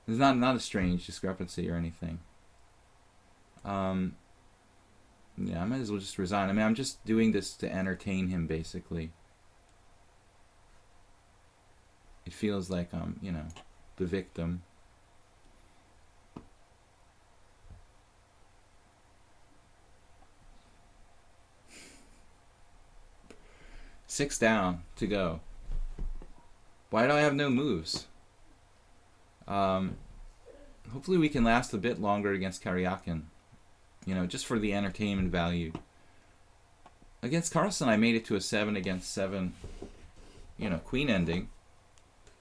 It's not a strange discrepancy or anything. Yeah, I might as well just resign. I mean, I'm just doing this to entertain him, basically. It feels like I'm, you know, the victim. Six down to go. Why do I have no moves? Hopefully we can last a bit longer against Karyakin. You know, just for the entertainment value. Against Carlsen, I made it to a 7 against 7, you know, queen ending.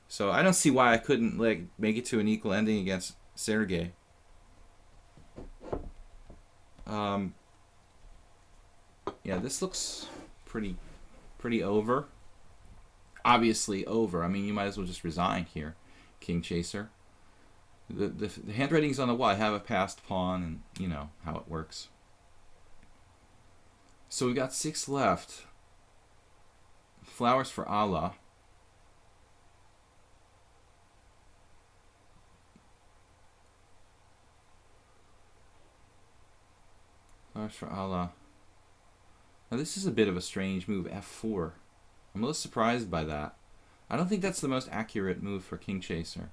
So I don't see why I couldn't like make it to an equal ending against Sergey. Yeah, this looks pretty over. Obviously over. I mean, you might as well just resign here, King Chaser. The handwriting's on the wall. I have a passed pawn, and you know how it works. So we got 6 left. Flowers for Allah. Flowers for Allah. Now this is a bit of a strange move, f4. I'm a little surprised by that. I don't think that's the most accurate move for King Chaser.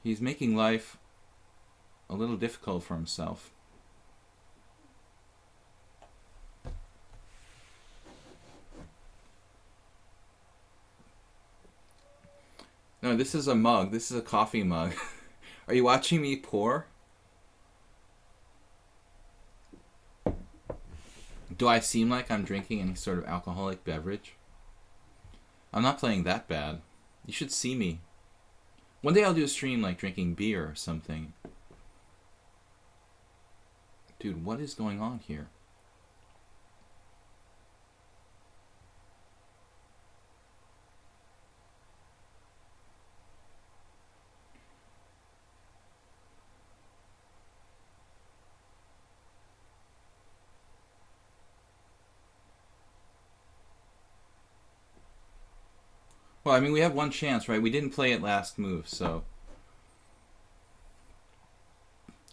He's making life a little difficult for himself. No, this is a mug. This is a coffee mug. Are you watching me pour? Do I seem like I'm drinking any sort of alcoholic beverage? I'm not playing that bad. You should see me. One day I'll do a stream like drinking beer or something. Dude, what is going on here? Well, I mean, we have one chance, right? We didn't play it last move, so...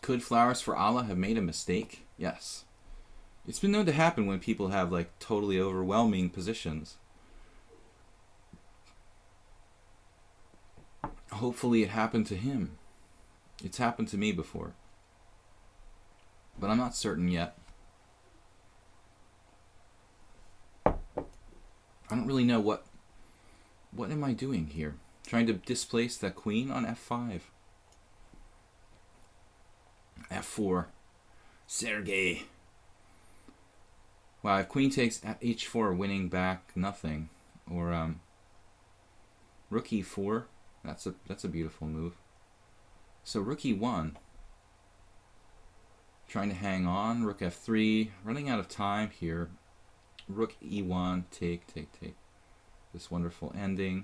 Could Flowers for Allah have made a mistake? Yes. It's been known to happen when people have, like, totally overwhelming positions. hopefully it happened to him. It's happened to me before. But I'm not certain yet. I don't really know what am I doing here? Trying to displace that queen on f5. f4. Sergey. Wow, if queen takes h4, winning back nothing. Or rook e4. That's a beautiful move. So rook e1. Trying to hang on. Rook f3. Running out of time here. Rook e1. Take. This wonderful ending.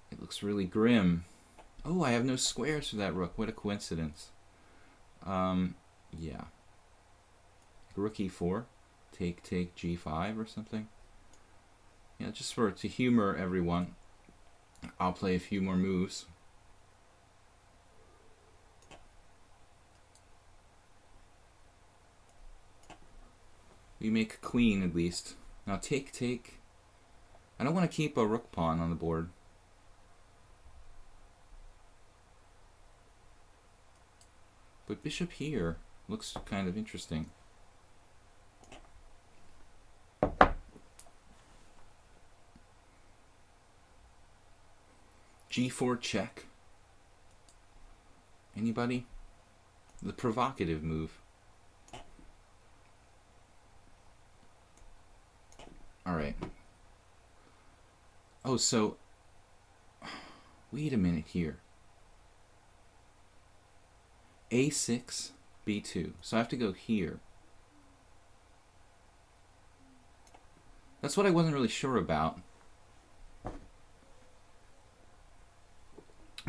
It looks really grim. Oh, I have no squares for that rook. What a coincidence. Yeah. Rook e4. Take g5 or something. Yeah, just to humor everyone, I'll play a few more moves. We make queen at least. Now take. I don't want to keep a rook pawn on the board. But bishop here looks kind of interesting. g4 check. Anybody? The provocative move. Alright. Oh, so wait a minute here. a6, b2. So I have to go here. That's what I wasn't really sure about.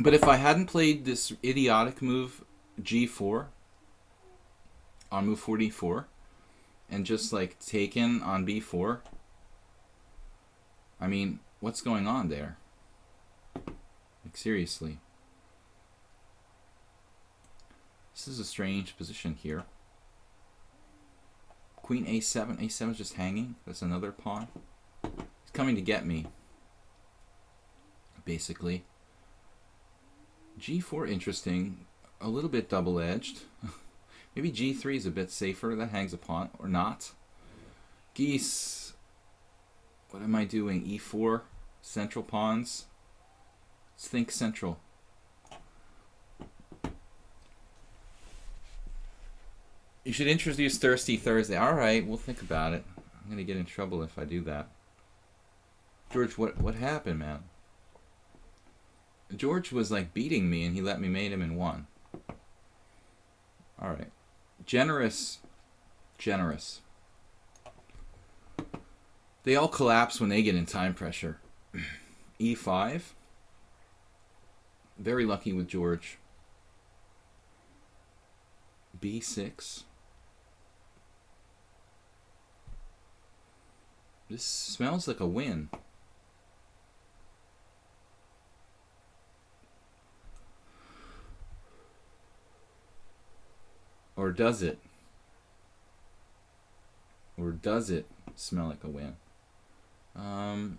But if I hadn't played this idiotic move g4 on move 44 and just like taken on b4, I mean, what's going on there? Like, seriously. This is a strange position here. Queen a7. a7 is just hanging. That's another pawn. He's coming to get me, basically. g4, interesting. A little bit double-edged. Maybe g3 is a bit safer. That hangs a pawn. Or not. Geese. What am I doing? e4. Central pawns. Let's think central. You should introduce Thirsty Thursday. Alright, we'll think about it. I'm going to get in trouble if I do that. George, what happened, man? George was like beating me and he let me mate him in one. Alright. Generous. They all collapse when they get in time pressure. e5. Very lucky with George. b6. This smells like a win. Or does it? Or does it smell like a win?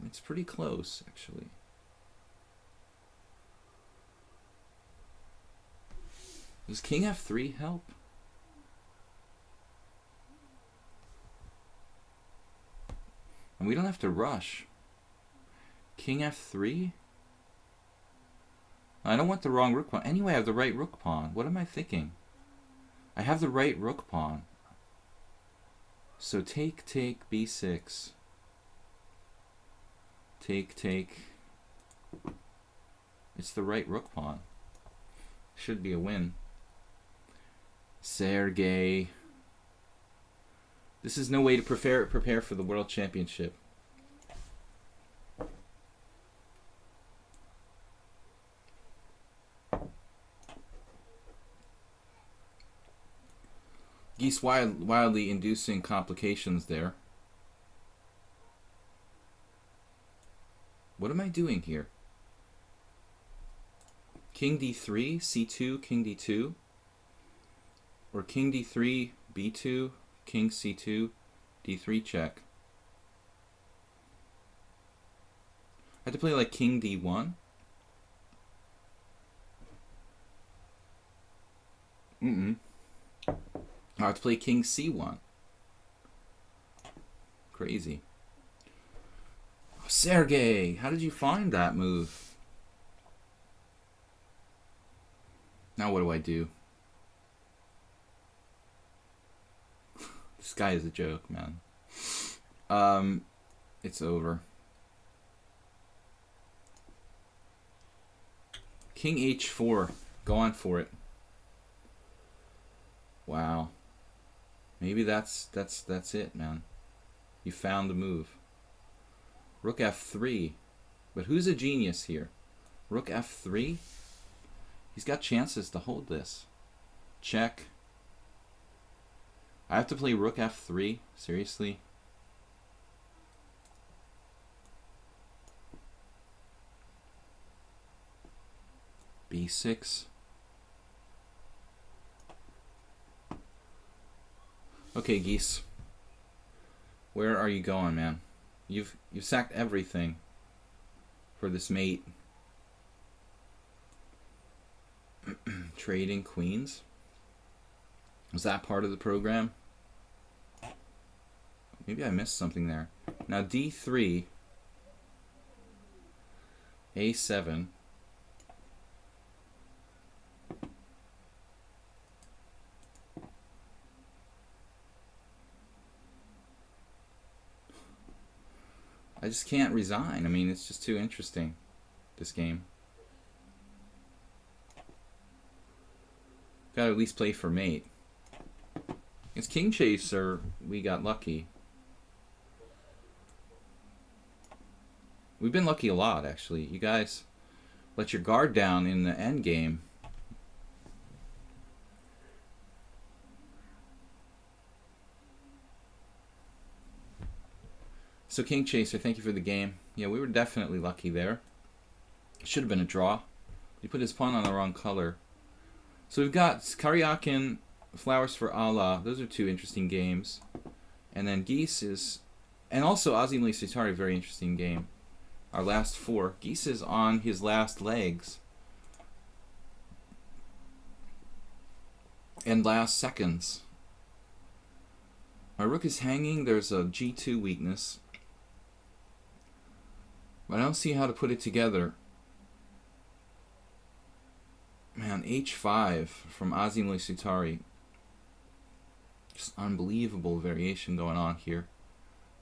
It's pretty close, actually. Does king f3 help? And we don't have to rush. King f3? I don't want the wrong rook pawn. Anyway, I have the right rook pawn. What am I thinking? I have the right rook pawn. So take, b6. Take. It's the right rook pawn. Should be a win. Sergey. This is no way to prepare for the World Championship. Geese wildly inducing complications there. What am I doing here? King d3, c2, king d2. Or king d3, b2, king c2, d3 check. I had to play like king d1. I have to play king c1. Crazy. Oh, Sergey, how did you find that move? Now what do I do? This guy is a joke, man. It's over. King h4. Go on for it. Wow. Maybe that's it, man. You found the move. Rook f3. But who's a genius here? Rook f3? He's got chances to hold this. Check. I have to play rook f3? Seriously? b6. Okay, Geese. Where are you going, man? You've sacked everything for this mate. Trading queens? Was that part of the program? Maybe I missed something there. Now d3, a7. I just can't resign. I mean, it's just too interesting, this game. Gotta at least play for mate. It's King Chaser, we got lucky. We've been lucky a lot, actually. You guys let your guard down in the end game. So King Chaser, thank you for the game. Yeah, we were definitely lucky there. Should have been a draw. He put his pawn on the wrong color. So we've got Karyakin, Flowers for Allah. Those are two interesting games. And then Geese is... And also Azim Lee Sitari, very interesting game. Our last four. Geese is on his last legs. And last seconds. My rook is hanging. There's a g2 weakness. But I don't see how to put it together. Man, h5 from Azim Lee Sitari. Just unbelievable variation going on here.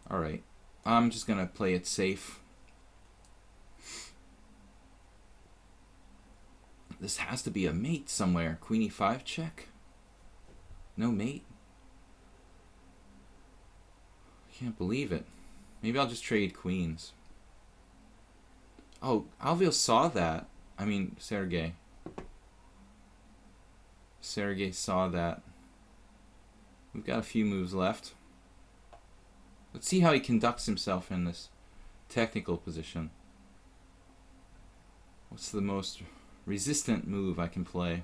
Alright, I'm just going to play it safe. This has to be a mate somewhere. Queen e5 check? No mate? I can't believe it. Maybe I'll just trade queens. Oh, Alvio saw that. I mean, Sergey. Sergey saw that. We've got a few moves left. Let's see how he conducts himself in this technical position. What's the most resistant move I can play?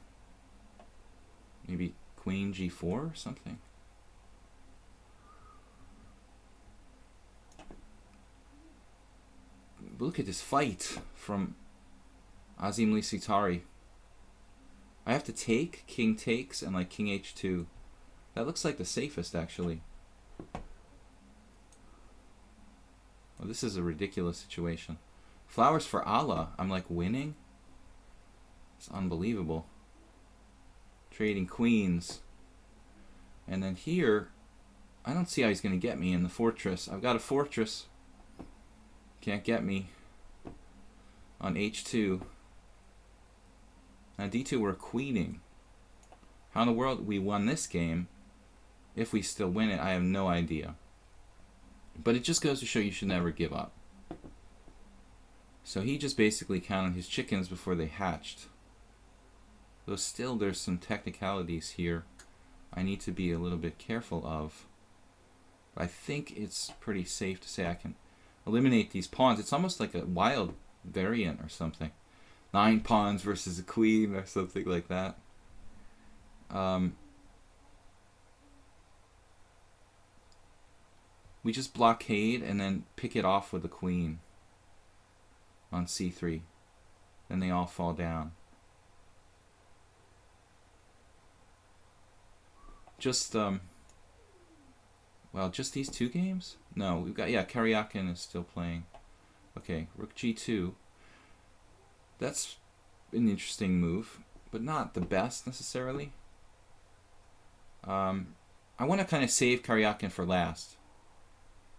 Maybe queen g4 or something? But look at this fight from Azim Lee Sitari. I have to take, king takes, and like king h2. That looks like the safest, actually. Well, this is a ridiculous situation. Flowers for Allah. I'm like winning. It's unbelievable. Trading queens. And then here, I don't see how he's going to get me in the fortress. I've got a fortress. Can't get me on h2. Now d2 we're queening. How in the world we won this game, if we still win it, I have no idea. But it just goes to show you should never give up. So he just basically counted his chickens before they hatched. Though still there's some technicalities here I need to be a little bit careful of. But I think it's pretty safe to say I can eliminate these pawns. It's almost like a wild variant or something. 9 pawns versus a queen or something like that. We just blockade and then pick it off with a queen on c3. Then they all fall down. Just well, just these 2 games? No, we've got, yeah, Karyakin is still playing. Okay, Rook G2. That's an interesting move, but not the best necessarily. I want to kind of save Karyakin for last,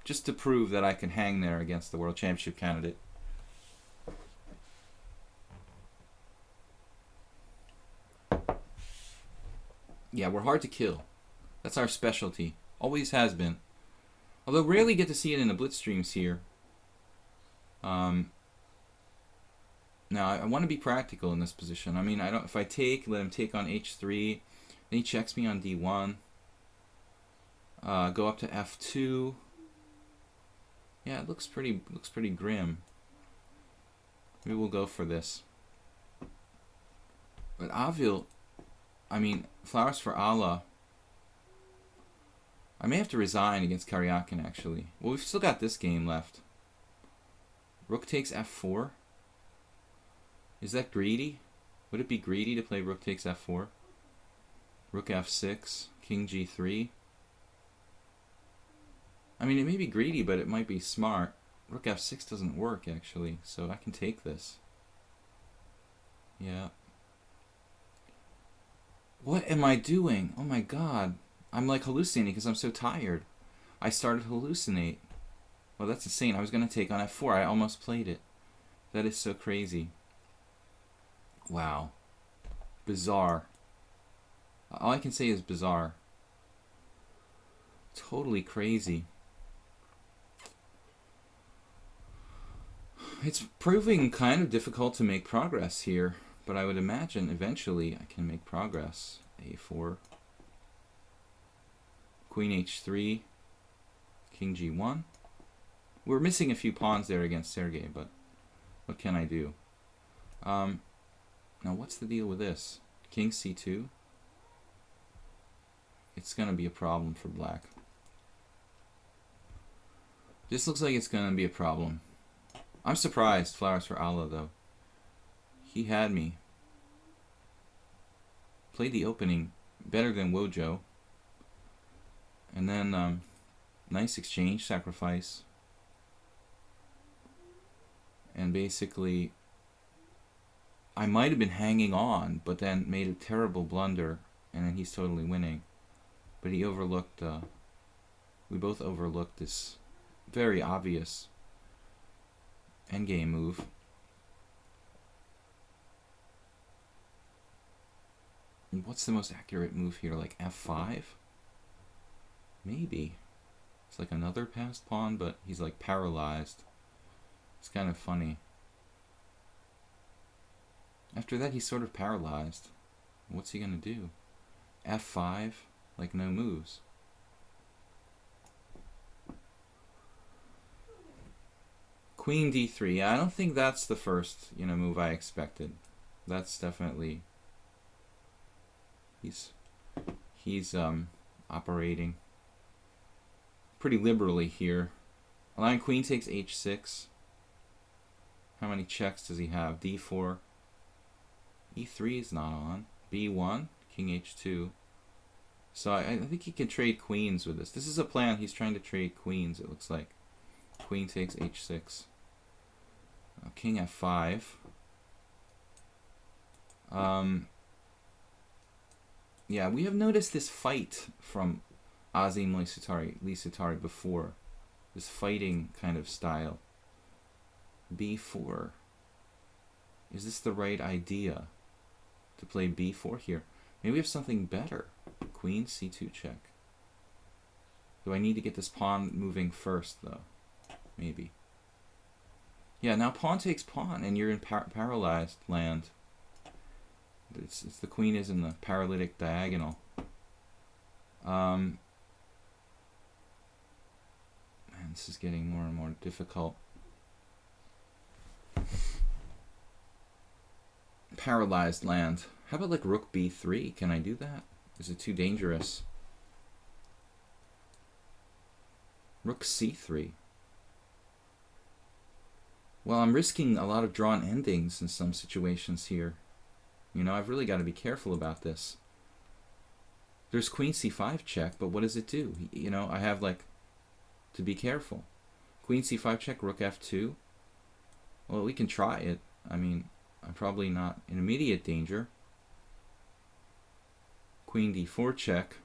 just to prove that I can hang there against the World Championship candidate. Yeah, we're hard to kill. That's our specialty. Always has been. Although rarely get to see it in the blitz streams here. Now I want to be practical in this position. I mean, I don't. If I take, let him take on h3, then he checks me on d1. Go up to f2. Yeah, it looks pretty grim. Maybe we'll go for this. But Avil, I mean, flowers for Allah. I may have to resign against Karyakin, actually. Well, we've still got this game left. Rook takes f4. Is that greedy? Would it be greedy to play rook takes f4? Rook f6, king g3. I mean, it may be greedy, but it might be smart. Rook f6 doesn't work, actually, so I can take this. Yeah. What am I doing? Oh my god. I'm like hallucinating because I'm so tired. I started to hallucinate. Well, that's insane. I was going to take on f4. I almost played it. That is so crazy. Wow. Bizarre. All I can say is bizarre. Totally crazy. It's proving kind of difficult to make progress here, but I would imagine eventually I can make progress. a4. Queen h3, king g1. We're missing a few pawns there against Sergey, but what can I do? Now what's the deal with this? King c2. It's going to be a problem for black. This looks like it's going to be a problem. I'm surprised, flowers for Allah, though. He had me. Played the opening better than Wojo. And then, nice exchange, sacrifice. And basically, I might have been hanging on, but then made a terrible blunder, and then he's totally winning. But he overlooked, we both overlooked this very obvious endgame move. And what's the most accurate move here? Like f5? Maybe. It's like another passed pawn, but he's like paralyzed. It's kind of funny. After that, he's sort of paralyzed. What's he gonna do? f5? Like no moves. Queen d3. Yeah, I don't think that's the first, move I expected. That's definitely he's operating pretty liberally here. Lion queen takes h6. How many checks does he have? d4. e3 is not on. b1, king h2. So I think he can trade queens with this. This is a plan. He's trying to trade queens, it looks like. Queen takes h6. King f5. Yeah, we have noticed this fight from Azim Lisatari before. This fighting kind of style. b4. Is this the right idea to play b4 here? Maybe we have something better. Queen c2 check. Do I need to get this pawn moving first, though? Maybe. Yeah, now pawn takes pawn, and you're in paralyzed land. It's the queen is in the paralytic diagonal. Man, this is getting more and more difficult. Paralyzed land. How about like rook b3? Can I do that? Is it too dangerous? Rook c3. Well, I'm risking a lot of drawn endings in some situations here. I've really got to be careful about this. There's queen c5 check, but what does it do? You know, I have like to be careful. Queen c5 check, rook f2. Well, we can try it. I mean, I'm probably not in immediate danger. Queen d4 check.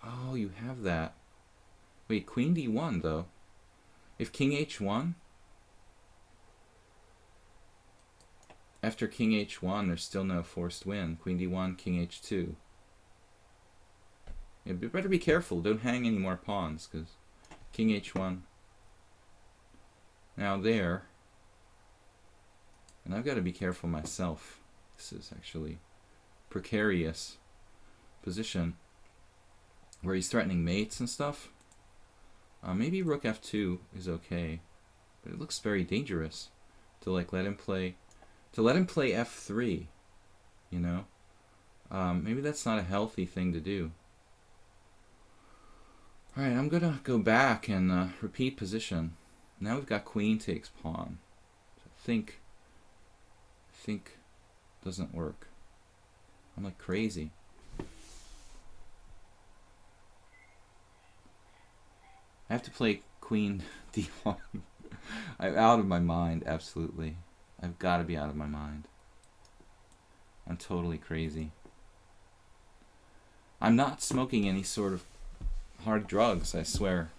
Oh, you have that. Wait, queen d1 though. If king h1, after king h1, there's still no forced win. Queen d1, king h2. You better be careful. Don't hang any more pawns, because king h1. Now there. And I've got to be careful myself. This is actually precarious position where he's threatening mates and stuff. Maybe rook f2 is okay, but it looks very dangerous to like let him play f3. You know, maybe that's not a healthy thing to do. All right, I'm gonna go back and repeat position. Now we've got queen takes pawn. I think doesn't work. I'm like crazy. I have to play queen d1. I'm out of my mind, absolutely. I've got to be out of my mind. I'm totally crazy. I'm not smoking any sort of hard drugs, I swear.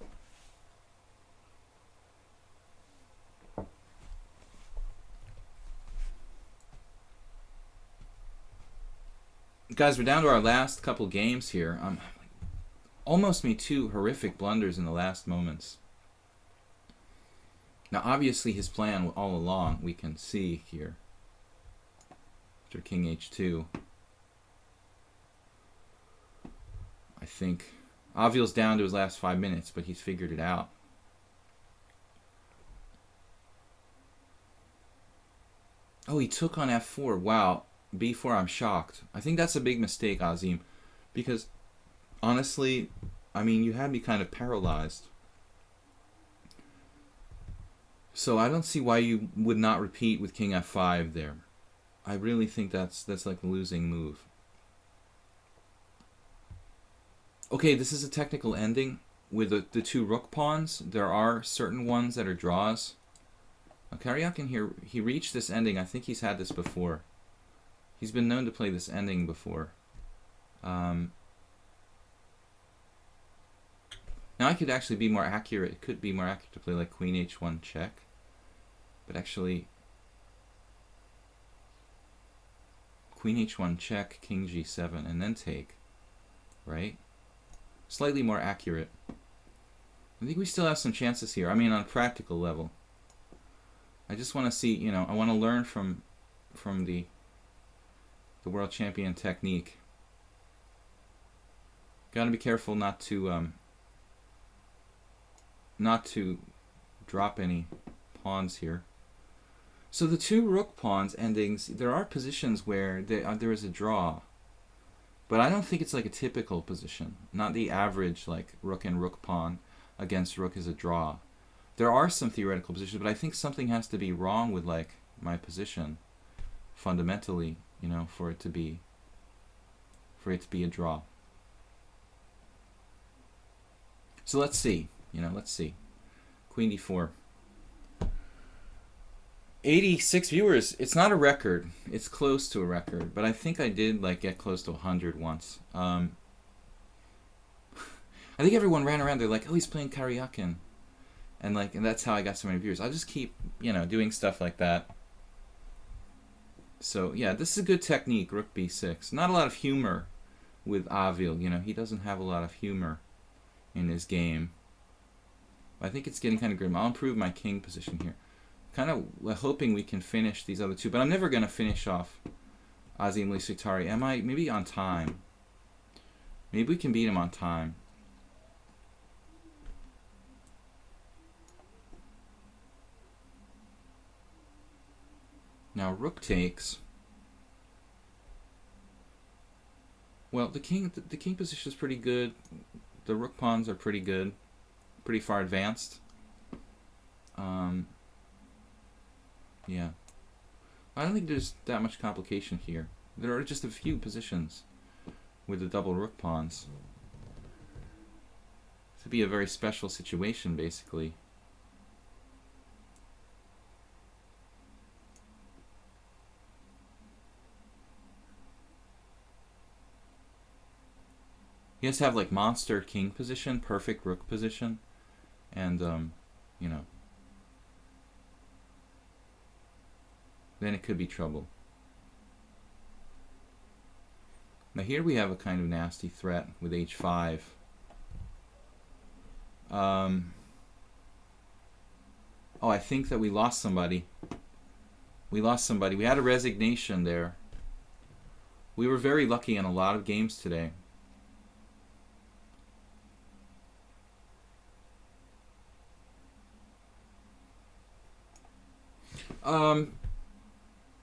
Guys, we're down to our last couple games here. Almost made two horrific blunders in the last moments. Now, obviously, his plan all along, we can see here. After king h2. I think Avil's down to his last 5 minutes, but he's figured it out. Oh, he took on f4. Wow. b4, I'm shocked. I think that's a big mistake, Azim. Because, honestly, I mean, you had me kind of paralyzed. So I don't see why you would not repeat with king f5 there. I really think that's like a losing move. Okay, this is a technical ending with the two rook pawns. There are certain ones that are draws. Karyakin here, he reached this ending. I think he's had this before. He's been known to play this ending before. Now I could actually be more accurate. It could be more accurate to play like queen h1 check. But actually, queen h1 check, king g7, and then take. Right? Slightly more accurate. I think we still have some chances here. I mean, on a practical level. I just want to see, you know, I want to learn from the world champion technique. Gotta be careful not to drop any pawns here. So the two rook pawns endings, there are positions where there is a draw. But I don't think it's like a typical position. Not the average, like, rook and rook pawn against rook is a draw. There are some theoretical positions, but I think something has to be wrong with, like, my position, fundamentally, you know, for it to be a draw. So let's see, you know, let's see. Queen d4. 86 viewers. It's not a record. It's close to a record, but I think I did like get close to 100 once. I think everyone ran around. They're like, "Oh, he's playing Karyakin," and that's how I got so many viewers. I'll just keep, you know, doing stuff like that. So yeah, this is a good technique. Rook b6. Not a lot of humor with Avil. You know, he doesn't have a lot of humor in his game. I think it's getting kind of grim. I'll improve my king position here. Kind of hoping we can finish these other two, but I'm never going to finish off Azim Lisitari. Am I? Maybe on time. Maybe we can beat him on time. Now rook takes. Well, the king position is pretty good. The rook pawns are pretty good, pretty far advanced. Yeah. I don't think there's that much complication here. There are just a few positions with the double rook pawns. This would be a very special situation, basically. He has to have like monster king position, perfect rook position, and you know, then it could be trouble. Now here we have a kind of nasty threat with h5. Oh, I think that we lost somebody. We lost somebody. We had a resignation there. We were very lucky in a lot of games today.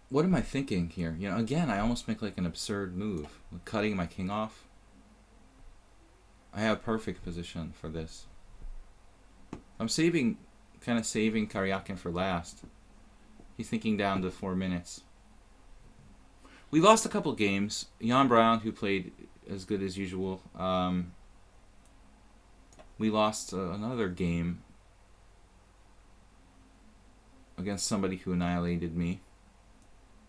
What am I thinking here? You know, again, I almost make like an absurd move, like cutting my king off. I have perfect position for this. I'm kind of saving Karyakin for last. He's thinking down to 4 minutes. We lost a couple games. Jan Brown, who played as good as usual. We lost another game against somebody who annihilated me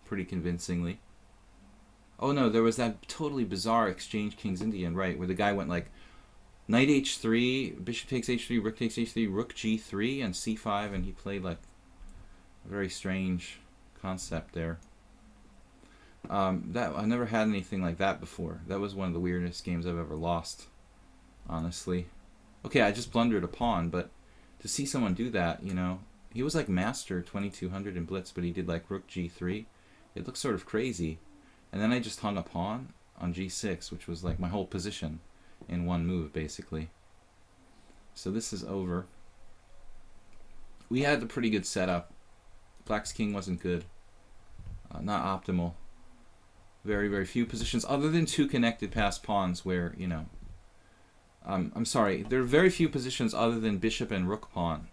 pretty convincingly. Oh no, there was that totally bizarre exchange King's Indian, right, where the guy went like knight h3, bishop takes h3, rook takes h3, rook g3, and c5, and he played like a very strange concept there. That I never had anything like that before. That was one of the weirdest games I've ever lost, honestly. Okay, I just blundered a pawn, but to see someone do that, you know, he was like master 2200 in blitz, but he did like rook g3. It looked sort of crazy. And then I just hung a pawn on g6, which was like my whole position in one move, basically. So this is over. We had a pretty good setup. Black's king wasn't good. Not optimal. Very, very few positions, other than two connected passed pawns where, you know... I'm sorry, there are very few positions other than bishop and rook pawn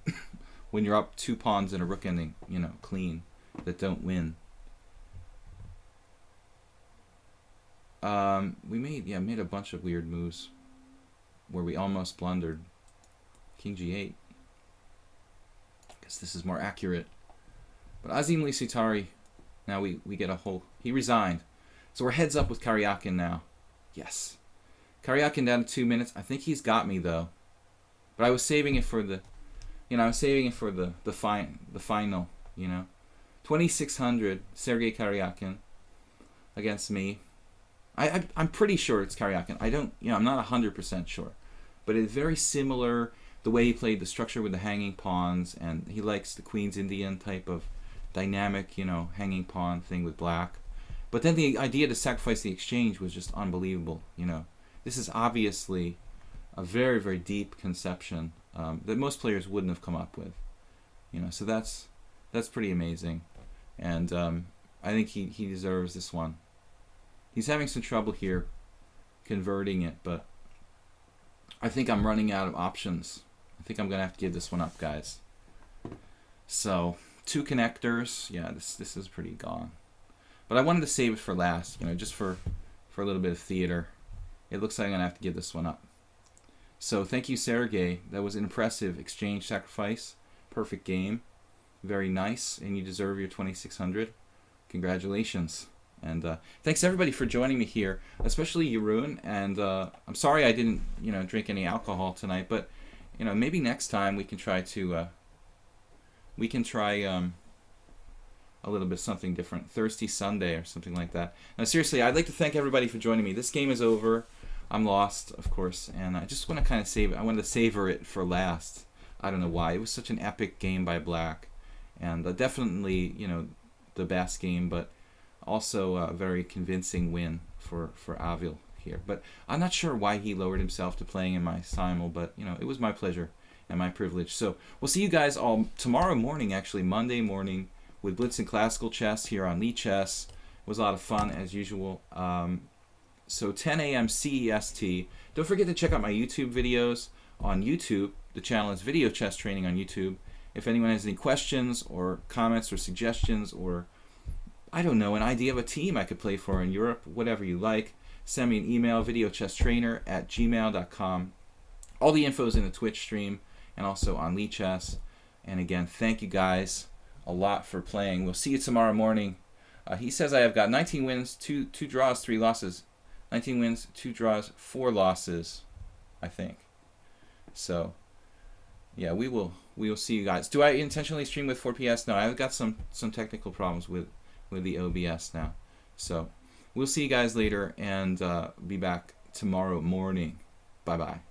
when you're up 2 pawns and a rook ending, you know, clean, that don't win. We made a bunch of weird moves where we almost blundered. King g8. I guess this is more accurate. But Azim Lisitari, now we get a whole... He resigned. So we're heads up with Karyakin now. Yes. Karyakin down to 2 minutes. I think he's got me though. But I was saving it for the... You know, I was saving it for the final, you know. 2600, Sergei Karyakin against me. I'm pretty sure it's Karyakin. I don't, you know, I'm not 100% sure. But it's very similar, the way he played the structure with the hanging pawns, and he likes the Queen's Indian type of dynamic, you know, hanging pawn thing with black. But then the idea to sacrifice the exchange was just unbelievable, you know. This is obviously a very, very deep conception that most players wouldn't have come up with, you know. So that's pretty amazing, and I think he deserves this one. He's having some trouble here converting it, but I think I'm running out of options. I think I'm gonna have to give this one up, guys. So 2 connectors, yeah, this is pretty gone. But I wanted to save it for last, you know, just for a little bit of theater. It looks like I'm gonna have to give this one up. So thank you, Sergey. That was an impressive exchange sacrifice. Perfect game. Very nice, and you deserve your 2600. Congratulations. And thanks everybody for joining me here, especially Jeroen. And I'm sorry I didn't, you know, drink any alcohol tonight, but you know, maybe next time we can try to a little bit something different, Thirsty Sunday or something like that. Now seriously, I'd like to thank everybody for joining me. This game is over. I'm lost, of course, and I just want to kind of save it. I wanted to savor it for last. I don't know why. It was such an epic game by Black, and definitely, you know, the best game, but also a very convincing win for Avil here. But I'm not sure why he lowered himself to playing in my simul, but you know, it was my pleasure and my privilege. So we'll see you guys all tomorrow morning, actually Monday morning, with Blitz and Classical Chess here on lichess. It was a lot of fun as usual. So 10 a.m. CEST. Don't forget to check out my YouTube videos on YouTube. The channel is Video Chess Training on YouTube. If anyone has any questions or comments or suggestions, or I don't know, an idea of a team I could play for in Europe, whatever you like, send me an email, videochesstrainer@gmail.com. All the info is in the Twitch stream and also on lichess. And again, thank you guys a lot for playing. We'll see you tomorrow morning. He says I have got 19 wins, 2 draws, 3 losses. 19 wins, 2 draws, 4 losses, I think. So, yeah, we will see you guys. Do I intentionally stream with 4PS? No, I've got some technical problems with the OBS now. So, we'll see you guys later and be back tomorrow morning. Bye-bye.